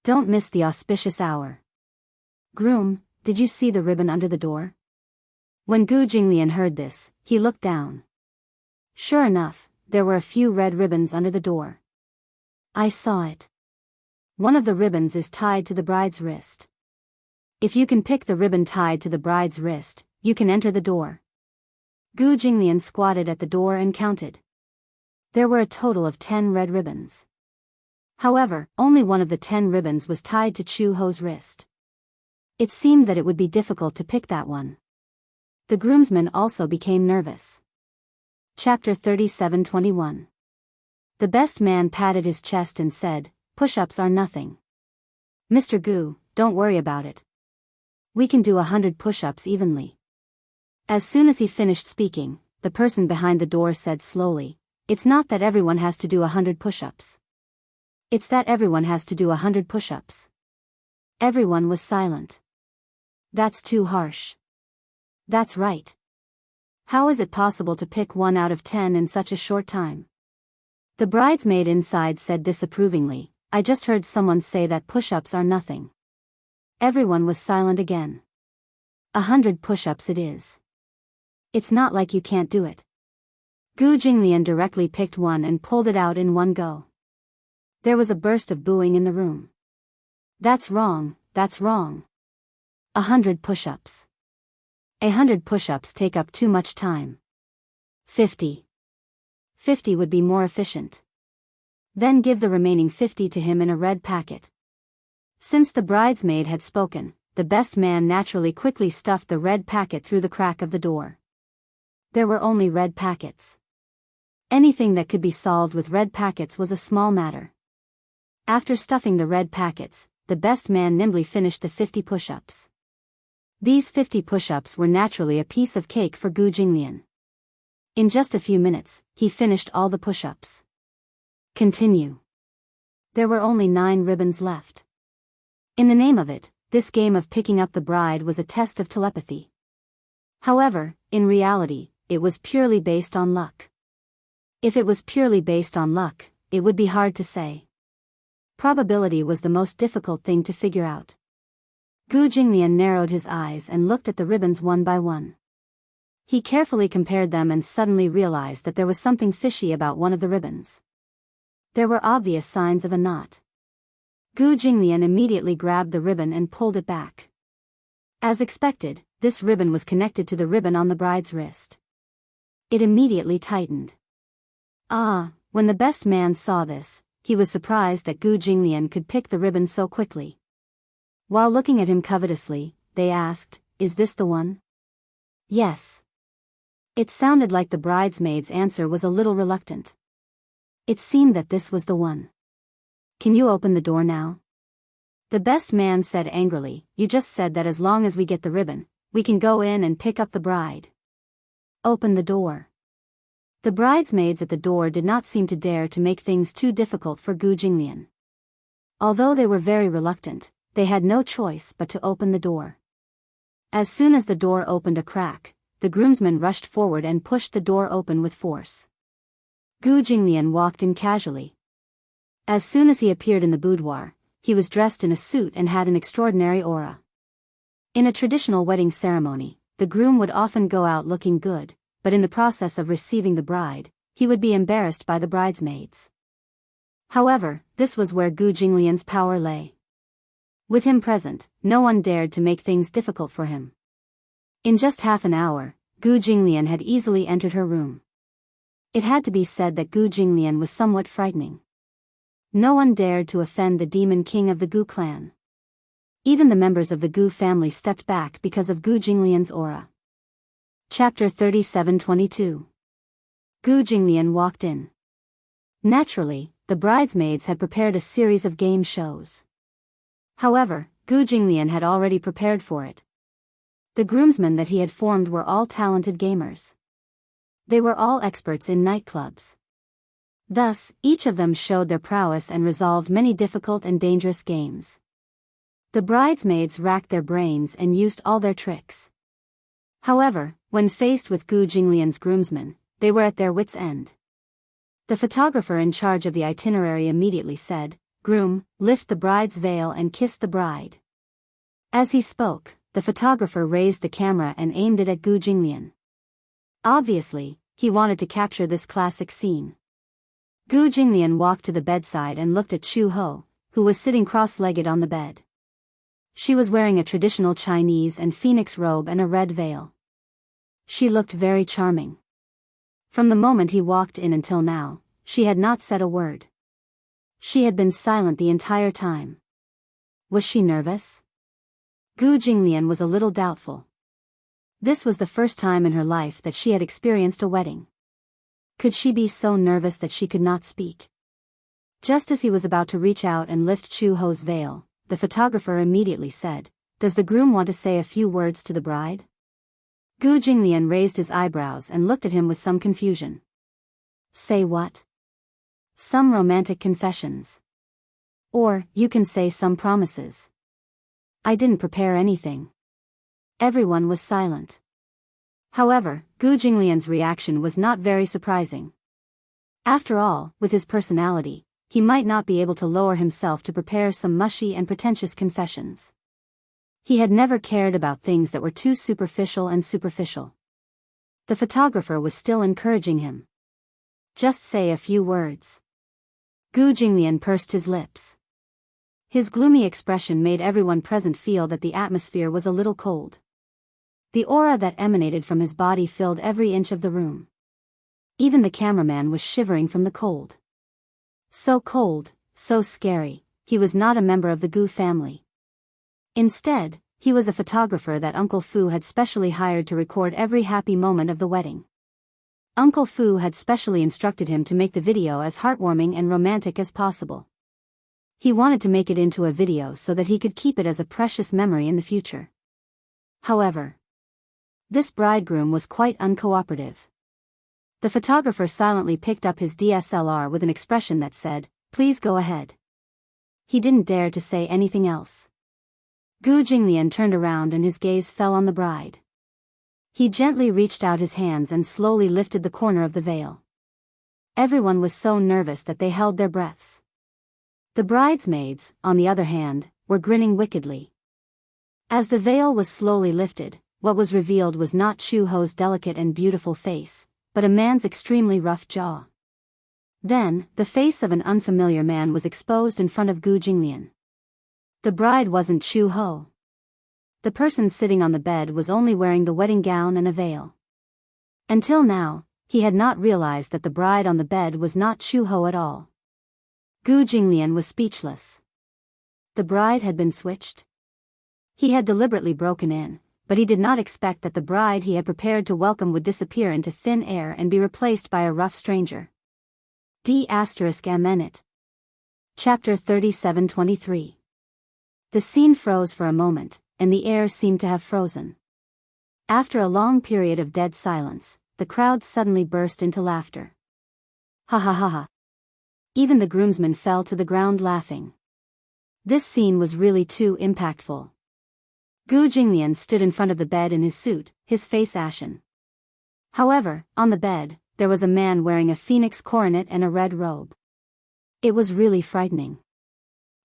Don't miss the auspicious hour. Groom, did you see the ribbon under the door?" When Gu Jinglian heard this, he looked down. Sure enough, there were a few red ribbons under the door. I saw it. One of the ribbons is tied to the bride's wrist. If you can pick the ribbon tied to the bride's wrist, you can enter the door. Gu Jinglian squatted at the door and counted. There were a total of 10 red ribbons. However, only one of the 10 ribbons was tied to Chu Ho's wrist. It seemed that it would be difficult to pick that one. The groomsmen also became nervous. Chapter 37:21. The best man patted his chest and said, "Push-ups are nothing. Mr. Gu, don't worry about it. We can do 100 push-ups evenly." As soon as he finished speaking, the person behind the door said slowly, "It's not that everyone has to do 100 push-ups. It's that everyone has to do 100 push-ups." Everyone was silent. That's too harsh. That's right. How is it possible to pick 1 out of 10 in such a short time? The bridesmaid inside said disapprovingly, "I just heard someone say that push-ups are nothing." Everyone was silent again. 100 push-ups it is. It's not like you can't do it. Gu Jinglian directly picked one and pulled it out in one go. There was a burst of booing in the room. That's wrong, that's wrong. 100 push-ups. 100 push-ups take up too much time. 50. 50 would be more efficient. Then give the remaining 50 to him in a red packet. Since the bridesmaid had spoken, the best man naturally quickly stuffed the red packet through the crack of the door. There were only red packets. Anything that could be solved with red packets was a small matter. After stuffing the red packets, the best man nimbly finished the 50 push-ups. These 50 push-ups were naturally a piece of cake for Gu Jinglian. In just a few minutes, he finished all the push-ups. Continue. There were only 9 ribbons left. In the name of it, this game of picking up the bride was a test of telepathy. However, in reality, it was purely based on luck. If it was purely based on luck, it would be hard to say. Probability was the most difficult thing to figure out. Gu Jinglian narrowed his eyes and looked at the ribbons one by one. He carefully compared them and suddenly realized that there was something fishy about one of the ribbons. There were obvious signs of a knot. Gu Jinglian immediately grabbed the ribbon and pulled it back. As expected, this ribbon was connected to the ribbon on the bride's wrist. It immediately tightened. When the best man saw this, he was surprised that Gu Jinglian could pick the ribbon so quickly. While looking at him covetously, they asked, "Is this the one?" "Yes." It sounded like the bridesmaid's answer was a little reluctant. It seemed that this was the one. "Can you open the door now?" The best man said angrily, "You just said that as long as we get the ribbon, we can go in and pick up the bride. Open the door." The bridesmaids at the door did not seem to dare to make things too difficult for Gu Jinglian. Although they were very reluctant, they had no choice but to open the door. As soon as the door opened a crack, the groomsmen rushed forward and pushed the door open with force. Gu Jinglian walked in casually. As soon as he appeared in the boudoir, he was dressed in a suit and had an extraordinary aura. In a traditional wedding ceremony, the groom would often go out looking good, but in the process of receiving the bride, he would be embarrassed by the bridesmaids. However, this was where Gu Jinglian's power lay. With him present, no one dared to make things difficult for him. In just half an hour, Gu Jinglian had easily entered her room. It had to be said that Gu Jinglian was somewhat frightening. No one dared to offend the demon king of the Gu clan. Even the members of the Gu family stepped back because of Gu Jinglian's aura. Chapter 37:22. Gu Jinglian walked in. Naturally, the bridesmaids had prepared a series of game shows. However, Gu Jinglian had already prepared for it. The groomsmen that he had formed were all talented gamers. They were all experts in nightclubs. Thus, each of them showed their prowess and resolved many difficult and dangerous games. The bridesmaids racked their brains and used all their tricks. However, when faced with Gu Jinglian's groomsmen, they were at their wits' end. The photographer in charge of the itinerary immediately said, "Groom, lift the bride's veil and kiss the bride." As he spoke, the photographer raised the camera and aimed it at Gu Jinglian. Obviously, he wanted to capture this classic scene. Gu Jinglian walked to the bedside and looked at Chu Ho, who was sitting cross-legged on the bed. She was wearing a traditional Chinese and phoenix robe and a red veil. She looked very charming. From the moment he walked in until now, she had not said a word. She had been silent the entire time. Was she nervous? Gu Jinglian was a little doubtful. This was the first time in her life that she had experienced a wedding. Could she be so nervous that she could not speak? Just as he was about to reach out and lift Chu Ho's veil, the photographer immediately said, "Does the groom want to say a few words to the bride?" Gu Jinglian raised his eyebrows and looked at him with some confusion. Say what? Some romantic confessions. Or, you can say some promises. I didn't prepare anything. Everyone was silent. However, Gu Jinglian's reaction was not very surprising. After all, with his personality, he might not be able to lower himself to prepare some mushy and pretentious confessions. He had never cared about things that were too superficial and superficial. The photographer was still encouraging him. Just say a few words. Gu Jinglian pursed his lips. His gloomy expression made everyone present feel that the atmosphere was a little cold. The aura that emanated from his body filled every inch of the room. Even the cameraman was shivering from the cold. So cold, so scary, he was not a member of the Gu family. Instead, he was a photographer that Uncle Fu had specially hired to record every happy moment of the wedding. Uncle Fu had specially instructed him to make the video as heartwarming and romantic as possible. He wanted to make it into a video so that he could keep it as a precious memory in the future. However, this bridegroom was quite uncooperative. The photographer silently picked up his DSLR with an expression that said, "Please go ahead." He didn't dare to say anything else. Gu Jinglian turned around and his gaze fell on the bride. He gently reached out his hands and slowly lifted the corner of the veil. Everyone was so nervous that they held their breaths. The bridesmaids, on the other hand, were grinning wickedly. As the veil was slowly lifted, what was revealed was not Chu Ho's delicate and beautiful face, but a man's extremely rough jaw. Then, the face of an unfamiliar man was exposed in front of Gu Jinglian. The bride wasn't Chu Ho. The person sitting on the bed was only wearing the wedding gown and a veil. Until now, he had not realized that the bride on the bed was not Chu Ho at all. Gu Jinglian was speechless. The bride had been switched. He had deliberately broken in, but he did not expect that the bride he had prepared to welcome would disappear into thin air and be replaced by a rough stranger. D****. Chapter 37:23. The scene froze for a moment, and the air seemed to have frozen. After a long period of dead silence, the crowd suddenly burst into laughter. Ha ha ha ha. Even the groomsmen fell to the ground laughing. This scene was really too impactful. Gu Jinglian stood in front of the bed in his suit, his face ashen. However, on the bed, there was a man wearing a phoenix coronet and a red robe. It was really frightening.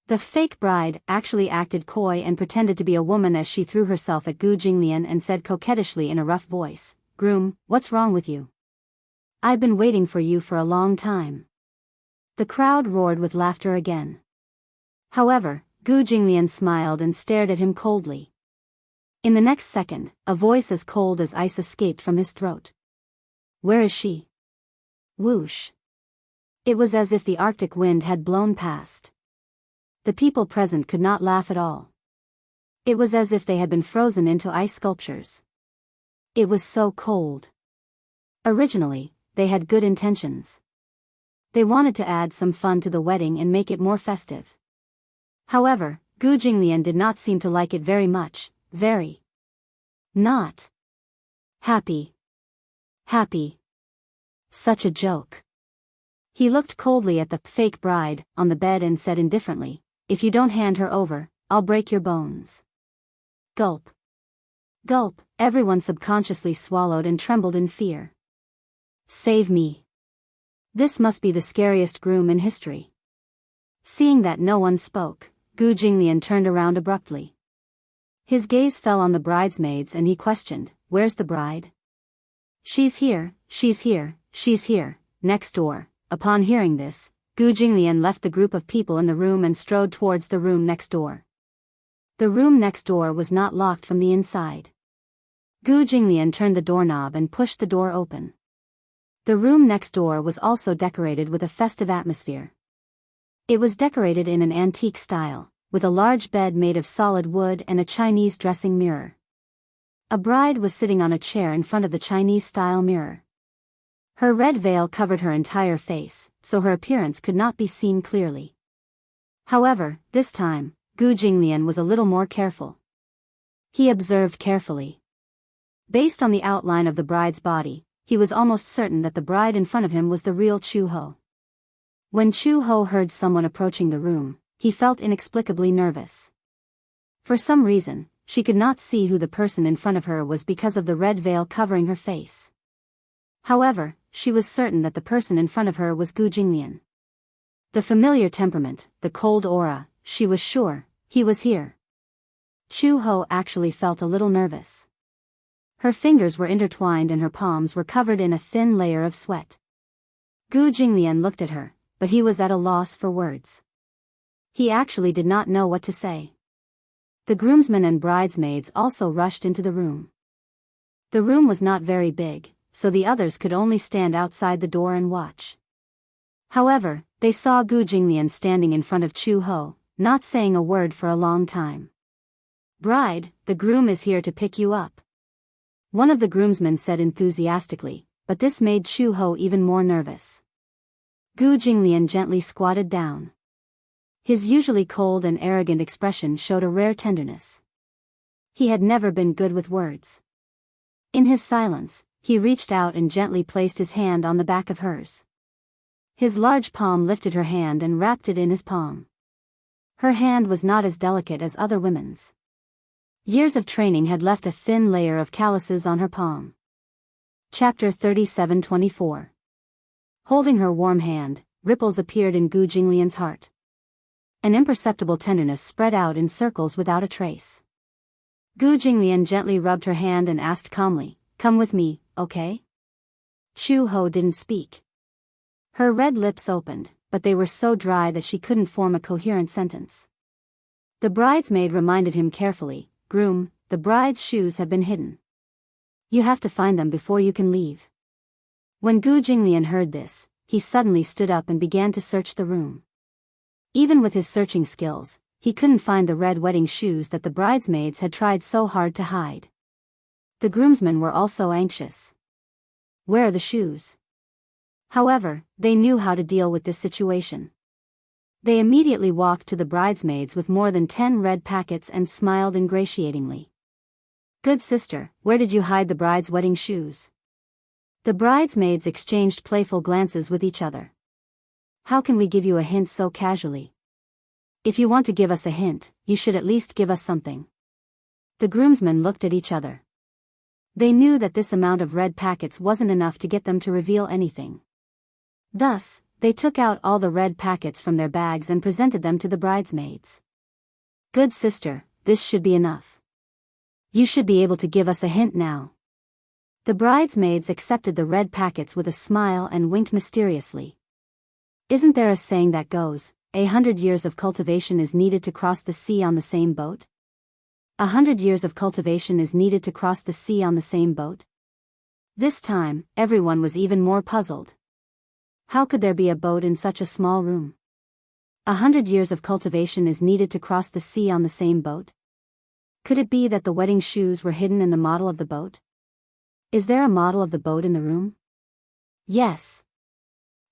The fake bride actually acted coy and pretended to be a woman as she threw herself at Gu Jinglian and said coquettishly in a rough voice, "Groom, what's wrong with you? I've been waiting for you for a long time." The crowd roared with laughter again. However, Gu Jinglian smiled and stared at him coldly. In the next second, a voice as cold as ice escaped from his throat. "Where is she?" Whoosh. It was as if the Arctic wind had blown past. The people present could not laugh at all. It was as if they had been frozen into ice sculptures. It was so cold. Originally, they had good intentions. They wanted to add some fun to the wedding and make it more festive. However, Gu Jinglian did not seem to like it very much, very not happy. Such a joke. He looked coldly at the fake bride on the bed and said indifferently, "If you don't hand her over, I'll break your bones." Gulp. Gulp, everyone subconsciously swallowed and trembled in fear. Save me. This must be the scariest groom in history. Seeing that no one spoke, Gu Jinglian turned around abruptly. His gaze fell on the bridesmaids and he questioned, "Where's the bride?" She's here, she's here, she's here, next door." Upon hearing this, Gu Jinglian left the group of people in the room and strode towards the room next door. The room next door was not locked from the inside. Gu Jinglian turned the doorknob and pushed the door open. The room next door was also decorated with a festive atmosphere. It was decorated in an antique style, with a large bed made of solid wood and a Chinese dressing mirror. A bride was sitting on a chair in front of the Chinese-style mirror. Her red veil covered her entire face, so her appearance could not be seen clearly. However, this time, Gu Jinglian was a little more careful. He observed carefully. Based on the outline of the bride's body, he was almost certain that the bride in front of him was the real Chu Ho. When Chu Ho heard someone approaching the room, he felt inexplicably nervous. For some reason, she could not see who the person in front of her was because of the red veil covering her face. However, she was certain that the person in front of her was Gu Jinglian. The familiar temperament, the cold aura, she was sure, he was here. Chu Ho actually felt a little nervous. Her fingers were intertwined and her palms were covered in a thin layer of sweat. Gu Jinglian looked at her, but he was at a loss for words. He actually did not know what to say. The groomsmen and bridesmaids also rushed into the room. The room was not very big, so the others could only stand outside the door and watch. However, they saw Gu Jinglian standing in front of Chu Ho, not saying a word for a long time. "Bride, the groom is here to pick you up," one of the groomsmen said enthusiastically, but this made Chu Ho even more nervous. Gu Jinglian gently squatted down. His usually cold and arrogant expression showed a rare tenderness. He had never been good with words. In his silence, he reached out and gently placed his hand on the back of hers. His large palm lifted her hand and wrapped it in his palm. Her hand was not as delicate as other women's. Years of training had left a thin layer of calluses on her palm. Chapter 37:24. Holding her warm hand, ripples appeared in Gu Jinglian's heart. An imperceptible tenderness spread out in circles without a trace. Gu Jinglian gently rubbed her hand and asked calmly, "Come with me, okay?" Chu Ho didn't speak. Her red lips opened, but they were so dry that she couldn't form a coherent sentence. The bridesmaid reminded him carefully, "Groom, the bride's shoes have been hidden. You have to find them before you can leave." When Gu Jinglian heard this, he suddenly stood up and began to search the room. Even with his searching skills, he couldn't find the red wedding shoes that the bridesmaids had tried so hard to hide. The groomsmen were also anxious. Where are the shoes? However, they knew how to deal with this situation. They immediately walked to the bridesmaids with more than 10 red packets and smiled ingratiatingly. "Good sister, where did you hide the bride's wedding shoes?" The bridesmaids exchanged playful glances with each other. "How can we give you a hint so casually? If you want to give us a hint, you should at least give us something." The groomsmen looked at each other. They knew that this amount of red packets wasn't enough to get them to reveal anything. Thus, they took out all the red packets from their bags and presented them to the bridesmaids. "Good sister, this should be enough. You should be able to give us a hint now." The bridesmaids accepted the red packets with a smile and winked mysteriously. Isn't there a saying that goes, 100 years of cultivation is needed to cross the sea on the same boat? 100 years of cultivation is needed to cross the sea on the same boat? This time, everyone was even more puzzled. How could there be a boat in such a small room? 100 years of cultivation is needed to cross the sea on the same boat? Could it be that the wedding shoes were hidden in the model of the boat? Is there a model of the boat in the room? Yes.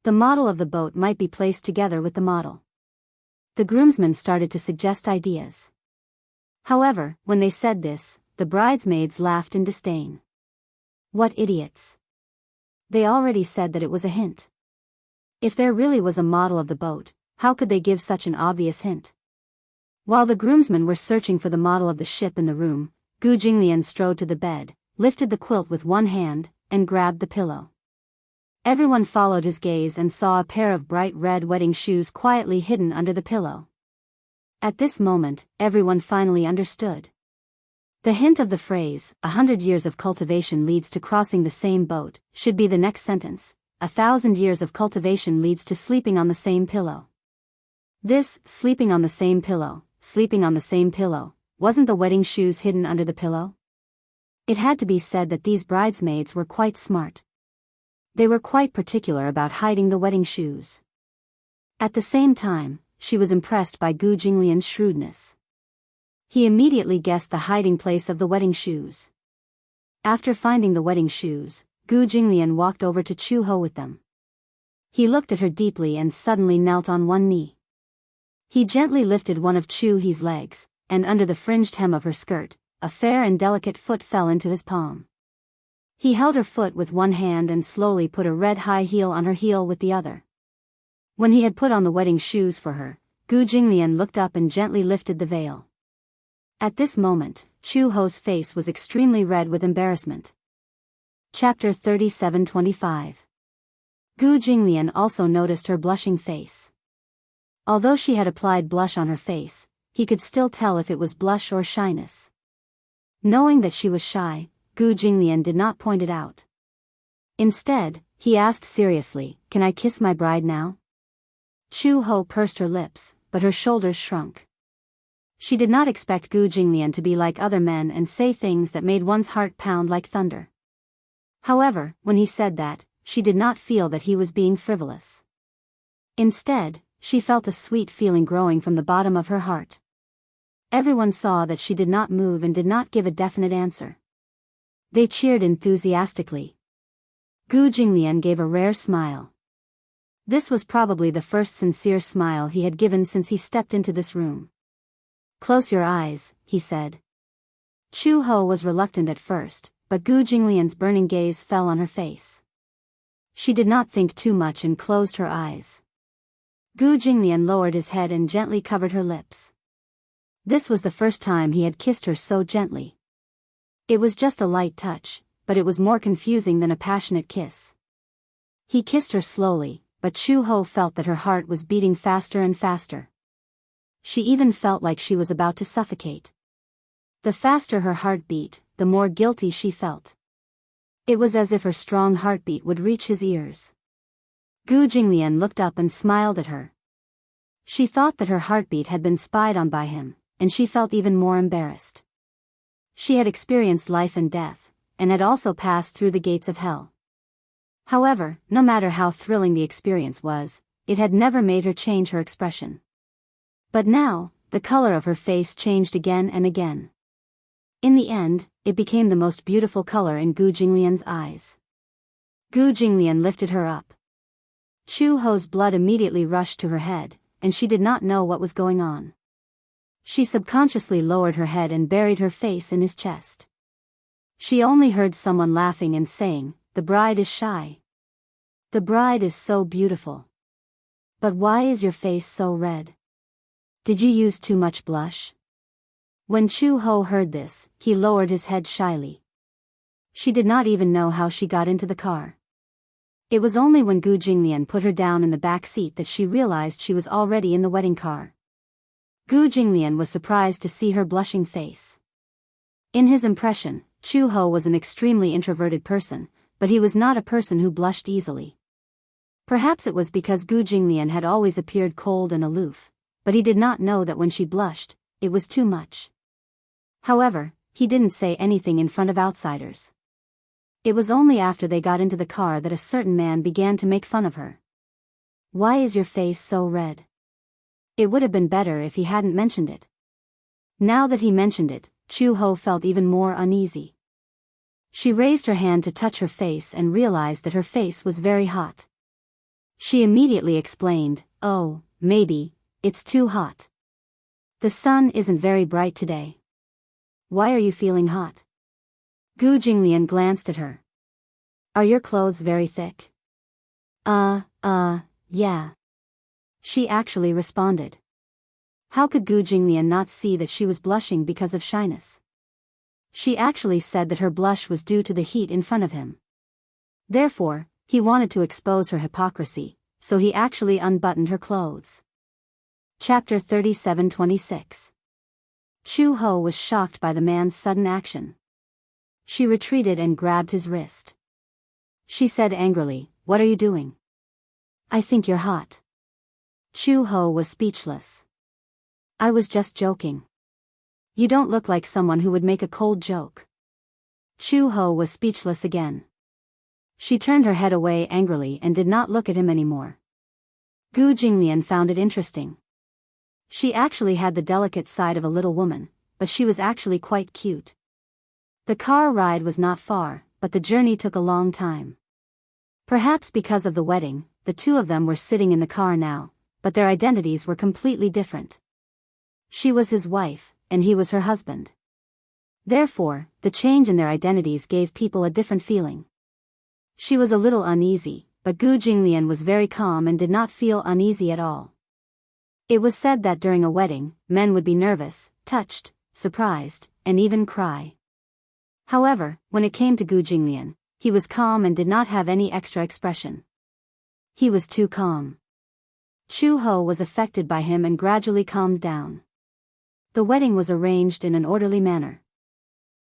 The model of the boat might be placed together with the model. The groomsmen started to suggest ideas. However, when they said this, the bridesmaids laughed in disdain. What idiots! They already said that it was a hint. If there really was a model of the boat, how could they give such an obvious hint? While the groomsmen were searching for the model of the ship in the room, Gu Jinglian strode to the bed, lifted the quilt with one hand, and grabbed the pillow. Everyone followed his gaze and saw a pair of bright red wedding shoes quietly hidden under the pillow. At this moment, everyone finally understood. The hint of the phrase, 100 years of cultivation leads to crossing the same boat, should be the next sentence. 1,000 years of cultivation leads to sleeping on the same pillow. This, sleeping on the same pillow, wasn't the wedding shoes hidden under the pillow? It had to be said that these bridesmaids were quite smart. They were quite particular about hiding the wedding shoes. At the same time, she was impressed by Gu Jinglian's shrewdness. He immediately guessed the hiding place of the wedding shoes. After finding the wedding shoes, Gu Jinglian walked over to Chu Ho with them. He looked at her deeply and suddenly knelt on one knee. He gently lifted one of Chu He's legs, and under the fringed hem of her skirt, a fair and delicate foot fell into his palm. He held her foot with one hand and slowly put a red high heel on her heel with the other. When he had put on the wedding shoes for her, Gu Jinglian looked up and gently lifted the veil. At this moment, Chu Ho's face was extremely red with embarrassment. Chapter 37:25. Gu Jinglian also noticed her blushing face. Although she had applied blush on her face, he could still tell if it was blush or shyness. Knowing that she was shy, Gu Jinglian did not point it out. Instead, he asked seriously, "Can I kiss my bride now?" Chu Ho pursed her lips, but her shoulders shrunk. She did not expect Gu Jinglian to be like other men and say things that made one's heart pound like thunder. However, when he said that, she did not feel that he was being frivolous. Instead, she felt a sweet feeling growing from the bottom of her heart. Everyone saw that she did not move and did not give a definite answer. They cheered enthusiastically. Gu Jinglian gave a rare smile. This was probably the first sincere smile he had given since he stepped into this room. "Close your eyes," he said. Chu Ho was reluctant at first, but Gu Jinglian's burning gaze fell on her face. She did not think too much and closed her eyes. Gu Jinglian lowered his head and gently covered her lips. This was the first time he had kissed her so gently. It was just a light touch, but it was more confusing than a passionate kiss. He kissed her slowly, but Chu Ho felt that her heart was beating faster and faster. She even felt like she was about to suffocate. The faster her heart beat, the more guilty she felt. It was as if her strong heartbeat would reach his ears. Gu Jinglian looked up and smiled at her. She thought that her heartbeat had been spied on by him, and she felt even more embarrassed. She had experienced life and death, and had also passed through the gates of hell. However, no matter how thrilling the experience was, it had never made her change her expression. But now, the color of her face changed again and again. In the end, it became the most beautiful color in Gu Jinglian's eyes. Gu Jinglian lifted her up. Chu Ho's blood immediately rushed to her head, and she did not know what was going on. She subconsciously lowered her head and buried her face in his chest. She only heard someone laughing and saying, "The bride is shy. The bride is so beautiful. But why is your face so red? Did you use too much blush?" When Chu Ho heard this, he lowered his head shyly. She did not even know how she got into the car. It was only when Gu Jinglian put her down in the back seat that she realized she was already in the wedding car. Gu Jinglian was surprised to see her blushing face. In his impression, Chu Ho was an extremely introverted person, but he was not a person who blushed easily. Perhaps it was because Gu Jinglian had always appeared cold and aloof, but he did not know that when she blushed, it was too much. However, he didn't say anything in front of outsiders. It was only after they got into the car that a certain man began to make fun of her. "Why is your face so red?" It would have been better if he hadn't mentioned it. Now that he mentioned it, Chu Ho felt even more uneasy. She raised her hand to touch her face and realized that her face was very hot. She immediately explained, "Oh, maybe, it's too hot. The sun isn't very bright today. Why are you feeling hot?" Gu Jinglian glanced at her. "Are your clothes very thick?" Yeah. She actually responded. How could Gu Jinglian not see that she was blushing because of shyness? She actually said that her blush was due to the heat in front of him. Therefore, he wanted to expose her hypocrisy, so he actually unbuttoned her clothes. Chapter 37:26. Chu Ho was shocked by the man's sudden action. She retreated and grabbed his wrist. She said angrily, "What are you doing? I think you're hot." Chu Ho was speechless. "I was just joking. You don't look like someone who would make a cold joke." Chu Ho was speechless again. She turned her head away angrily and did not look at him anymore. Gu Jinglian found it interesting. She actually had the delicate side of a little woman, but she was actually quite cute. The car ride was not far, but the journey took a long time. Perhaps because of the wedding, the two of them were sitting in the car now, but their identities were completely different. She was his wife, and he was her husband. Therefore, the change in their identities gave people a different feeling. She was a little uneasy, but Gu Jinglian was very calm and did not feel uneasy at all. It was said that during a wedding, men would be nervous, touched, surprised, and even cry. However, when it came to Gu Jinglian, he was calm and did not have any extra expression. He was too calm. Chu Ho was affected by him and gradually calmed down. The wedding was arranged in an orderly manner.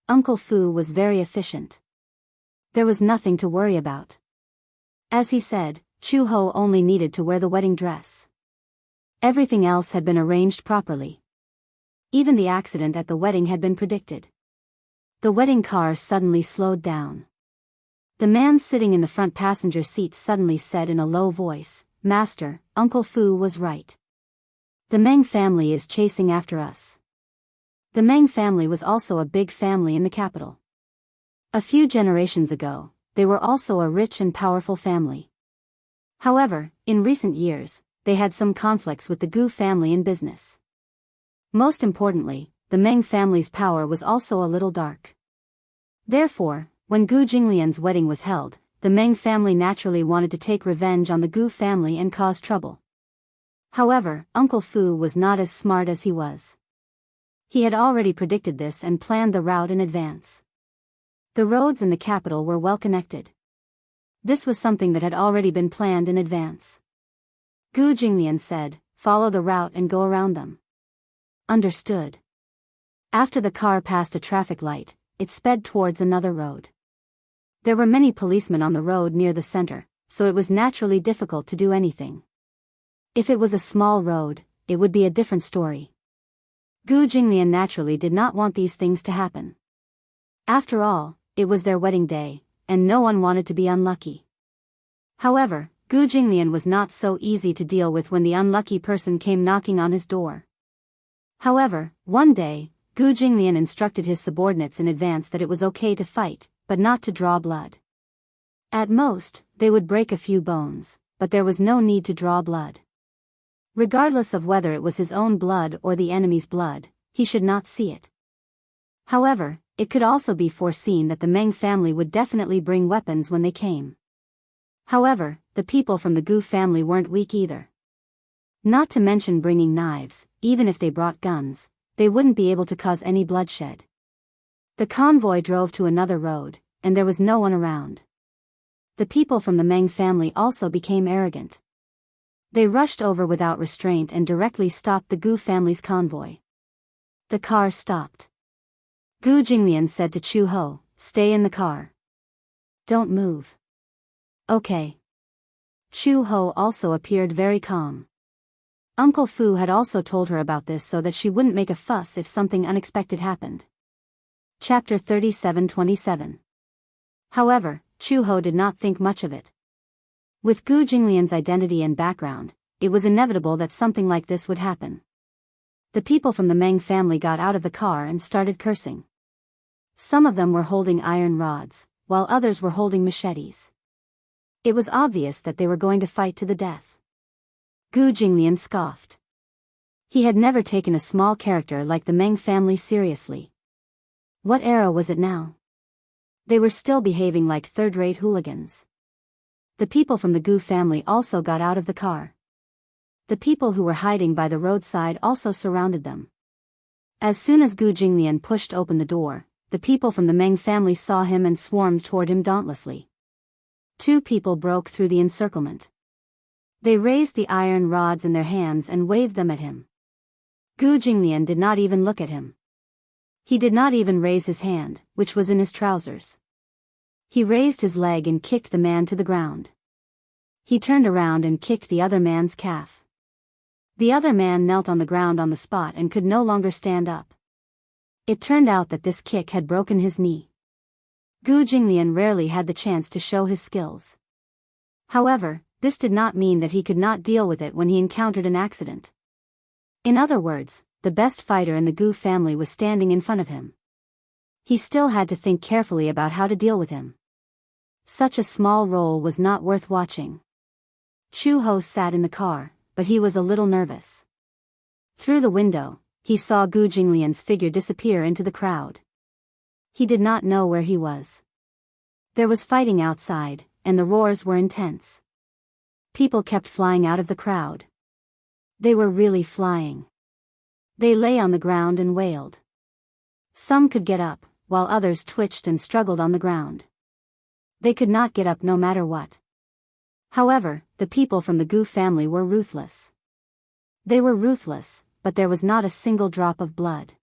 Uncle Fu was very efficient. There was nothing to worry about. As he said, Chu Ho only needed to wear the wedding dress. Everything else had been arranged properly. Even the accident at the wedding had been predicted. The wedding car suddenly slowed down. The man sitting in the front passenger seat suddenly said in a low voice, "Master, Uncle Fu was right. The Meng family is chasing after us." The Meng family was also a big family in the capital. A few generations ago, they were also a rich and powerful family. However, in recent years, they had some conflicts with the Gu family in business. Most importantly, the Meng family's power was also a little dark. Therefore, when Gu Jinglian's wedding was held, the Meng family naturally wanted to take revenge on the Gu family and cause trouble. However, Uncle Fu was not as smart as he was. He had already predicted this and planned the route in advance. The roads in the capital were well connected. This was something that had already been planned in advance. Gu Jinglian said, "Follow the route and go around them." Understood. After the car passed a traffic light, it sped towards another road. There were many policemen on the road near the center, so it was naturally difficult to do anything. If it was a small road, it would be a different story. Gu Jinglian naturally did not want these things to happen. After all, it was their wedding day, and no one wanted to be unlucky. However, Gu Jinglian was not so easy to deal with when the unlucky person came knocking on his door. However, one day, Gu Jinglian instructed his subordinates in advance that it was okay to fight, but not to draw blood. At most, they would break a few bones, but there was no need to draw blood. Regardless of whether it was his own blood or the enemy's blood, he should not see it. However, it could also be foreseen that the Meng family would definitely bring weapons when they came. However, the people from the Gu family weren't weak either. Not to mention bringing knives, even if they brought guns, they wouldn't be able to cause any bloodshed. The convoy drove to another road, and there was no one around. The people from the Meng family also became arrogant. They rushed over without restraint and directly stopped the Gu family's convoy. The car stopped. Gu Jinglian said to Chu Ho, "Stay in the car. Don't move." "Okay." Chu Ho also appeared very calm. Uncle Fu had also told her about this so that she wouldn't make a fuss if something unexpected happened. Chapter 37-27. However, Chu Ho did not think much of it. With Gu Jinglian's identity and background, it was inevitable that something like this would happen. The people from the Meng family got out of the car and started cursing. Some of them were holding iron rods, while others were holding machetes. It was obvious that they were going to fight to the death. Gu Jinglian scoffed. He had never taken a small character like the Meng family seriously. What era was it now? They were still behaving like third-rate hooligans. The people from the Gu family also got out of the car. The people who were hiding by the roadside also surrounded them. As soon as Gu Jinglian pushed open the door, the people from the Meng family saw him and swarmed toward him dauntlessly. Two people broke through the encirclement. They raised the iron rods in their hands and waved them at him. Gu Jinglian did not even look at him. He did not even raise his hand, which was in his trousers. He raised his leg and kicked the man to the ground. He turned around and kicked the other man's calf. The other man knelt on the ground on the spot and could no longer stand up. It turned out that this kick had broken his knee. Gu Jinglian rarely had the chance to show his skills. However, this did not mean that he could not deal with it when he encountered an accident. In other words, the best fighter in the Gu family was standing in front of him. He still had to think carefully about how to deal with him. Such a small role was not worth watching. Chu Ho sat in the car, but he was a little nervous. Through the window, he saw Gu Jinglian's figure disappear into the crowd. He did not know where he was. There was fighting outside, and the roars were intense. People kept flying out of the crowd. They were really flying. They lay on the ground and wailed. Some could get up, while others twitched and struggled on the ground. They could not get up no matter what. However, the people from the Gu family were ruthless. They were ruthless, but there was not a single drop of blood.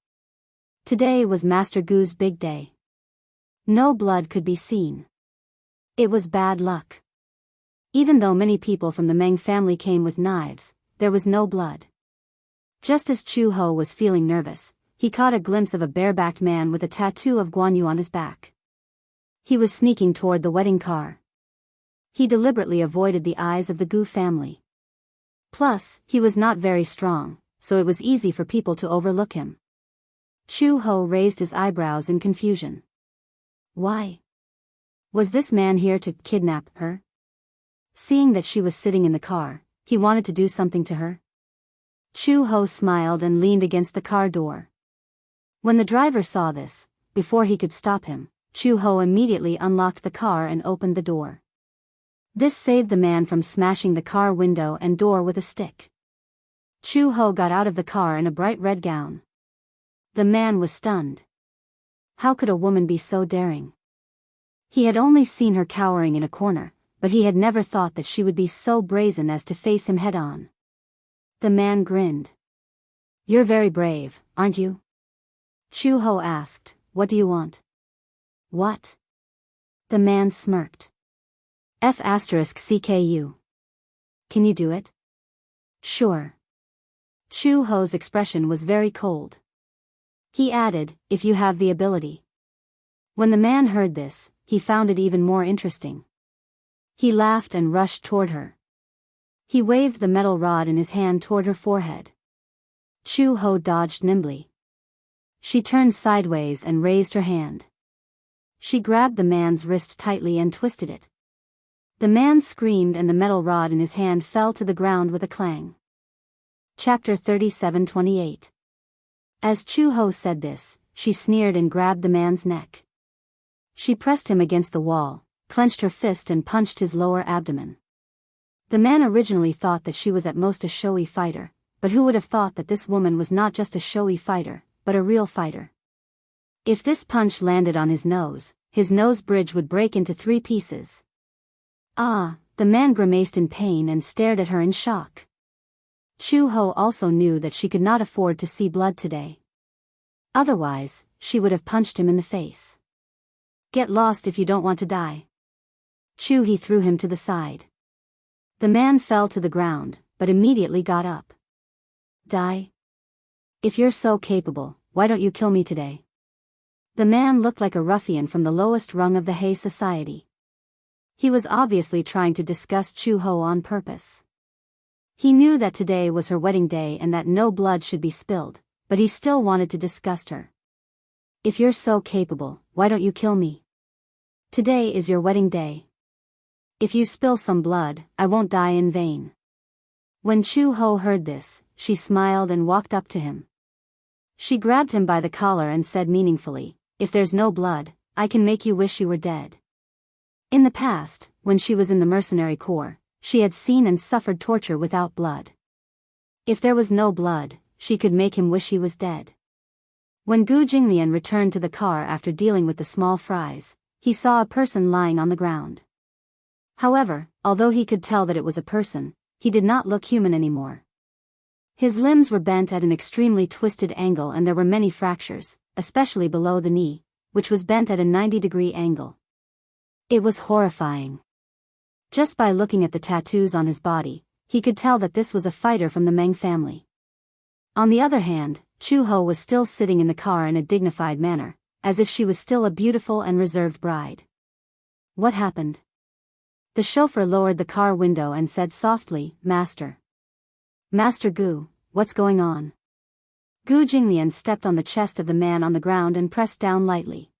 Today was Master Gu's big day. No blood could be seen. It was bad luck. Even though many people from the Meng family came with knives, there was no blood. Just as Chu Ho was feeling nervous, he caught a glimpse of a bare-backed man with a tattoo of Guan Yu on his back. He was sneaking toward the wedding car. He deliberately avoided the eyes of the Gu family. Plus, he was not very strong, so it was easy for people to overlook him. Chu Ho raised his eyebrows in confusion. Why? Was this man here to kidnap her? Seeing that she was sitting in the car, he wanted to do something to her. Chu Ho smiled and leaned against the car door. When the driver saw this, before he could stop him, Chu Ho immediately unlocked the car and opened the door. This saved the man from smashing the car window and door with a stick. Chu Ho got out of the car in a bright red gown. The man was stunned. How could a woman be so daring? He had only seen her cowering in a corner, but he had never thought that she would be so brazen as to face him head-on. The man grinned. You're very brave, aren't you? Chu Ho asked, what do you want? What? The man smirked. F*CKU. Can you do it? Sure. Chu Ho's expression was very cold. He added, if you have the ability. When the man heard this, he found it even more interesting. He laughed and rushed toward her. He waved the metal rod in his hand toward her forehead. Chu Ho dodged nimbly. She turned sideways and raised her hand. She grabbed the man's wrist tightly and twisted it. The man screamed and the metal rod in his hand fell to the ground with a clang. Chapter 37:28. As Chu Ho said this, she sneered and grabbed the man's neck. She pressed him against the wall, clenched her fist and punched his lower abdomen. The man originally thought that she was at most a showy fighter, but who would have thought that this woman was not just a showy fighter, but a real fighter? If this punch landed on his nose bridge would break into 3 pieces. Ah, the man grimaced in pain and stared at her in shock. Chu Ho also knew that she could not afford to see blood today. Otherwise, she would have punched him in the face. Get lost if you don't want to die. He threw him to the side. The man fell to the ground, but immediately got up. Die? If you're so capable, why don't you kill me today? The man looked like a ruffian from the lowest rung of the He society. He was obviously trying to disgust Chu Ho on purpose. He knew that today was her wedding day and that no blood should be spilled, but he still wanted to disgust her. If you're so capable, why don't you kill me? Today is your wedding day. If you spill some blood, I won't die in vain. When Chu Ho heard this, she smiled and walked up to him. She grabbed him by the collar and said meaningfully, if there's no blood, I can make you wish you were dead. In the past, when she was in the mercenary corps, she had seen and suffered torture without blood. If there was no blood, she could make him wish he was dead. When Gu Jinglian returned to the car after dealing with the small fries, he saw a person lying on the ground. However, although he could tell that it was a person, he did not look human anymore. His limbs were bent at an extremely twisted angle and there were many fractures, especially below the knee, which was bent at a 90-degree angle. It was horrifying. Just by looking at the tattoos on his body, he could tell that this was a fighter from the Meng family. On the other hand, Chu-ho was still sitting in the car in a dignified manner, as if she was still a beautiful and reserved bride. What happened? The chauffeur lowered the car window and said softly, Master. Master Gu, what's going on? Gu Jinglian stepped on the chest of the man on the ground and pressed down lightly.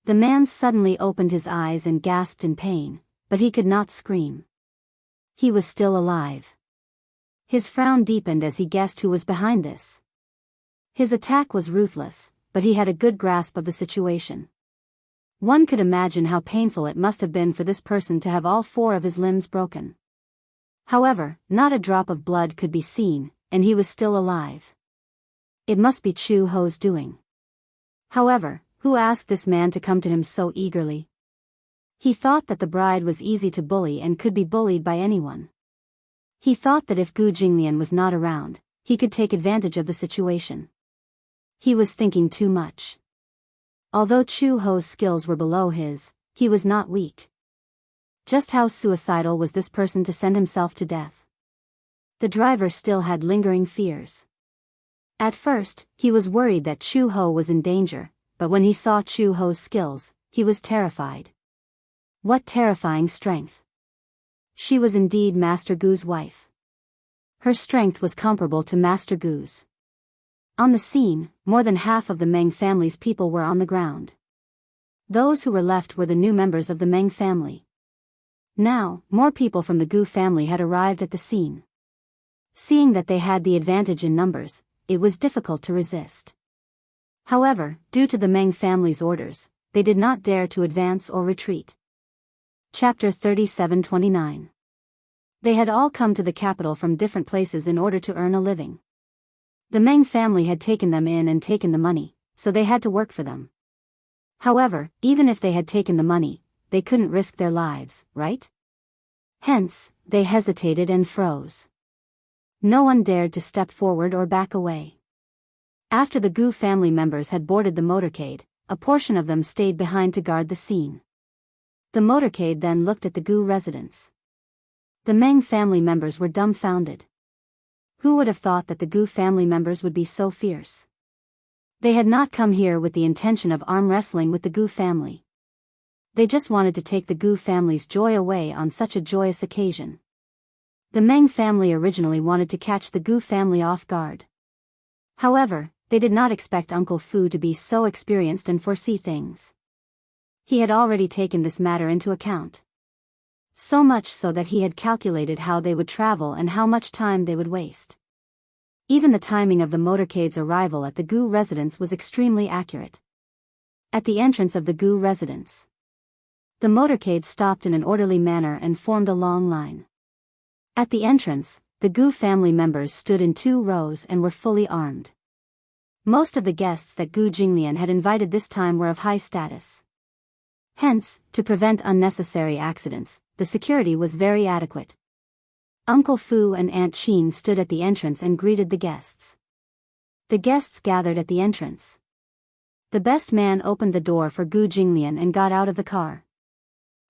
The man suddenly opened his eyes and gasped in pain, but he could not scream. He was still alive. His frown deepened as he guessed who was behind this. His attack was ruthless, but he had a good grasp of the situation. One could imagine how painful it must have been for this person to have all 4 of his limbs broken. However, not a drop of blood could be seen, and he was still alive. It must be Chu-ho's doing. However, who asked this man to come to him so eagerly? He thought that the bride was easy to bully and could be bullied by anyone. He thought that if Gu Jinglian was not around, he could take advantage of the situation. He was thinking too much. Although Chu-ho's skills were below his, he was not weak. Just how suicidal was this person to send himself to death? The driver still had lingering fears. At first, he was worried that Chu-ho was in danger, but when he saw Chu-ho's skills, he was terrified. What terrifying strength! She was indeed Master Gu's wife. Her strength was comparable to Master Gu's. On the scene, more than half of the Meng family's people were on the ground. Those who were left were the new members of the Meng family. Now, more people from the Gu family had arrived at the scene. Seeing that they had the advantage in numbers, it was difficult to resist. However, due to the Meng family's orders, they did not dare to advance or retreat. Chapter 37-29. They had all come to the capital from different places in order to earn a living. The Meng family had taken them in and taken the money, so they had to work for them. However, even if they had taken the money, they couldn't risk their lives, right? Hence, they hesitated and froze. No one dared to step forward or back away. After the Gu family members had boarded the motorcade, a portion of them stayed behind to guard the scene. The motorcade then looked at the Gu residence. The Meng family members were dumbfounded. Who would have thought that the Gu family members would be so fierce? They had not come here with the intention of arm wrestling with the Gu family. They just wanted to take the Gu family's joy away on such a joyous occasion. The Meng family originally wanted to catch the Gu family off guard. However, they did not expect Uncle Fu to be so experienced and foresee things. He had already taken this matter into account. So much so that he had calculated how they would travel and how much time they would waste. Even the timing of the motorcade's arrival at the Gu residence was extremely accurate. At the entrance of the Gu residence, the motorcade stopped in an orderly manner and formed a long line. At the entrance, the Gu family members stood in 2 rows and were fully armed. Most of the guests that Gu Jinglian had invited this time were of high status. Hence, to prevent unnecessary accidents, the security was very adequate. Uncle Fu and Aunt Qin stood at the entrance and greeted the guests. The guests gathered at the entrance. The best man opened the door for Gu Jinglian and got out of the car.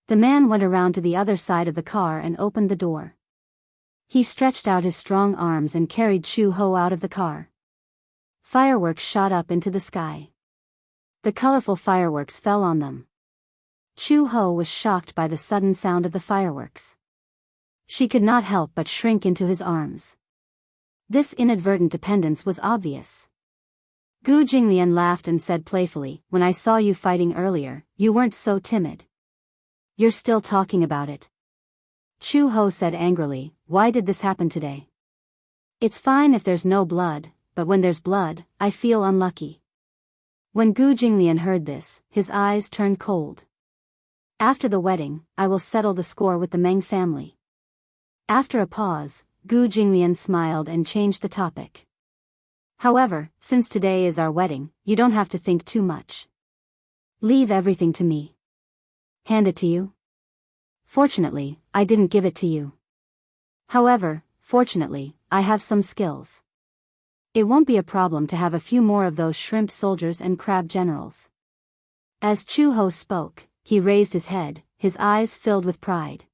The man went around to the other side of the car and opened the door. He stretched out his strong arms and carried Chu-ho out of the car. Fireworks shot up into the sky. The colorful fireworks fell on them. Chu-ho was shocked by the sudden sound of the fireworks. She could not help but shrink into his arms. This inadvertent dependence was obvious. Gu Jinglian laughed and said playfully, "When I saw you fighting earlier, you weren't so timid. You're still talking about it." Chu-ho said angrily, "Why did this happen today? It's fine if there's no blood, but when there's blood, I feel unlucky." When Gu Jinglian heard this, his eyes turned cold. "After the wedding, I will settle the score with the Meng family." After a pause, Gu Jinglian smiled and changed the topic. "However, since today is our wedding, you don't have to think too much. Leave everything to me." "Hand it to you?" "Fortunately, I didn't give it to you. However, fortunately, I have some skills. It won't be a problem to have a few more of those shrimp soldiers and crab generals. As Chu-ho spoke, he raised his head, his eyes filled with pride.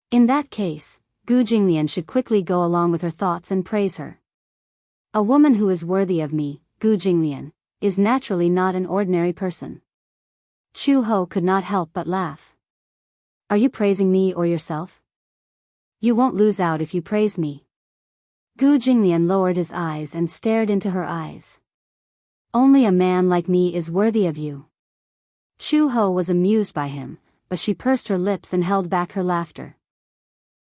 In that case, Gu Jinglian should quickly go along with her thoughts and praise her. A woman who is worthy of me, Gu Jinglian, is naturally not an ordinary person. Chu-ho could not help but laugh. Are you praising me or yourself? You won't lose out if you praise me. Gu Jinglian lowered his eyes and stared into her eyes. Only a man like me is worthy of you. Chu-ho was amused by him, but she pursed her lips and held back her laughter.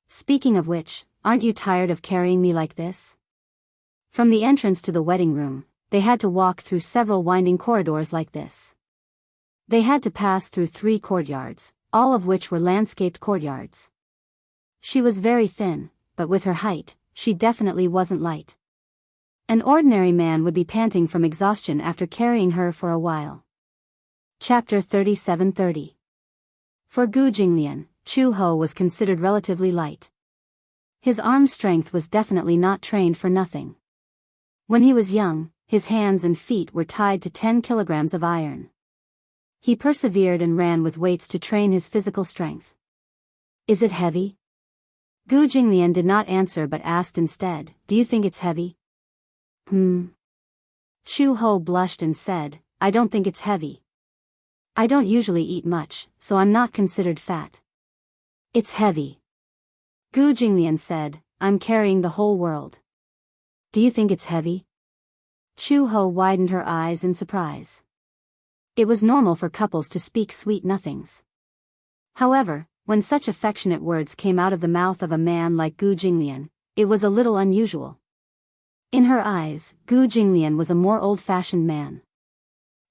Speaking of which, aren't you tired of carrying me like this? From the entrance to the wedding room, they had to walk through several winding corridors like this. They had to pass through 3 courtyards, all of which were landscaped courtyards. She was very thin, but with her height, she definitely wasn't light. An ordinary man would be panting from exhaustion after carrying her for a while. Chapter 37:30. For Gu Jinglian, Chu-ho was considered relatively light. His arm strength was definitely not trained for nothing. When he was young, his hands and feet were tied to 10 kilograms of iron. He persevered and ran with weights to train his physical strength. Is it heavy? Gu Jinglian did not answer but asked instead, do you think it's heavy? Chu-ho blushed and said, I don't think it's heavy. I don't usually eat much, so I'm not considered fat. It's heavy. Gu Jinglian said, I'm carrying the whole world. Do you think it's heavy? Chu-ho widened her eyes in surprise. It was normal for couples to speak sweet nothings. However, when such affectionate words came out of the mouth of a man like Gu Jinglian, it was a little unusual. In her eyes, Gu Jinglian was a more old-fashioned man.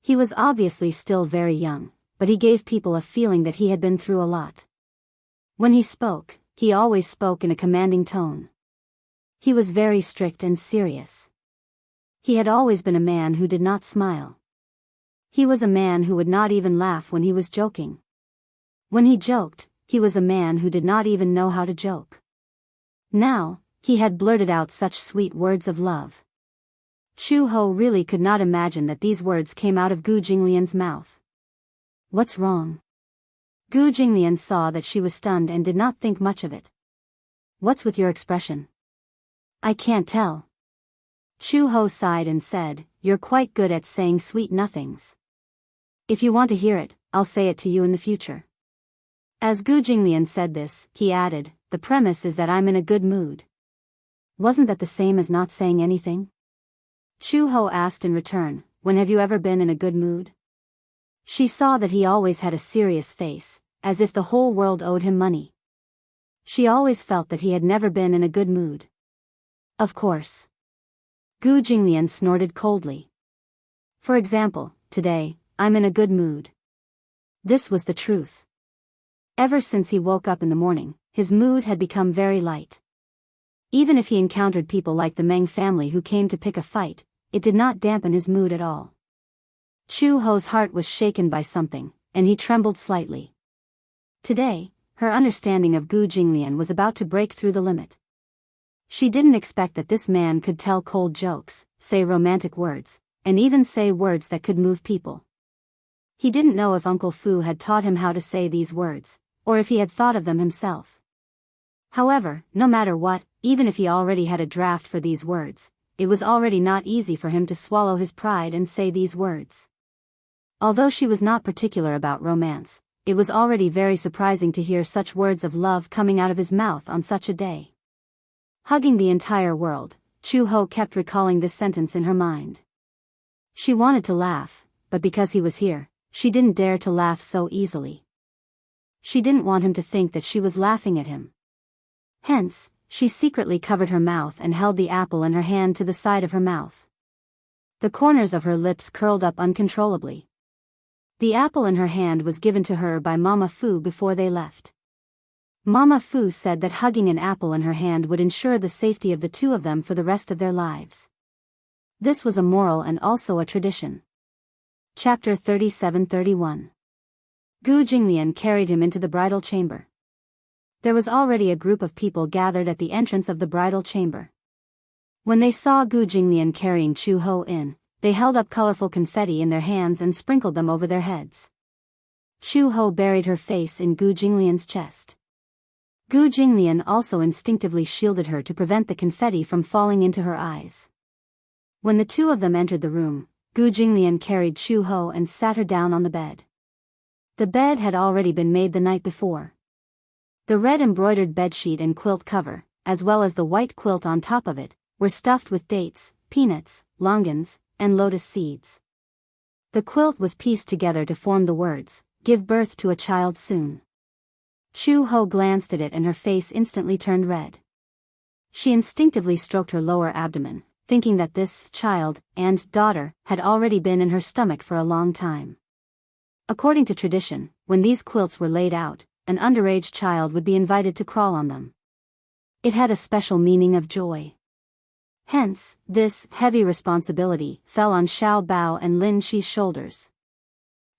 He was obviously still very young, but he gave people a feeling that he had been through a lot. When he spoke, he always spoke in a commanding tone. He was very strict and serious. He had always been a man who did not smile. He was a man who would not even laugh when he was joking. When he joked, he was a man who did not even know how to joke. Now, he had blurted out such sweet words of love. Chu-ho really could not imagine that these words came out of Gu Jinglian's mouth. What's wrong? Gu Jinglian saw that she was stunned and did not think much of it. What's with your expression? I can't tell. Chu-ho sighed and said, you're quite good at saying sweet nothings. If you want to hear it, I'll say it to you in the future. As Gu Jinglian said this, he added, the premise is that I'm in a good mood. Wasn't that the same as not saying anything? Chu-ho asked in return, when have you ever been in a good mood? She saw that he always had a serious face, as if the whole world owed him money. She always felt that he had never been in a good mood. Of course. Gu Jinglian snorted coldly. For example, today, I'm in a good mood. This was the truth. Ever since he woke up in the morning, his mood had become very light. Even if he encountered people like the Meng family who came to pick a fight, it did not dampen his mood at all. Chu-ho's heart was shaken by something, and he trembled slightly. Today, her understanding of Gu Jinglian was about to break through the limit. She didn't expect that this man could tell cold jokes, say romantic words, and even say words that could move people. He didn't know if Uncle Fu had taught him how to say these words, or if he had thought of them himself. However, no matter what, even if he already had a draft for these words, it was already not easy for him to swallow his pride and say these words. Although she was not particular about romance, it was already very surprising to hear such words of love coming out of his mouth on such a day. Hugging the entire world, Chu-ho kept recalling this sentence in her mind. She wanted to laugh, but because he was here, she didn't dare to laugh so easily. She didn't want him to think that she was laughing at him. Hence, she secretly covered her mouth and held the apple in her hand to the side of her mouth. The corners of her lips curled up uncontrollably. The apple in her hand was given to her by Mama Fu before they left. Mama Fu said that hugging an apple in her hand would ensure the safety of the two of them for the rest of their lives. This was a moral and also a tradition. Chapter 37-31. Gu Jinglian carried him into the bridal chamber. There was already a group of people gathered at the entrance of the bridal chamber. When they saw Gu Jinglian carrying Chu Ho in, they held up colorful confetti in their hands and sprinkled them over their heads. Chu Ho buried her face in Gu Jinglian's chest. Gu Jinglian also instinctively shielded her to prevent the confetti from falling into her eyes. When the two of them entered the room, Gu Jinglian carried Chu Ho and sat her down on the bed. The bed had already been made the night before. The red embroidered bedsheet and quilt cover, as well as the white quilt on top of it, were stuffed with dates, peanuts, longans, and lotus seeds. The quilt was pieced together to form the words, "Give birth to a child soon." Chu Ho glanced at it and her face instantly turned red. She instinctively stroked her lower abdomen, thinking that this child and daughter had already been in her stomach for a long time. According to tradition, when these quilts were laid out, an underage child would be invited to crawl on them. It had a special meaning of joy. Hence, this heavy responsibility fell on Xiao Bao and Lin Shi's shoulders.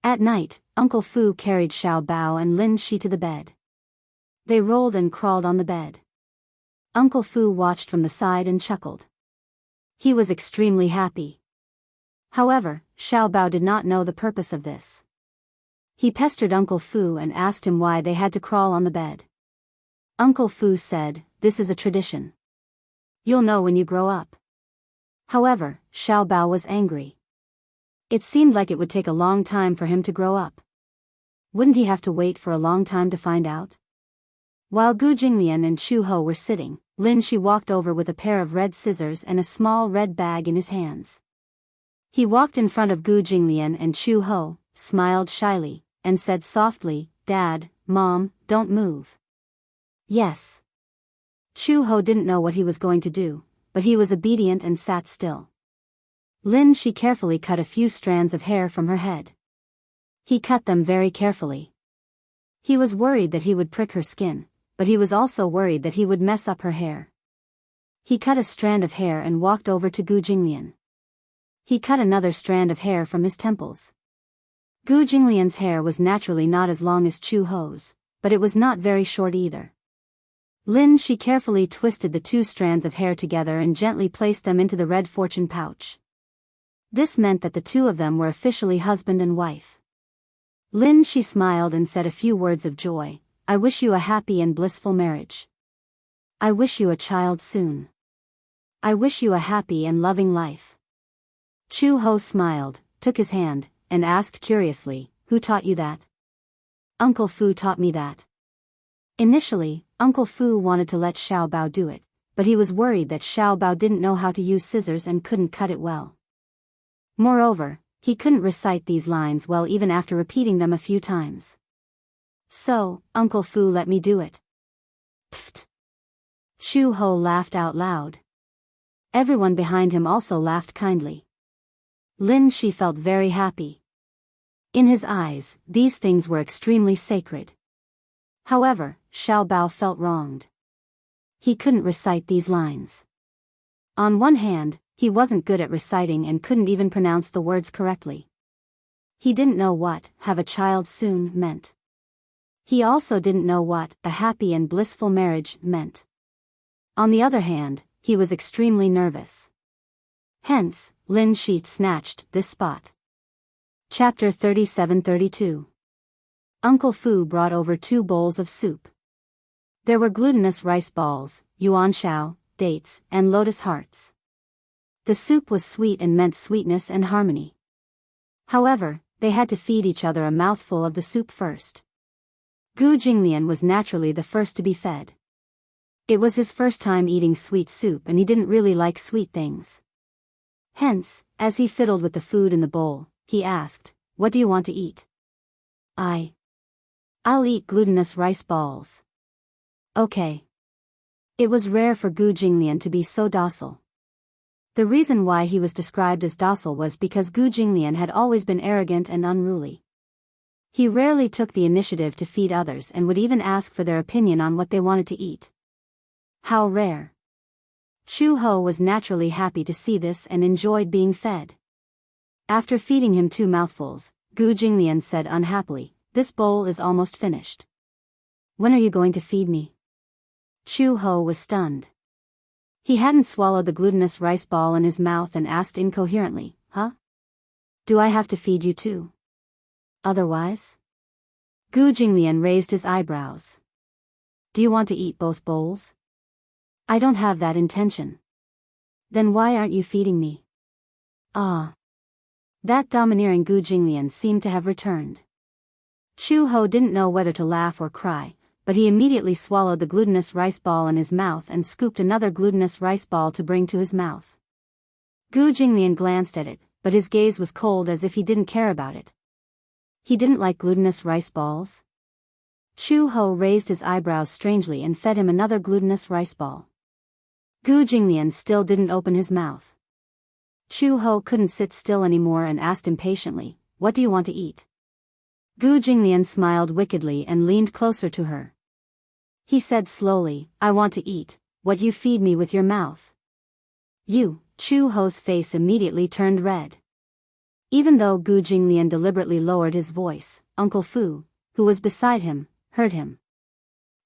At night, Uncle Fu carried Xiao Bao and Lin Shi to the bed. They rolled and crawled on the bed. Uncle Fu watched from the side and chuckled. He was extremely happy. However, Xiao Bao did not know the purpose of this. He pestered Uncle Fu and asked him why they had to crawl on the bed. Uncle Fu said, "This is a tradition. You'll know when you grow up." However, Xiao Bao was angry. It seemed like it would take a long time for him to grow up. Wouldn't he have to wait for a long time to find out? While Gu Jinglian and Chu Ho were sitting, Lin Shi walked over with a pair of red scissors and a small red bag in his hands. He walked in front of Gu Jinglian and Chu Ho, smiled shyly, and said softly, "Dad, Mom, don't move." "Yes." Chu Ho didn't know what he was going to do, but he was obedient and sat still. Lin Shi carefully cut a few strands of hair from her head. He cut them very carefully. He was worried that he would prick her skin, but he was also worried that he would mess up her hair. He cut a strand of hair and walked over to Gu Jinglian. He cut another strand of hair from his temples. Gu Jinglian's hair was naturally not as long as Chu Ho's, but it was not very short either. Lin Shi carefully twisted the two strands of hair together and gently placed them into the red fortune pouch. This meant that the two of them were officially husband and wife. Lin Shi smiled and said a few words of joy. "I wish you a happy and blissful marriage. I wish you a child soon. I wish you a happy and loving life." Chu Ho smiled, took his hand, and asked curiously, "Who taught you that?" "Uncle Fu taught me that." Initially, Uncle Fu wanted to let Xiao Bao do it, but he was worried that Xiao Bao didn't know how to use scissors and couldn't cut it well. Moreover, he couldn't recite these lines well even after repeating them a few times. So, Uncle Fu let me do it. Pfft. Chu Ho laughed out loud. Everyone behind him also laughed kindly. Lin Shi felt very happy. In his eyes, these things were extremely sacred. However, Xiao Bao felt wronged. He couldn't recite these lines. On one hand, he wasn't good at reciting and couldn't even pronounce the words correctly. He didn't know what "have a child soon" meant. He also didn't know what "a happy and blissful marriage" meant. On the other hand, he was extremely nervous. Hence, Lin Shi snatched this spot. Chapter 37-32. Uncle Fu brought over 2 bowls of soup. There were glutinous rice balls, yuan shao, dates, and lotus hearts. The soup was sweet and meant sweetness and harmony. However, they had to feed each other a mouthful of the soup first. Gu Jinglian was naturally the first to be fed. It was his first time eating sweet soup and he didn't really like sweet things. Hence, as he fiddled with the food in the bowl, he asked, "What do you want to eat?" I'll eat glutinous rice balls." "Okay." It was rare for Gu Jinglian to be so docile. The reason why he was described as docile was because Gu Jinglian had always been arrogant and unruly. He rarely took the initiative to feed others and would even ask for their opinion on what they wanted to eat. How rare. Chu Ho was naturally happy to see this and enjoyed being fed. After feeding him 2 mouthfuls, Gu Jinglian said unhappily, "This bowl is almost finished. When are you going to feed me?" Chu Ho was stunned. He hadn't swallowed the glutinous rice ball in his mouth and asked incoherently, "Huh? Do I have to feed you too? Otherwise?" Gu Jinglian raised his eyebrows. "Do you want to eat both bowls?" "I don't have that intention." "Then why aren't you feeding me?" "Ah." That domineering Gu Jinglian seemed to have returned. Chu Ho didn't know whether to laugh or cry, but he immediately swallowed the glutinous rice ball in his mouth and scooped another glutinous rice ball to bring to his mouth. Gu Jinglian glanced at it, but his gaze was cold as if he didn't care about it. He didn't like glutinous rice balls? Chu Ho raised his eyebrows strangely and fed him another glutinous rice ball. Gu Jinglian still didn't open his mouth. Chu Ho couldn't sit still anymore and asked impatiently, "What do you want to eat?" Gu Jinglian smiled wickedly and leaned closer to her. He said slowly, "I want to eat what you feed me with your mouth." "You?" Chu Ho's face immediately turned red. Even though Gu Jinglian deliberately lowered his voice, Uncle Fu, who was beside him, heard him.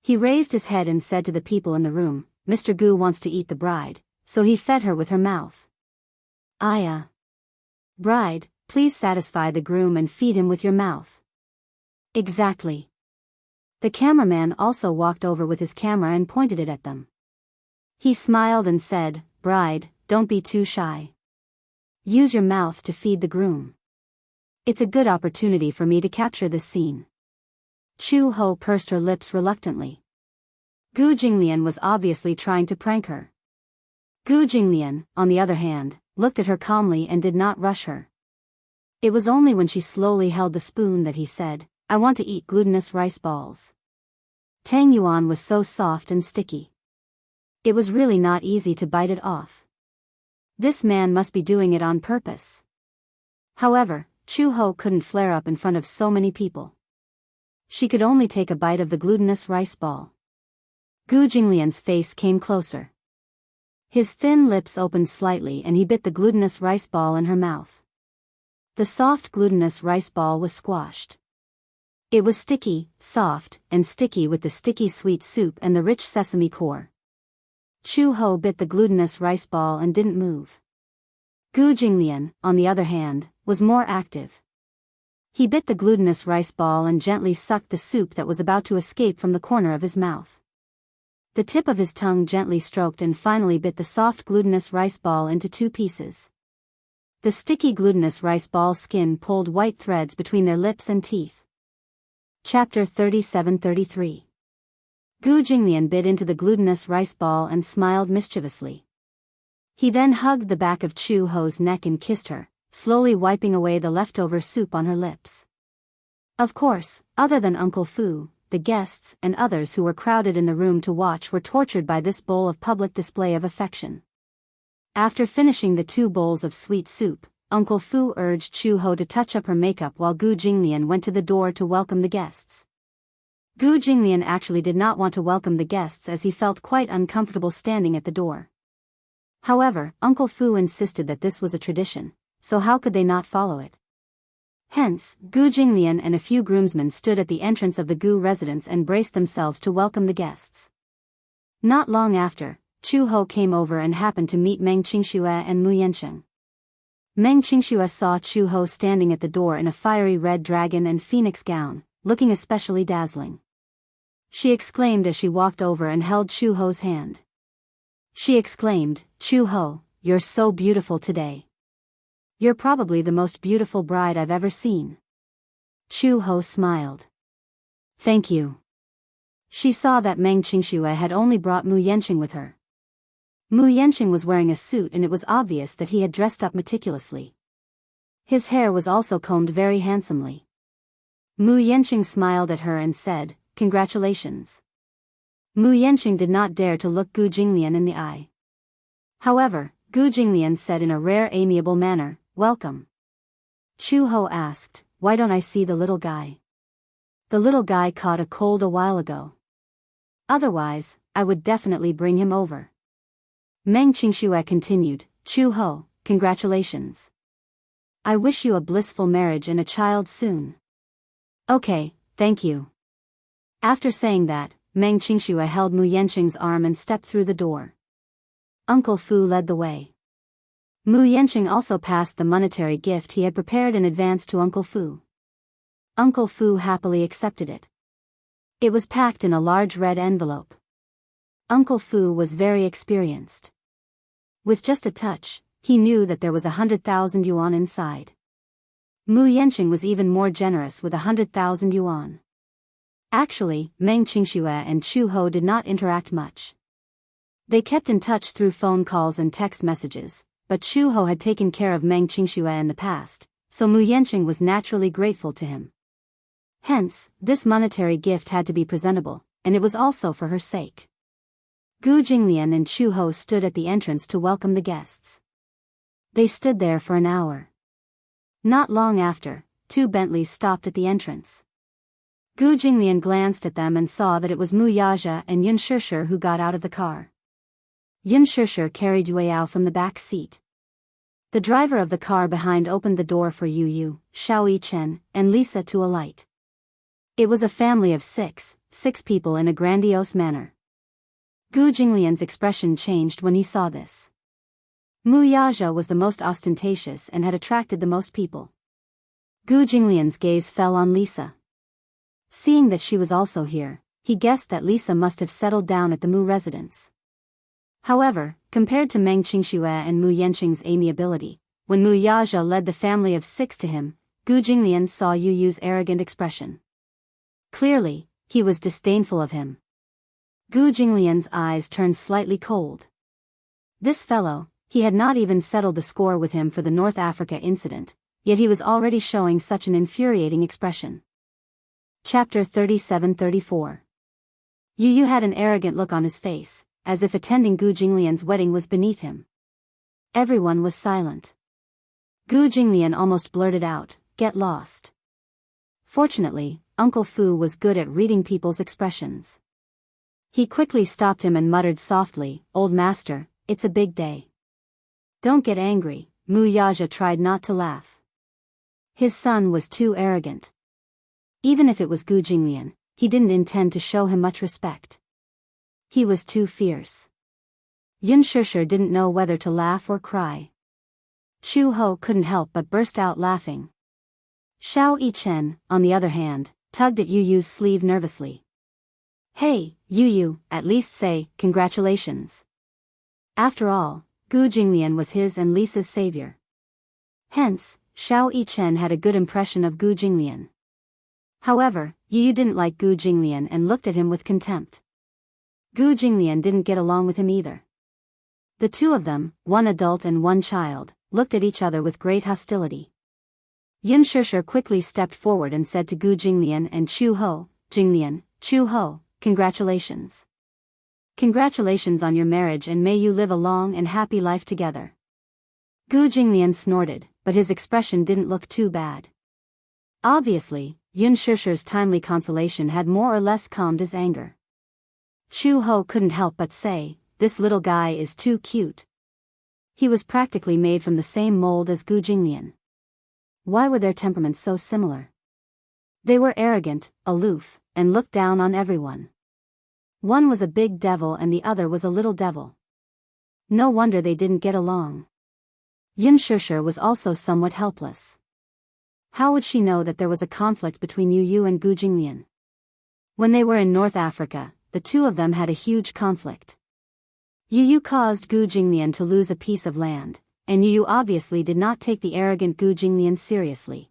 He raised his head and said to the people in the room, "Mr. Gu wants to eat the bride," so he fed her with her mouth. "Aya. Bride, please satisfy the groom and feed him with your mouth." "Exactly." The cameraman also walked over with his camera and pointed it at them. He smiled and said, "Bride, don't be too shy. Use your mouth to feed the groom. It's a good opportunity for me to capture this scene." Chu Ho pursed her lips reluctantly. Gu Jinglian was obviously trying to prank her. Gu Jinglian, on the other hand, looked at her calmly and did not rush her. It was only when she slowly held the spoon that he said, "I want to eat glutinous rice balls." Tang Yuan was so soft and sticky. It was really not easy to bite it off. This man must be doing it on purpose. However, Chu Ho couldn't flare up in front of so many people. She could only take a bite of the glutinous rice ball. Gu Jinglian's face came closer. His thin lips opened slightly and he bit the glutinous rice ball in her mouth. The soft glutinous rice ball was squashed. It was sticky, soft, and sticky with the sticky sweet soup and the rich sesame core. Chu Ho bit the glutinous rice ball and didn't move. Gu Jinglian, on the other hand, was more active. He bit the glutinous rice ball and gently sucked the soup that was about to escape from the corner of his mouth. The tip of his tongue gently stroked and finally bit the soft glutinous rice ball into two pieces. The sticky glutinous rice ball skin pulled white threads between their lips and teeth. Chapter 37-33. Gu Jinglian bit into the glutinous rice ball and smiled mischievously. He then hugged the back of Chu Ho's neck and kissed her, slowly wiping away the leftover soup on her lips. Of course, other than Uncle Fu, the guests and others who were crowded in the room to watch were tortured by this bowl of public display of affection. After finishing the 2 bowls of sweet soup, Uncle Fu urged Chu Ho to touch up her makeup while Gu Jinglian went to the door to welcome the guests. Gu Jinglian actually did not want to welcome the guests as he felt quite uncomfortable standing at the door. However, Uncle Fu insisted that this was a tradition, so how could they not follow it? Hence, Gu Jinglian and a few groomsmen stood at the entrance of the Gu residence and braced themselves to welcome the guests. Not long after, Chu Ho came over and happened to meet Meng Qingxue and Mu Yancheng. Meng Qingxue saw Chu Ho standing at the door in a fiery red dragon and phoenix gown, looking especially dazzling. She exclaimed as she walked over and held Chu Ho's hand. She exclaimed, "Chu Ho, you're so beautiful today. You're probably the most beautiful bride I've ever seen." Chu Ho smiled. "Thank you." She saw that Meng Qingxue had only brought Mu Yancheng with her. Mu Yancheng was wearing a suit and it was obvious that he had dressed up meticulously. His hair was also combed very handsomely. Mu Yancheng smiled at her and said, "Congratulations." Mu Yancheng did not dare to look Gu Jinglian in the eye. However, Gu Jinglian said in a rare amiable manner, "Welcome." Chu Ho asked, "Why don't I see the little guy? The little guy caught a cold a while ago. Otherwise, I would definitely bring him over." Meng Qingxue continued, "Chu Ho, congratulations. I wish you a blissful marriage and a child soon." "Okay, thank you." After saying that, Meng Qingxue held Mu Yancheng's arm and stepped through the door. Uncle Fu led the way. Mu Yanqing also passed the monetary gift he had prepared in advance to Uncle Fu. Uncle Fu happily accepted it. It was packed in a large red envelope. Uncle Fu was very experienced. With just a touch, he knew that there was 100,000 yuan inside. Mu Yanqing was even more generous with 100,000 yuan. Actually, Meng Qingxue and Chu Ho did not interact much. They kept in touch through phone calls and text messages, but Chu Ho had taken care of Meng Qingxue in the past, so Mu Yanqing was naturally grateful to him. Hence, this monetary gift had to be presentable, and it was also for her sake. Gu Jinglian and Chu Ho stood at the entrance to welcome the guests. They stood there for an hour. Not long after, 2 Bentleys stopped at the entrance. Gu Jinglian glanced at them and saw that it was Mu Yaja and Yun Shishir who got out of the car. Yun Shishir carried Yue Yao from the back seat. The driver of the car behind opened the door for Yu Yu, Xiao Yichen, and Lisa to alight. It was a family of six people in a grandiose manner. Gu Jinglian's expression changed when he saw this. Mu Yaja was the most ostentatious and had attracted the most people. Gu Jinglian's gaze fell on Lisa. Seeing that she was also here, he guessed that Lisa must have settled down at the Mu residence. However, compared to Meng Qingxue and Mu Yanqing's amiability, when Mu Yaja led the family of 6 to him, Gu Jinglian saw Yu Yu's arrogant expression. Clearly, he was disdainful of him. Gu Jinglian's eyes turned slightly cold. This fellow, he had not even settled the score with him for the North Africa incident, yet he was already showing such an infuriating expression. Chapter 37-34. Yu Yu had an arrogant look on his face, as if attending Gu Jinglian's wedding was beneath him. Everyone was silent. Gu Jinglian almost blurted out, "Get lost." Fortunately, Uncle Fu was good at reading people's expressions. He quickly stopped him and muttered softly, "Old master, it's a big day." "Don't get angry," Mu Yaja tried not to laugh. His son was too arrogant. Even if it was Gu Jinglian, he didn't intend to show him much respect. He was too fierce. Yun Shishir didn't know whether to laugh or cry. Chu Ho couldn't help but burst out laughing. Xiao Yichen, on the other hand, tugged at Yu Yu's sleeve nervously. "Hey, Yu Yu, at least say, congratulations." After all, Gu Jinglian was his and Lisa's savior. Hence, Xiao Yichen had a good impression of Gu Jinglian. However, Yu Yu didn't like Gu Jinglian and looked at him with contempt. Gu Jinglian didn't get along with him either. The two of them, one adult and one child, looked at each other with great hostility. Yun Shishir quickly stepped forward and said to Gu Jinglian and Chu Ho, "Jinglian, Chu Ho, congratulations. Congratulations on your marriage and may you live a long and happy life together." Gu Jinglian snorted, but his expression didn't look too bad. Obviously, Yun Shishir's timely consolation had more or less calmed his anger. Chu Ho couldn't help but say, "This little guy is too cute." He was practically made from the same mold as Gu Jinglian. Why were their temperaments so similar? They were arrogant, aloof, and looked down on everyone. One was a big devil and the other was a little devil. No wonder they didn't get along. Yun Shishir was also somewhat helpless. How would she know that there was a conflict between Yu Yu and Gu Jinglian? When they were in North Africa, the two of them had a huge conflict. Yu Yu caused Gu Jinglian to lose a piece of land, and Yu Yu obviously did not take the arrogant Gu Jinglian seriously.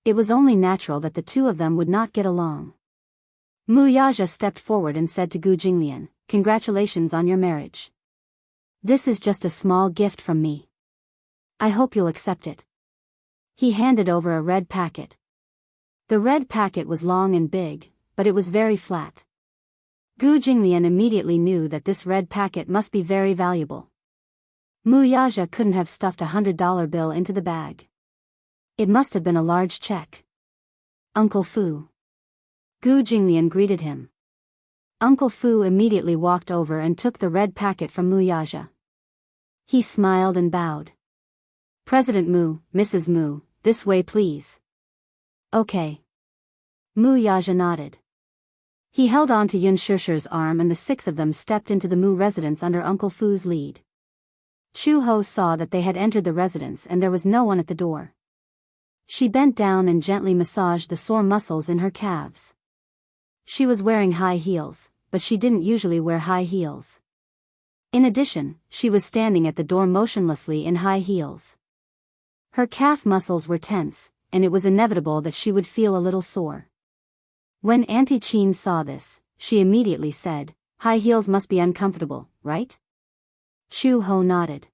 It was only natural that the two of them would not get along. Mu Yaja stepped forward and said to Gu Jinglian, "Congratulations on your marriage. This is just a small gift from me. I hope you'll accept it." He handed over a red packet. The red packet was long and big, but it was very flat. Gu Jinglian immediately knew that this red packet must be very valuable. Mu Yaja couldn't have stuffed $100 bill into the bag. It must have been a large check. "Uncle Fu." Gu Jinglian greeted him. Uncle Fu immediately walked over and took the red packet from Mu Yaja. He smiled and bowed. "President Mu, Mrs. Mu, this way please." "Okay." Mu Yaja nodded. He held on to Yun Shusher's arm and the six of them stepped into the Mu residence under Uncle Fu's lead. Chu Ho saw that they had entered the residence and there was no one at the door. She bent down and gently massaged the sore muscles in her calves. She was wearing high heels, but she didn't usually wear high heels. In addition, she was standing at the door motionlessly in high heels. Her calf muscles were tense, and it was inevitable that she would feel a little sore. When Auntie Chin saw this, she immediately said, "High heels must be uncomfortable, right?" Chu Ho nodded.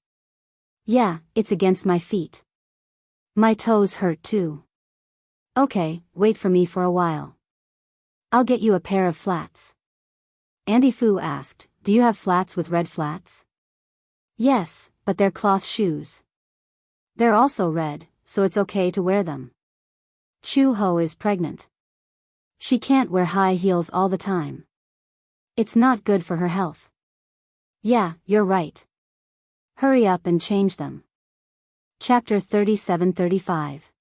"Yeah, it's against my feet. My toes hurt too." "Okay, wait for me for a while. I'll get you a pair of flats." Auntie Fu asked, "Do you have flats with red flats?" "Yes, but they're cloth shoes. They're also red, so it's okay to wear them. Chu Ho is pregnant. She can't wear high heels all the time. It's not good for her health." "Yeah, you're right. Hurry up and change them." Chapter 37-35.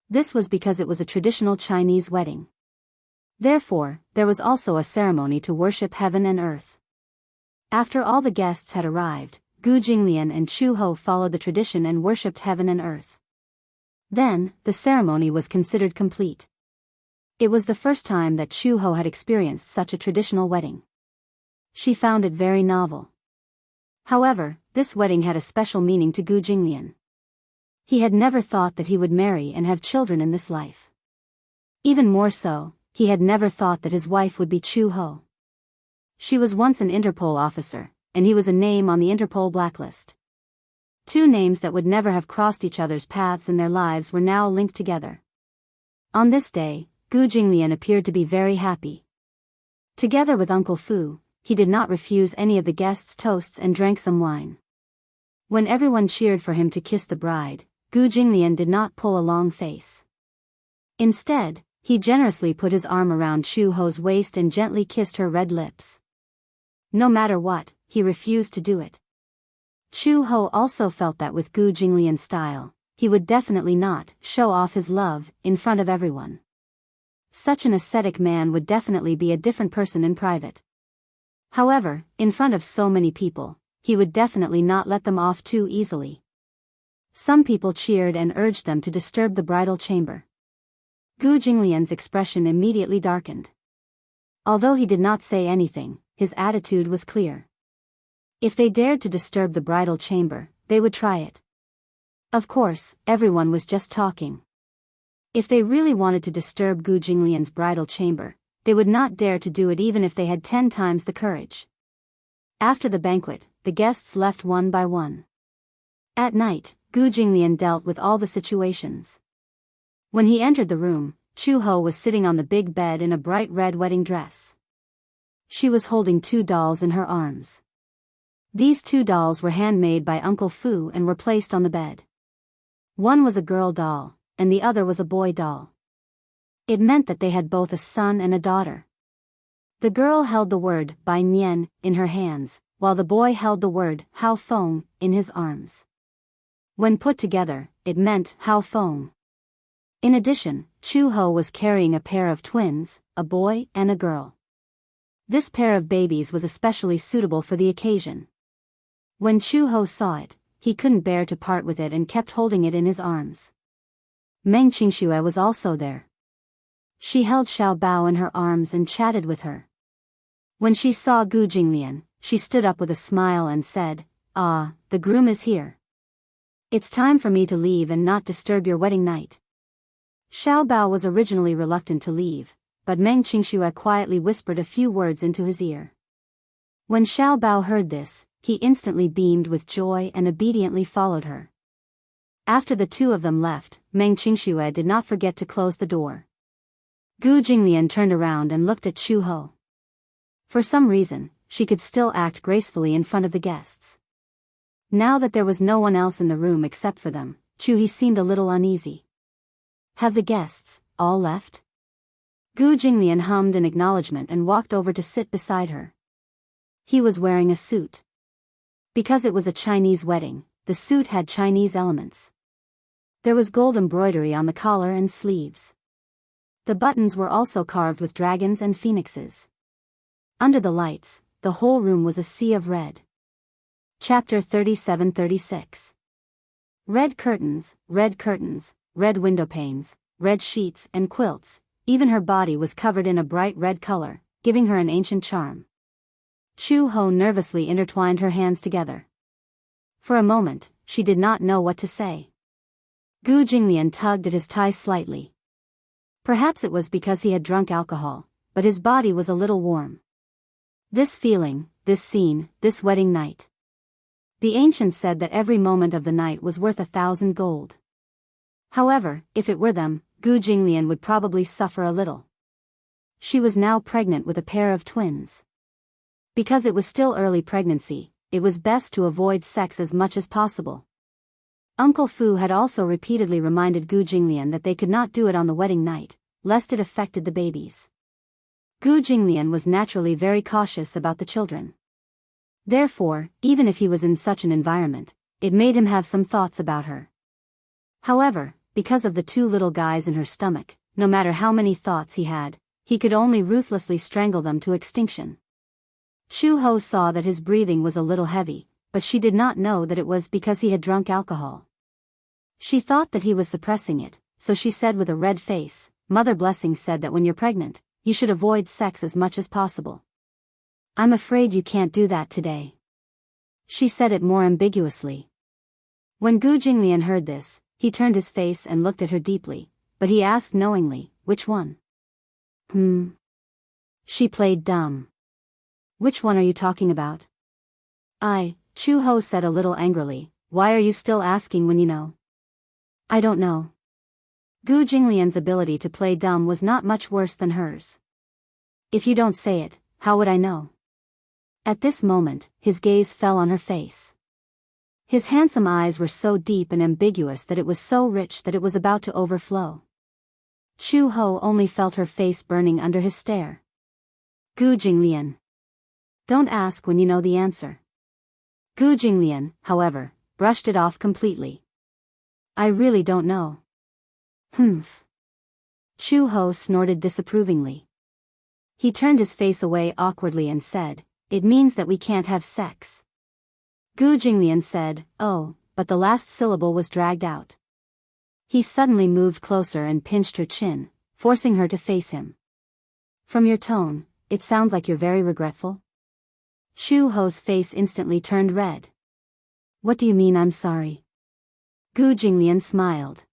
This was because it was a traditional Chinese wedding. Therefore, there was also a ceremony to worship heaven and earth. After all the guests had arrived, Gu Jinglian and Chu Ho followed the tradition and worshipped heaven and earth. Then, the ceremony was considered complete. It was the first time that Chu Ho had experienced such a traditional wedding. She found it very novel. However, this wedding had a special meaning to Gu Jinglian. He had never thought that he would marry and have children in this life. Even more so, he had never thought that his wife would be Chu Ho. She was once an Interpol officer, and he was a name on the Interpol blacklist. Two names that would never have crossed each other's paths in their lives were now linked together. On this day, Gu Jinglian appeared to be very happy. Together with Uncle Fu, he did not refuse any of the guests' toasts and drank some wine. When everyone cheered for him to kiss the bride, Gu Jinglian did not pull a long face. Instead, he generously put his arm around Chu Ho's waist and gently kissed her red lips. No matter what, he refused to do it. Chu Ho also felt that with Gu Jinglian's style, he would definitely not show off his love in front of everyone. Such an ascetic man would definitely be a different person in private. However, in front of so many people, he would definitely not let them off too easily. Some people cheered and urged them to disturb the bridal chamber. Gu Jinglian's expression immediately darkened. Although he did not say anything, his attitude was clear. If they dared to disturb the bridal chamber, they would try it. Of course, everyone was just talking. If they really wanted to disturb Gu Jinglian's bridal chamber, they would not dare to do it even if they had 10 times the courage. After the banquet, the guests left one by one. At night, Gu Jinglian dealt with all the situations. When he entered the room, Chu Ho was sitting on the big bed in a bright red wedding dress. She was holding 2 dolls in her arms. These 2 dolls were handmade by Uncle Fu and were placed on the bed. One was a girl doll, and the other was a boy doll. It meant that they had both a son and a daughter. The girl held the word Bai Nian in her hands, while the boy held the word Hao Feng in his arms. When put together, it meant Hao Feng. In addition, Chu Ho was carrying a pair of twins, a boy and a girl. This pair of babies was especially suitable for the occasion. When Chu Ho saw it, he couldn't bear to part with it and kept holding it in his arms. Meng Qingxue was also there. She held Xiao Bao in her arms and chatted with her. When she saw Gu Jinglian, she stood up with a smile and said, "Ah, the groom is here. It's time for me to leave and not disturb your wedding night." Xiao Bao was originally reluctant to leave, but Meng Qingxue quietly whispered a few words into his ear. When Xiao Bao heard this, he instantly beamed with joy and obediently followed her. After the two of them left, Meng Qingxue did not forget to close the door. Gu Jinglian turned around and looked at Chu Ho. For some reason, she could still act gracefully in front of the guests. Now that there was no one else in the room except for them, Chu He seemed a little uneasy. Have the guests all left? Gu Jinglian hummed an acknowledgement and walked over to sit beside her. He was wearing a suit. Because it was a Chinese wedding, the suit had Chinese elements. There was gold embroidery on the collar and sleeves. The buttons were also carved with dragons and phoenixes. Under the lights, the whole room was a sea of red. Chapter 37-36. Red curtains, red window panes, red sheets and quilts, even her body was covered in a bright red color, giving her an ancient charm. Chu-Ho nervously intertwined her hands together. For a moment, she did not know what to say. Gu Jinglian tugged at his tie slightly. Perhaps it was because he had drunk alcohol, but his body was a little warm. This feeling, this scene, this wedding night. The ancients said that every moment of the night was worth 1,000 gold. However, if it were them, Gu Jinglian would probably suffer a little. She was now pregnant with a pair of twins. Because it was still early pregnancy, it was best to avoid sex as much as possible. Uncle Fu had also repeatedly reminded Gu Jinglian that they could not do it on the wedding night, lest it affected the babies. Gu Jinglian was naturally very cautious about the children. Therefore, even if he was in such an environment, it made him have some thoughts about her. However, because of the two little guys in her stomach, no matter how many thoughts he had, he could only ruthlessly strangle them to extinction. Chu-Ho saw that his breathing was a little heavy, but she did not know that it was because he had drunk alcohol. She thought that he was suppressing it, so she said with a red face, "Mother Blessing said that when you're pregnant, you should avoid sex as much as possible. I'm afraid you can't do that today." She said it more ambiguously. When Gu Jinglian heard this, he turned his face and looked at her deeply, but he asked knowingly, "Which one?" She played dumb. "Which one are you talking about?" Chu-Ho said a little angrily, "Why are you still asking when you know?" "I don't know." Gu Jinglian's ability to play dumb was not much worse than hers. "If you don't say it, how would I know?" At this moment, his gaze fell on her face. His handsome eyes were so deep and ambiguous that it was so rich that it was about to overflow. Chu-Ho only felt her face burning under his stare. "Gu Jinglian. Don't ask when you know the answer." Gu Jinglian, however, brushed it off completely. "I really don't know." "Humph." Chu-Ho snorted disapprovingly. He turned his face away awkwardly and said, "It means that we can't have sex." Gu Jinglian said, "Oh," but the last syllable was dragged out. He suddenly moved closer and pinched her chin, forcing her to face him. "From your tone, it sounds like you're very regretful." Chu-Ho's face instantly turned red. "What do you mean I'm sorry?" Gu Jinglian smiled.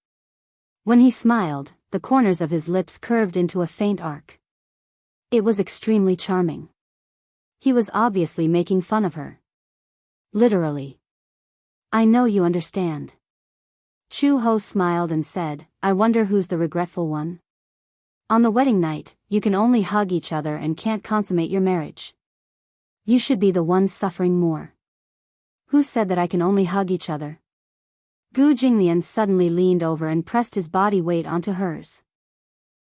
When he smiled, the corners of his lips curved into a faint arc. It was extremely charming. He was obviously making fun of her. Literally. "I know you understand." Chu-Ho smiled and said, "I wonder who's the regretful one? On the wedding night, you can only hug each other and can't consummate your marriage. You should be the one suffering more." "Who said that I can only hug each other?" Gu Jinglian suddenly leaned over and pressed his body weight onto hers.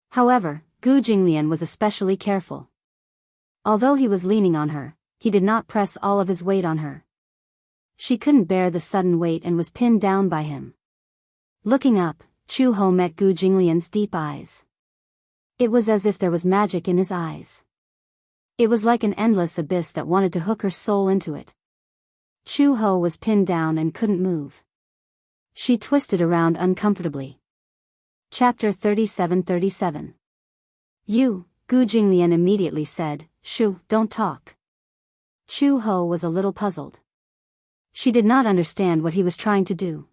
However, Gu Jinglian was especially careful. Although he was leaning on her, he did not press all of his weight on her. She couldn't bear the sudden weight and was pinned down by him. Looking up, Chu-Ho met Gu Jinglian's deep eyes. It was as if there was magic in his eyes. It was like an endless abyss that wanted to hook her soul into it. Chu-Ho was pinned down and couldn't move. She twisted around uncomfortably. Chapter 37-37. "You," Gu Jinglian immediately said, don't talk." Chu-Ho was a little puzzled. She did not understand what he was trying to do.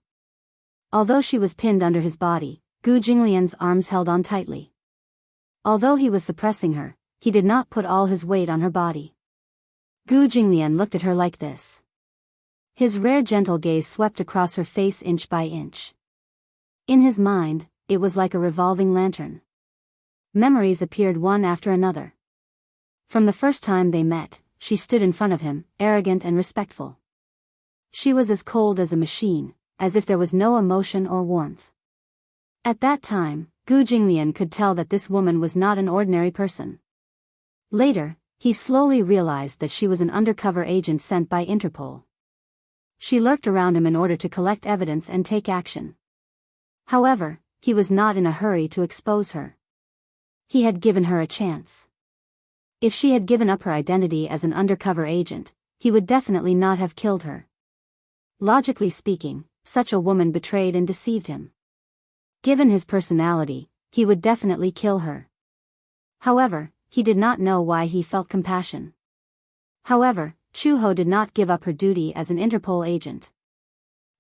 Although she was pinned under his body, Gu Jinglian's arms held on tightly. Although he was suppressing her, he did not put all his weight on her body. Gu Jinglian looked at her like this. His rare gentle gaze swept across her face inch by inch. In his mind, it was like a revolving lantern. Memories appeared one after another. From the first time they met, she stood in front of him, arrogant and respectful. She was as cold as a machine, as if there was no emotion or warmth. At that time, Gu Jinglian could tell that this woman was not an ordinary person. Later, he slowly realized that she was an undercover agent sent by Interpol. She lurked around him in order to collect evidence and take action. However, he was not in a hurry to expose her. He had given her a chance. If she had given up her identity as an undercover agent, he would definitely not have killed her. Logically speaking, such a woman betrayed and deceived him. Given his personality, he would definitely kill her. However, he did not know why he felt compassion. However, Chu-ho did not give up her duty as an Interpol agent.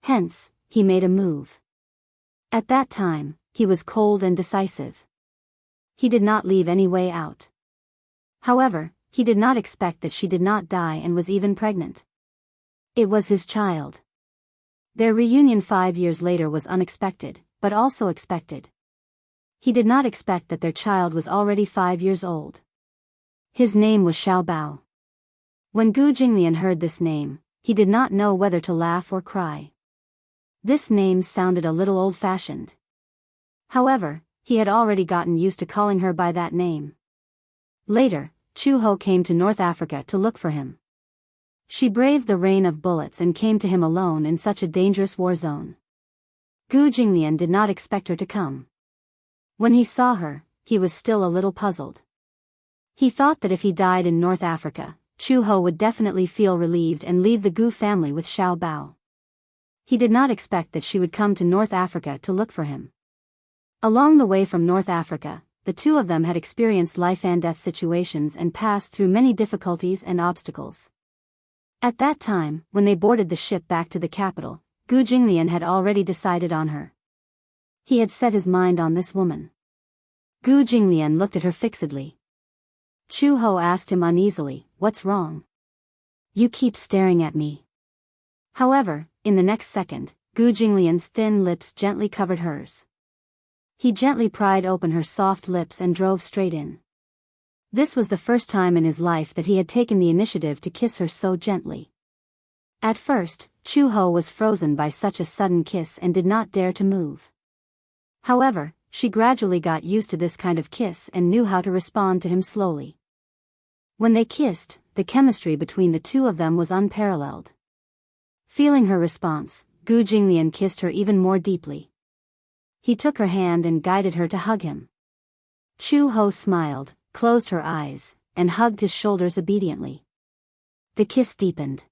Hence, he made a move. At that time, he was cold and decisive. He did not leave any way out. However, he did not expect that she did not die and was even pregnant. It was his child. Their reunion 5 years later was unexpected, but also expected. He did not expect that their child was already 5 years old. His name was Xiao Bao. When Gu Jinglian heard this name, he did not know whether to laugh or cry. This name sounded a little old-fashioned. However, he had already gotten used to calling her by that name. Later, Chu-ho came to North Africa to look for him. She braved the rain of bullets and came to him alone in such a dangerous war zone. Gu Jinglian did not expect her to come. When he saw her, he was still a little puzzled. He thought that if he died in North Africa, Chu-ho would definitely feel relieved and leave the Gu family with Xiao Bao. He did not expect that she would come to North Africa to look for him. Along the way from North Africa, the two of them had experienced life and death situations and passed through many difficulties and obstacles. At that time, when they boarded the ship back to the capital, Gu Jinglian had already decided on her. He had set his mind on this woman. Gu Jinglian looked at her fixedly. Chu-ho asked him uneasily, "What's wrong? You keep staring at me." However, in the next second, Gu Jinglian's thin lips gently covered hers. He gently pried open her soft lips and drove straight in. This was the first time in his life that he had taken the initiative to kiss her so gently. At first, Chu-ho was frozen by such a sudden kiss and did not dare to move. However, she gradually got used to this kind of kiss and knew how to respond to him slowly. When they kissed, the chemistry between the two of them was unparalleled. Feeling her response, Gu Jinglian kissed her even more deeply. He took her hand and guided her to hug him. Chu-ho smiled, closed her eyes, and hugged his shoulders obediently. The kiss deepened.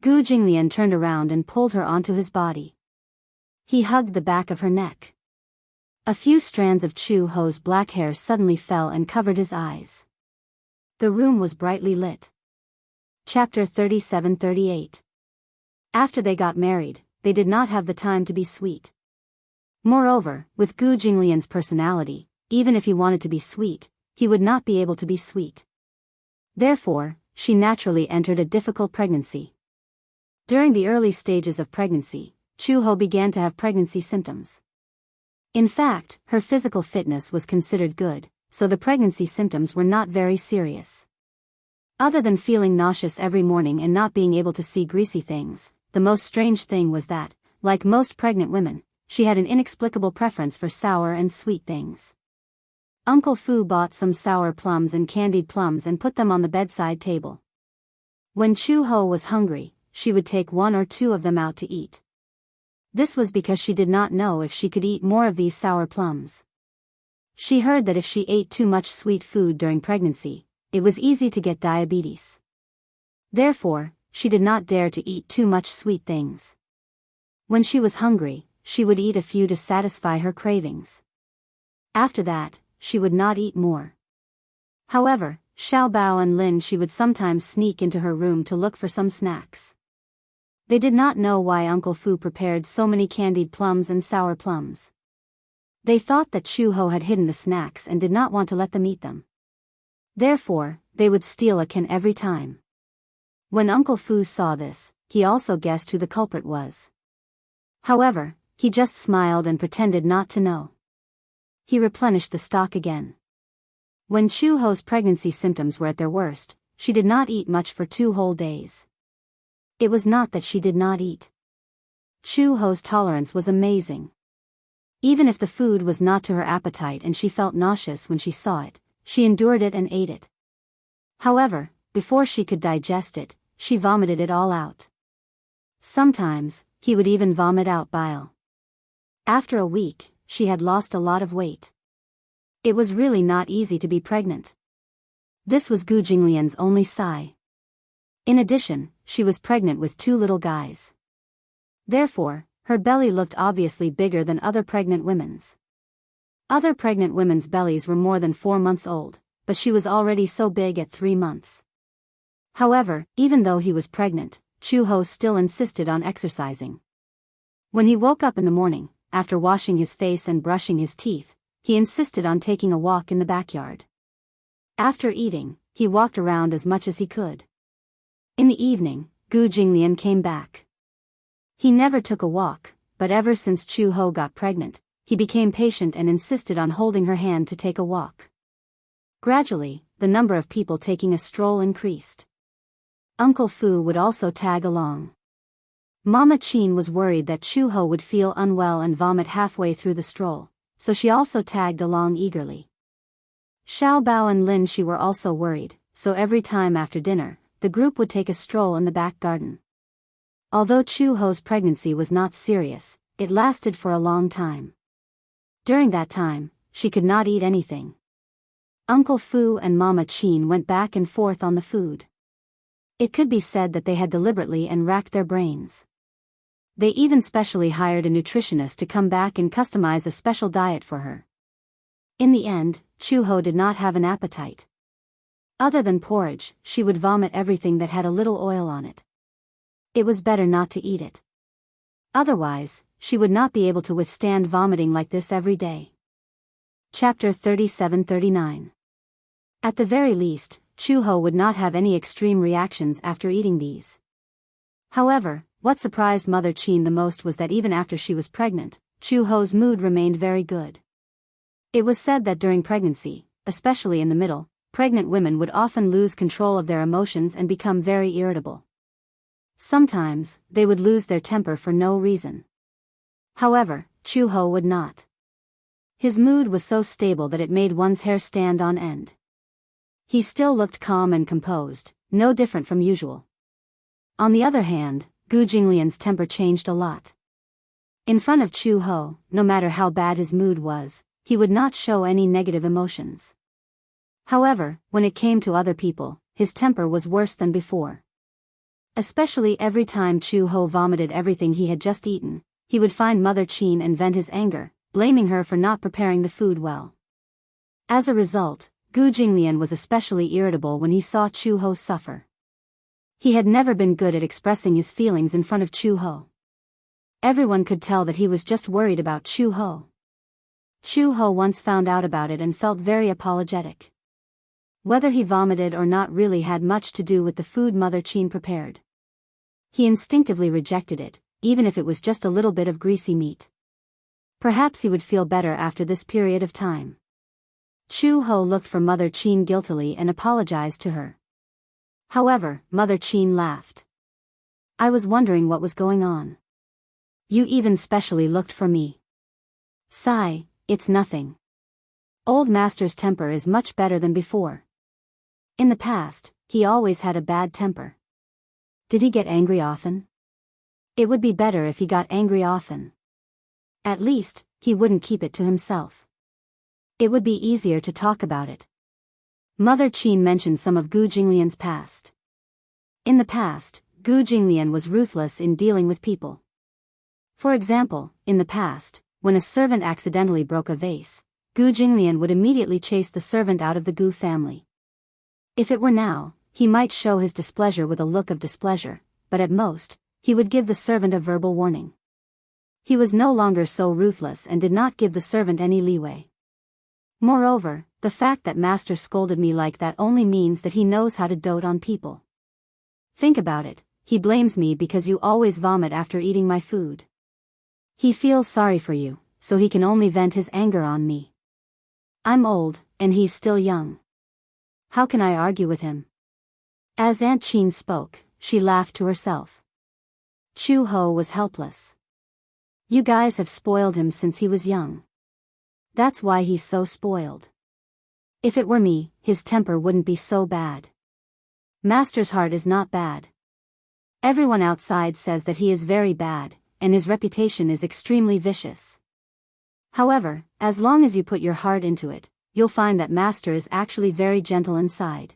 Gu Jinglian turned around and pulled her onto his body. He hugged the back of her neck. A few strands of Chu-ho's black hair suddenly fell and covered his eyes. The room was brightly lit. Chapter 37-38. After they got married, they did not have the time to be sweet. Moreover, with Gu Jinglian's personality, even if he wanted to be sweet, he would not be able to be sweet. Therefore, she naturally entered a difficult pregnancy. During the early stages of pregnancy, Chu-ho began to have pregnancy symptoms. In fact, her physical fitness was considered good, so the pregnancy symptoms were not very serious. Other than feeling nauseous every morning and not being able to see greasy things, the most strange thing was that, like most pregnant women, she had an inexplicable preference for sour and sweet things. Uncle Fu bought some sour plums and candied plums and put them on the bedside table. When Chu-ho was hungry, she would take 1 or 2 of them out to eat. This was because she did not know if she could eat more of these sour plums. She heard that if she ate too much sweet food during pregnancy, it was easy to get diabetes. Therefore, she did not dare to eat too much sweet things. When she was hungry, she would eat a few to satisfy her cravings. After that, she would not eat more. However, Xiao Bao and Lin she would sometimes sneak into her room to look for some snacks. They did not know why Uncle Fu prepared so many candied plums and sour plums. They thought that Chu-ho had hidden the snacks and did not want to let them eat them. Therefore, they would steal a can every time. When Uncle Fu saw this, he also guessed who the culprit was. However, he just smiled and pretended not to know. He replenished the stock again. When Chu-ho's pregnancy symptoms were at their worst, she did not eat much for 2 whole days. It was not that she did not eat. Chu-ho's tolerance was amazing. Even if the food was not to her appetite and she felt nauseous when she saw it, she endured it and ate it. However, before she could digest it, she vomited it all out. Sometimes, he would even vomit out bile. After a week, she had lost a lot of weight. It was really not easy to be pregnant. This was Gu Jinglian's only sigh. In addition, she was pregnant with 2 little guys. Therefore, her belly looked obviously bigger than other pregnant women's. Other pregnant women's bellies were more than 4 months old, but she was already so big at 3 months. However, even though he was pregnant, Chu-ho still insisted on exercising. When he woke up in the morning, after washing his face and brushing his teeth, he insisted on taking a walk in the backyard. After eating, he walked around as much as he could. In the evening, Gu Jinglian came back. He never took a walk, but ever since Chu-ho got pregnant, he became patient and insisted on holding her hand to take a walk. Gradually, the number of people taking a stroll increased. Uncle Fu would also tag along. Mama Qin was worried that Chu-ho would feel unwell and vomit halfway through the stroll, so she also tagged along eagerly. Xiao Bao and Lin Shi were also worried, so every time after dinner, the group would take a stroll in the back garden. Although Chu-ho's pregnancy was not serious, it lasted for a long time. During that time, she could not eat anything. Uncle Fu and Mama Qin went back and forth on the food. It could be said that they had deliberately and racked their brains. They even specially hired a nutritionist to come back and customize a special diet for her. In the end, Chu-ho did not have an appetite. Other than porridge, she would vomit everything that had a little oil on it. It was better not to eat it. Otherwise, she would not be able to withstand vomiting like this every day. Chapter 37-39. At the very least, Chu-ho would not have any extreme reactions after eating these. However, what surprised Mother Qin the most was that even after she was pregnant, Chu-ho's mood remained very good. It was said that during pregnancy, especially in the middle, pregnant women would often lose control of their emotions and become very irritable. Sometimes, they would lose their temper for no reason. However, Chu-ho would not. His mood was so stable that it made one's hair stand on end. He still looked calm and composed, no different from usual. On the other hand, Gu Jinglian's temper changed a lot. In front of Chu-ho, no matter how bad his mood was, he would not show any negative emotions. However, when it came to other people, his temper was worse than before. Especially every time Chu-ho vomited everything he had just eaten, he would find Mother Qin and vent his anger, blaming her for not preparing the food well. As a result, Gu Jinglian was especially irritable when he saw Chu-ho suffer. He had never been good at expressing his feelings in front of Chu-ho. Everyone could tell that he was just worried about Chu-ho. Chu-ho once found out about it and felt very apologetic. Whether he vomited or not really had much to do with the food Mother Qin prepared. He instinctively rejected it, even if it was just a little bit of greasy meat. Perhaps he would feel better after this period of time. Chu-ho looked for Mother Qin guiltily and apologized to her. However, Mother Qin laughed. I was wondering what was going on. You even specially looked for me. Sigh, it's nothing. Old Master's temper is much better than before. In the past, he always had a bad temper. Did he get angry often? It would be better if he got angry often. At least, he wouldn't keep it to himself. It would be easier to talk about it. Mother Qin mentioned some of Gu Jinglian's past. In the past, Gu Jinglian was ruthless in dealing with people. For example, in the past, when a servant accidentally broke a vase, Gu Jinglian would immediately chase the servant out of the Gu family. If it were now, he might show his displeasure with a look of displeasure, but at most, he would give the servant a verbal warning. He was no longer so ruthless and did not give the servant any leeway. Moreover, the fact that Master scolded me like that only means that he knows how to dote on people. Think about it, he blames me because you always vomit after eating my food. He feels sorry for you, so he can only vent his anger on me. I'm old, and he's still young. How can I argue with him? As Aunt Qin spoke, she laughed to herself. Chu-ho was helpless. You guys have spoiled him since he was young. That's why he's so spoiled. If it were me, his temper wouldn't be so bad. Master's heart is not bad. Everyone outside says that he is very bad, and his reputation is extremely vicious. However, as long as you put your heart into it, you'll find that Master is actually very gentle inside.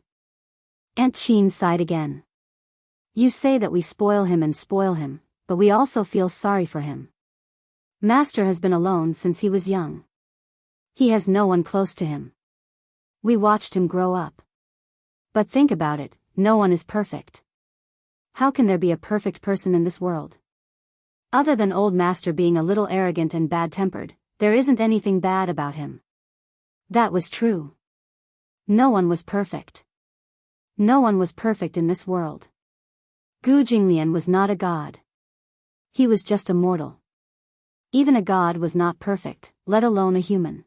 Aunt Chin sighed again. You say that we spoil him, but we also feel sorry for him. Master has been alone since he was young. He has no one close to him. We watched him grow up. But think about it, no one is perfect. How can there be a perfect person in this world? Other than old Master being a little arrogant and bad-tempered, there isn't anything bad about him. That was true. No one was perfect. No one was perfect in this world. Gu Jinglian was not a god. He was just a mortal. Even a god was not perfect, let alone a human.